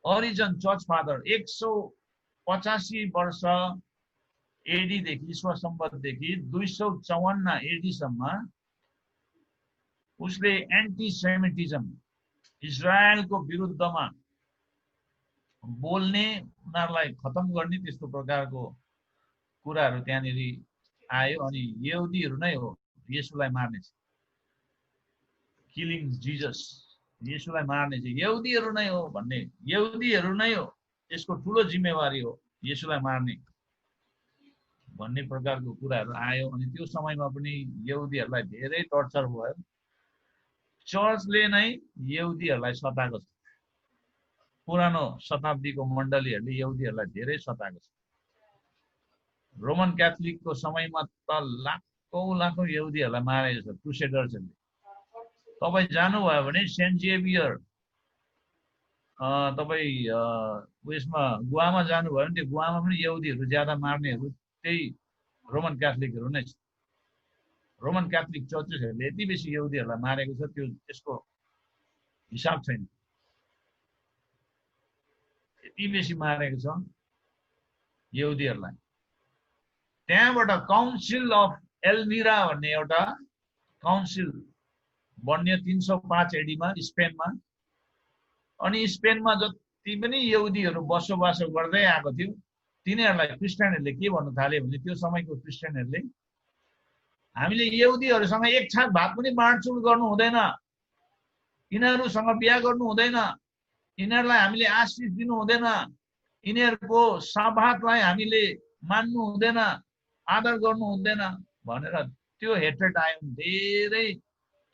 A: अरिजन चर्च फादर 185 वर्ष एडी देखि ईश्व सम्बन्धदेखि 254 एडी सम्म उसले एन्टिसेमिटिजम, इजरायलको विरुद्धमा बोल्ने, उनीहरूलाई खतम गर्ने त्यस्तो प्रकारको कुराहरू त्यहाँनिर आयो। अनि यहुदीहरू नै हो येशूलाई मार्ने, किलिङ जिजस, येशूलाई मार्ने चाहिँ यहुदीहरू नै हो भन्ने, यहुदीहरू नै हो, यसको ठुलो जिम्मेवारी हो येशूलाई मार्ने भन्ने प्रकारको कुराहरू आयो। अनि त्यो समयमा पनि यहुदीहरूलाई धेरै टर्चर भयो, चर्चले नै यहुदीहरूलाई सताएको छ, पुरानो शताब्दीको मण्डलीहरूले यहुदीहरूलाई धेरै सताएको छ। रोमन क्याथोलिकको समयमा त लाखौं यहुदीहरूलाई मारेको छ क्रुसेडर्सहरूले। तपाईँ जानुभयो भने सेन्ट जेभियर, तपाईँ उयसमा गुवामा जानुभयो भने त्यो गुवामा पनि यहुदीहरू ज्यादा मार्नेहरू त्यही रोमन क्याथोलिकहरू नै छ। रोमन क्याथोलिक चर्चेसहरूले यति बेसी यहुदीहरूलाई मारेको छ त्यो त्यसको हिसाब छैन। यति बेसी मारेको छ यहुदीहरूलाई। त्यहाँबाट काउन्सिल अफ एल्मिरा भन्ने एउटा काउन्सिल बन्यो 305 एडीमा स्पेनमा। अनि स्पेनमा जति पनि यहुदीहरू बसोबासो गर्दै आएको थियो तिनीहरूलाई क्रिस्चियनहरूले के भन्नु थाल्यो भने त्यो समयको क्रिस्चियनहरूले हामीले यहुदीहरूसँग एक छाक भात पनि बाँडचुँड गर्नु हुँदैन, यिनीहरूसँग बिहा गर्नु हुँदैन, यिनीहरूलाई हामीले आशिष दिनु हुँदैन, यिनीहरूको सब्बातलाई हामीले मान्नु हुँदैन, आदर गर्नु हुँदैन भनेर त्यो हेट्रेड आयो। धेरै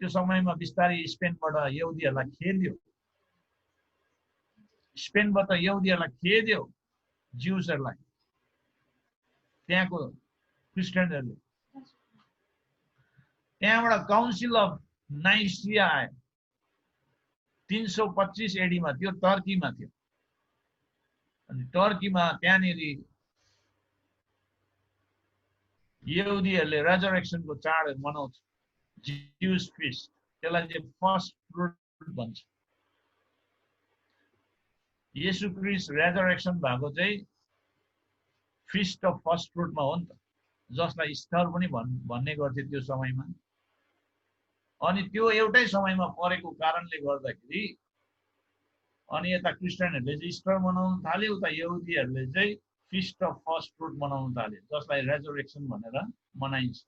A: त्यो समयमा बिस्तारै स्पेनबाट यहुदीहरूलाई खेद्यो, स्पेनबाट यहुदीहरूलाई खेद्यो ज्युसहरूलाई त्यहाँको क्रिस्चियनहरूले। त्यहाँबाट काउन्सिल अफ नाइसिया आयो 325 एडीमा, त्यो टर्कीमा थियो। अनि टर्कीमा त्यहाँनिर यहुदीहरूले रेजरेक्सनको चाडहरू मनाउँछ, ज्युस फिस्ट, त्यसलाई चाहिँ फर्स्ट फ्रुट भन्छ। येशू क्रिस्ट रेजरेक्सन भएको चाहिँ फिस्ट अफ फर्स्ट फ्रुटमा हो नि त, जसलाई इस्टर पनि भन्ने गर्थे त्यो समयमा। अनि त्यो एउटै समयमा परेको कारणले गर्दाखेरि अनि यता क्रिस्चियनहरूले चाहिँ इस्टर मनाउन थाल्यो, उता यहुदीहरूले चाहिँ फिस्ट अफ फर्स्ट फ्रुट मनाउन थाल्यो, जसलाई रेजरेक्सन भनेर मनाइन्छ।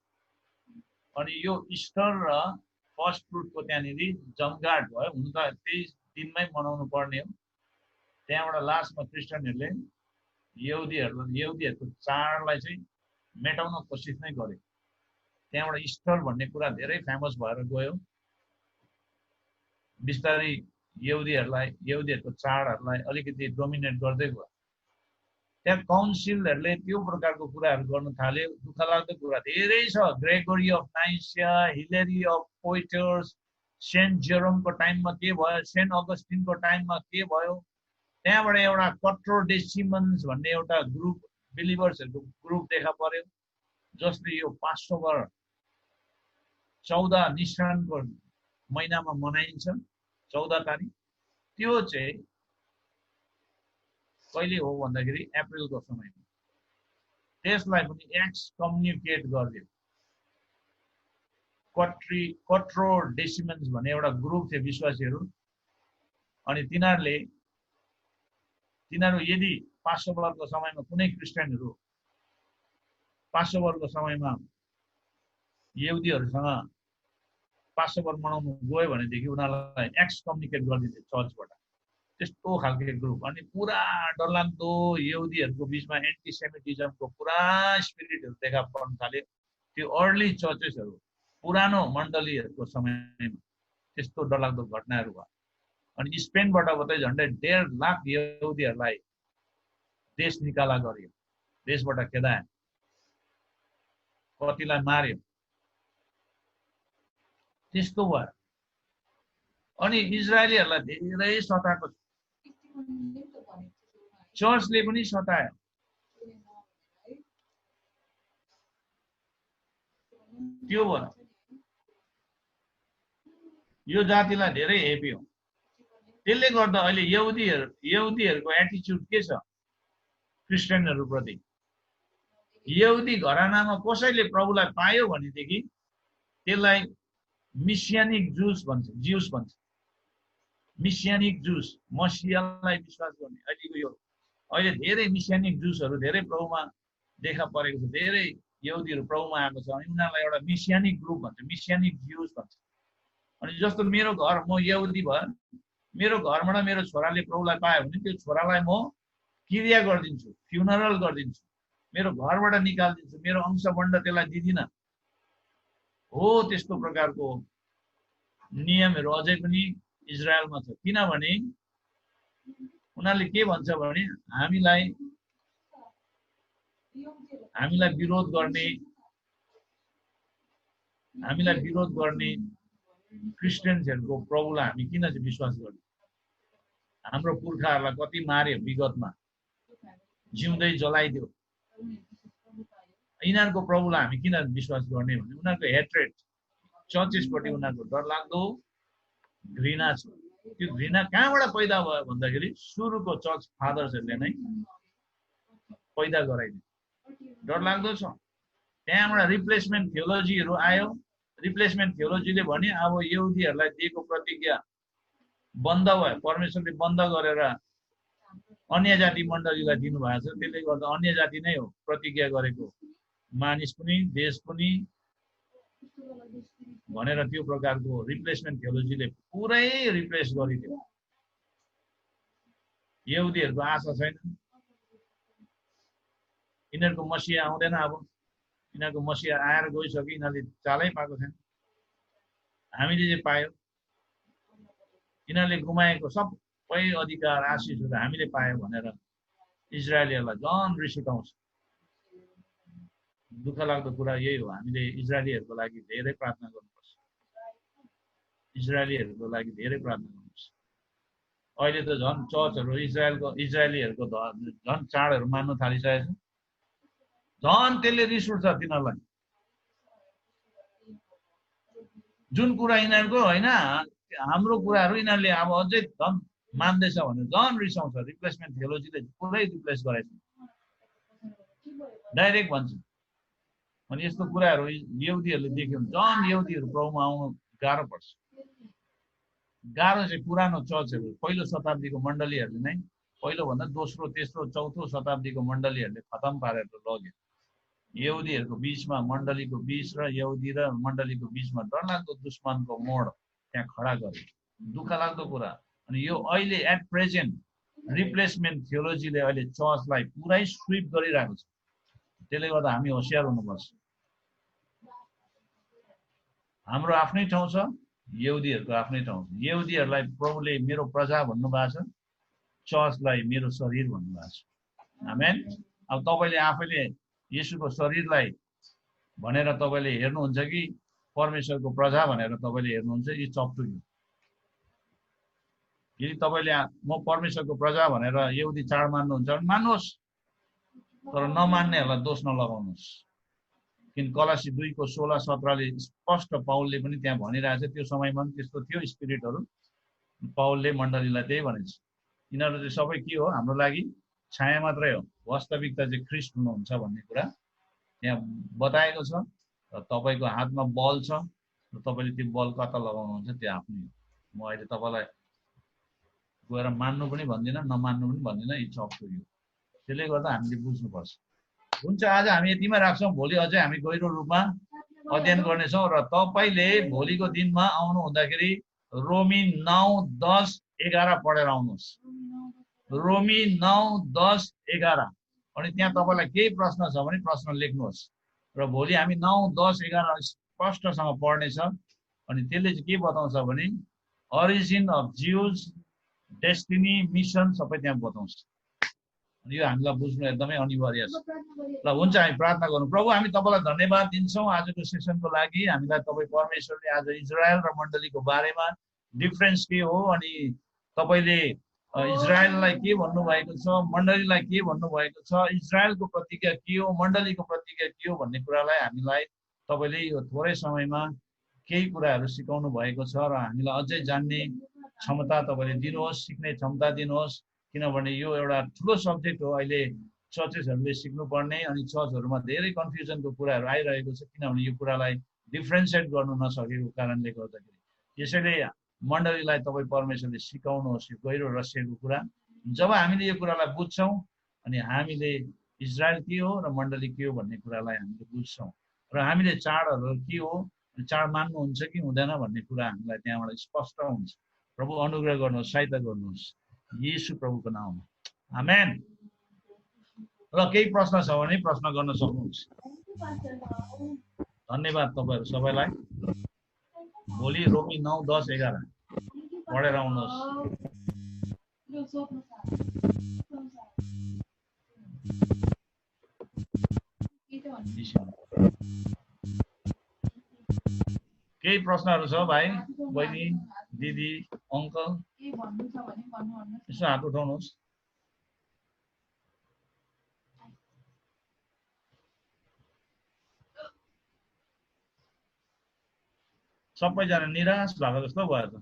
A: अनि यो इस्टर र फर्स्ट फ्रुटको त्यहाँनिर जमघाट भयो। हुन त त्यही दिनमै मनाउनु पर्ने हो। त्यहाँबाट लास्टमा क्रिस्चियनहरूले यहुदीहरूको चाडलाई चाहिँ मेटाउन कोसिस नै गर्यो। त्यहाँबाट इस्टर भन्ने कुरा धेरै फेमस भएर गयो। बिस्तारै यहुदीहरूको चाडहरूलाई अलिकति डोमिनेट गर्दै गयो। त्यहाँ काउन्सिलहरूले त्यो प्रकारको कुराहरू गर्नु थाल्यो। दुःख लाग्दो कुरा धेरै छ। Gregory of Nicaea, Hilary of Poitiers, saint जेरोमको टाइममा के भयो, सेन्ट अगस्टिनको टाइममा के भयो। त्यहाँबाट एउटा कट्रोडेसिमन्स भन्ने एउटा ग्रुप, बिलिभर्सहरूको ग्रुप देखा पर्यो, जसले यो पासओभर 14 निसानको महिनामा मनाइन्छ, 14 तारिक। त्यो चाहिँ कहिले हो भन्दाखेरि अप्रिलको समयमा। त्यसलाई पनि एक्सकम्युनिकेट गरिदियो। कट्रोडेसिमन्स भन्ने एउटा ग्रुप थियो विश्वासीहरू। अनि तिनीहरू यदि पासओभरको समयमा कुनै क्रिस्चियनहरू पासओभरको समयमा यहुदीहरूसँग पासओभर मनाउनु गयो भनेदेखि उनीहरूलाई एक्सकम्युनिकेट गरिदिन्थ्यो चर्चबाट। त्यस्तो खालको ग्रुप। अनि पुरा डरलाग्दो यहुदीहरूको बिचमा एन्टिसेमिटिजमको पुरा स्पिरिटहरू देखा पर्न थाल्यो त्यो अर्ली चर्चेसहरू, पुरानो मण्डलीहरूको समयमा। त्यस्तो डरलाग्दो घटनाहरू भयो। अनि स्पेनबाट मात्रै झन्डै 1.5 लाख यहुदीहरूलाई देश निकाला गर्यो, देशबाट खेदायो, कतिलाई मार्यो। त्यस्तो भयो। अनि इजरायलीहरूलाई धेरै सताएको छ, चर्चले पनि सतायो। त्यो भयो। यो जातिलाई धेरै हेप्यो। त्यसले गर्दा अहिले यहुदीहरूको एटिच्युड के छ क्रिस्चियनहरूप्रति? यहुदी घरानामा कसैले प्रभुलाई पायो भनेदेखि त्यसलाई मिसियानिक ज्युस भन्छ, मिसियानिक ज्युस, मसियालाई विश्वास गर्ने। अहिले धेरै मिसियानिक ज्युसहरू धेरै प्रभुमा देखा परेको छ। धेरै यहुदीहरू प्रभुमा आएको छ। अनि उनीहरूलाई एउटा मिसियानिक ग्रुप भन्छ, मिसियानिक ज्युस भन्छ। अनि जस्तो मेरो घर, म यहुदी भए मेरो घरबाट मेरो छोराले प्रभुलाई पायो भने त्यो छोरालाई म क्रिया गरिदिन्छु, फ्युनरल गरिदिन्छु, मेरो घरबाट निकालिदिन्छु, मेरो अंशबण्ड त्यसलाई दिदिनँ। हो त्यस्तो प्रकारको नियमहरू अझै पनि इजरायलमा छ। किनभने उनीहरूले के भन्छ भने हामीलाई विरोध गर्ने क्रिस्चियन्सहरूको प्रभुलाई हामी किन चाहिँ विश्वास गर्ने? हाम्रो पुर्खाहरूलाई कति मार्यो विगतमा, जिउँदै जलाइदियो। यिनीहरूको प्रभुलाई हामी किन विश्वास गर्ने भने उनीहरूको हेट्रेड, चर्चेसपट्टि उनीहरूको डरलाग्दो घृणा छ। त्यो घृणा कहाँबाट पैदा भयो भन्दाखेरि सुरुको चर्च फादर्सहरूले नै पैदा गराइदियो। डरलाग्दो छ। त्यहाँबाट रिप्लेसमेन्ट थियोलोजीहरू आयो। रिप्लेसमेन्ट थियोलोजीले भने अब यहुदीहरूलाई दिएको प्रतिज्ञा बन्द भयो, परमेश्वरले बन्द गरेर अन्य जाति मण्डलीलाई दिनुभएको छ। त्यसले गर्दा अन्य जाति नै हो प्रतिज्ञा गरेको मानिस पनि देश पनि भनेर त्यो प्रकारको रिप्लेसमेन्ट थियोलोजीले पुरै रिप्लेस गरिदियो। यहुदीहरूको आशा छैन, यिनीहरूको मसिहा आउँदैन। अब यिनीहरूको मसिहा आएर गइसक्यो, यिनीहरूले चालै पाएको छैन। हामीले चाहिँ पायो, यिनीहरूले गुमाएको सबै अधिकार आशिषहरू हामीले पायो भनेर इजरायलीहरूलाई झन् रिस उठाउँछ। दुःख लाग्दो कुरा यही हो। हामीले इजरायलीहरूको लागि धेरै प्रार्थना गर्नुपर्छ। इजरायलीहरूको लागि धेरै प्रार्थना गर्नुपर्छ। अहिले त झन् चर्चहरू इजरायलीहरूको झन् चाडहरू मान्नु थालिसकेको छ। झन् त्यसले रिस उठ्छ तिनीहरूलाई। जुन कुरा यिनीहरूको होइन, हाम्रो कुराहरू यिनीहरूले अब अझै झन् मान्दैछ भने झन् रिसाउँछ। रिप्लेसमेन्ट थियोलोजीले पुरै रिप्लेस गरेछ, डाइरेक्ट भन्छ। अनि यस्तो कुराहरू यहुदीहरूले देख्यो भने झन् यहुदीहरू प्रभुमा आउनु गाह्रो पर्छ। गाह्रो चाहिँ पुरानो चर्चहरू, पहिलो शताब्दीको मण्डलीहरूले नै, पहिलोभन्दा दोस्रो तेस्रो चौथो शताब्दीको मण्डलीहरूले खतम पारेर लग्यो। यहुदीहरूको बिचमा, मण्डलीको बिच र यहुदी र मण्डलीको बिचमा डरलाग्दो दुश्मनको मोड त्यहाँ खडा गर्यो। दुःख लाग्दो कुरा। अनि यो अहिले एट प्रेजेन्ट रिप्लेसमेन्ट थियोलोजीले अहिले चर्चलाई पुरै स्विप गरिरहेको छ। त्यसले गर्दा हामी होसियार हुनुपर्छ। हाम्रो आफ्नै ठाउँ छ, यहुदीहरूको आफ्नै ठाउँ छ। यहुदीहरूलाई प्रभुले मेरो प्रजा भन्नुभएको छ, चर्चलाई मेरो शरीर भन्नुभएको छ। आमेन। अब तपाईँले आफैले येशूको शरीरलाई भनेर तपाईँले हेर्नुहुन्छ कि परमेश्वरको प्रजा भनेर तपाईँले हेर्नुहुन्छ? यी चप्टु यो। यदि तपाईँले म परमेश्वरको प्रजा भनेर यहुदी चाड मान्नुहुन्छ भने मान्नुहोस्, तर नमान्नेहरूलाई दोष नलगाउनुहोस्। किन कलासी 2:16-17ले स्पष्ट पाउलले पनि त्यहाँ भनिरहेछ। त्यो समयमा पनि त्यस्तो थियो स्पिरिटहरू। पाउलले मण्डलीलाई त्यही भनेछ, यिनीहरू चाहिँ सबै के हो, हाम्रो लागि छाया मात्रै हो, वास्तविकता चाहिँ ख्रिस्ट हुनुहुन्छ भन्ने कुरा त्यहाँ बताएको छ। र तपाईँको हातमा बल छ, र तपाईँले त्यो बल कता लगाउनुहुन्छ त्यो आफ्नै हो। म अहिले तपाईँलाई गएर मान्नु पनि भन्दिनँ, नमान्नु पनि भन्दिनँ। It's up to you. त्यसले गर्दा हामीले बुझ्नुपर्छ। हुन्छ, आज हामी यतिमै राख्छौँ। भोलि अझै हामी गहिरो रूपमा अध्ययन गर्नेछौँ। र तपाईँले भोलिको दिनमा आउनु हुँदाखेरि रोमी 9:10-11 पढेर आउनुहोस्। रोमी 9:10-11। अनि त्यहाँ तपाईँलाई केही प्रश्न छ भने प्रश्न लेख्नुहोस्। र भोलि हामी 9:10-11 स्पष्टसँग पढ्नेछ। अनि त्यसले चाहिँ के बताउँछ भने origin of Jews, destiny, mission सबै त्यहाँ बताउँछ। यो हामीलाई बुझ्नु एकदमै अनिवार्य छ। ल हुन्छ, हामी प्रार्थना गरौँ। प्रभु, हामी तपाईँलाई धन्यवाद दिन्छौँ आजको सेसनको लागि। हामीलाई तपाईँ परमेश्वरले आज इजरायल र मण्डलीको बारेमा डिफरेन्स के हो, अनि तपाईँले इजरायललाई के भन्नुभएको छ, मण्डलीलाई के भन्नुभएको छ, इजरायलको प्रतिज्ञा के हो, मण्डलीको प्रतिज्ञा के हो भन्ने कुरालाई हामीलाई तपाईँले यो थोरै समयमा केही कुराहरू सिकाउनु भएको छ। र हामीलाई अझै जान्ने क्षमता तपाईँले दिनुहोस्, सिक्ने क्षमता दिनुहोस्। किनभने यो एउटा ठुलो सब्जेक्ट हो। अहिले चर्चेसहरूले सिक्नुपर्ने, अनि चर्चहरूमा धेरै कन्फ्युजनको कुराहरू आइरहेको छ, किनभने यो कुरालाई डिफ्रेन्सिएट गर्नु नसकेको कारणले गर्दाखेरि। यसैले मण्डलीलाई तपाईँ परमेश्वरले सिकाउनुहोस् यो गहिरो रहस्यको कुरा। जब हामीले यो कुरालाई बुझ्छौँ, अनि हामीले इजरायल के हो र मण्डली के हो भन्ने कुरालाई हामीले बुझ्छौँ, र हामीले चाडहरू के हो, चाड मान्नुहुन्छ कि हुँदैन भन्ने कुरा हामीलाई त्यहाँबाट स्पष्ट हुन्छ। प्रभु अनुग्रह गर्नुहोस्, सहायता गर्नुहोस्, येशू प्रभुको नाममा, आमेन। र केही प्रश्न छ भने प्रश्न गर्न सक्नुहुन्छ। धन्यवाद तपाईँहरू सबैलाई। भोलि रोमी 9:10-11 पढेर आउनुहोस्। केही प्रश्नहरू छ भाइ, बहिनी, दिदी, अङ्कल? यसो हात उठाउनुहोस्। सबैजना निराश भएको जस्तो भयो त।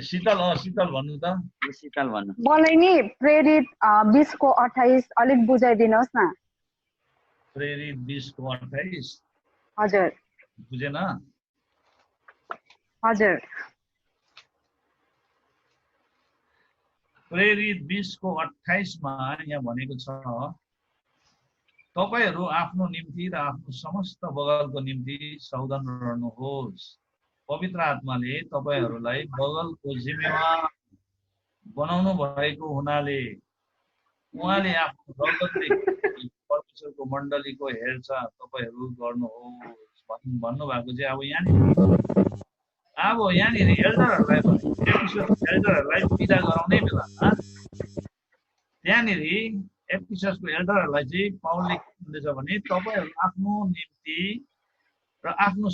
A: शीतल शीतल भन्नु त।
B: शीतल भन्नु।
C: मलाई नि प्रेरित 20 को 28 अलिक बुझाइदिनुहोस् न।
A: प्रेरित 20 को 28।
C: हजुर।
A: बुझेन?
C: हजुर।
A: प्रेरित 20 को 28 मा यहाँ भनेको छ, तपाईहरु आफ्नो निम्ति र आफ्नो समस्त बगलको निम्ति सावधान रहनुहोस्। पवित्र आत्माले तपाईहरुलाई बगलको जिम्मेवार बनाउनु भएको हुनाले उहाँले आफ्नो रगतले परमेश्वरको मण्डलीको हेरचाह तपाईहरु गर्नुहोस् भन्नु भएको चाहिँ अब यहाँनिर एल्डरहरुलाई बिदा गराउने बेलामा त्यहाँनिर एफिससको एल्डरहरुलाई चाहिँ पाउलले के भन्दैछ भने तपाईहरु आफ्नो निम्ति र आफ्नो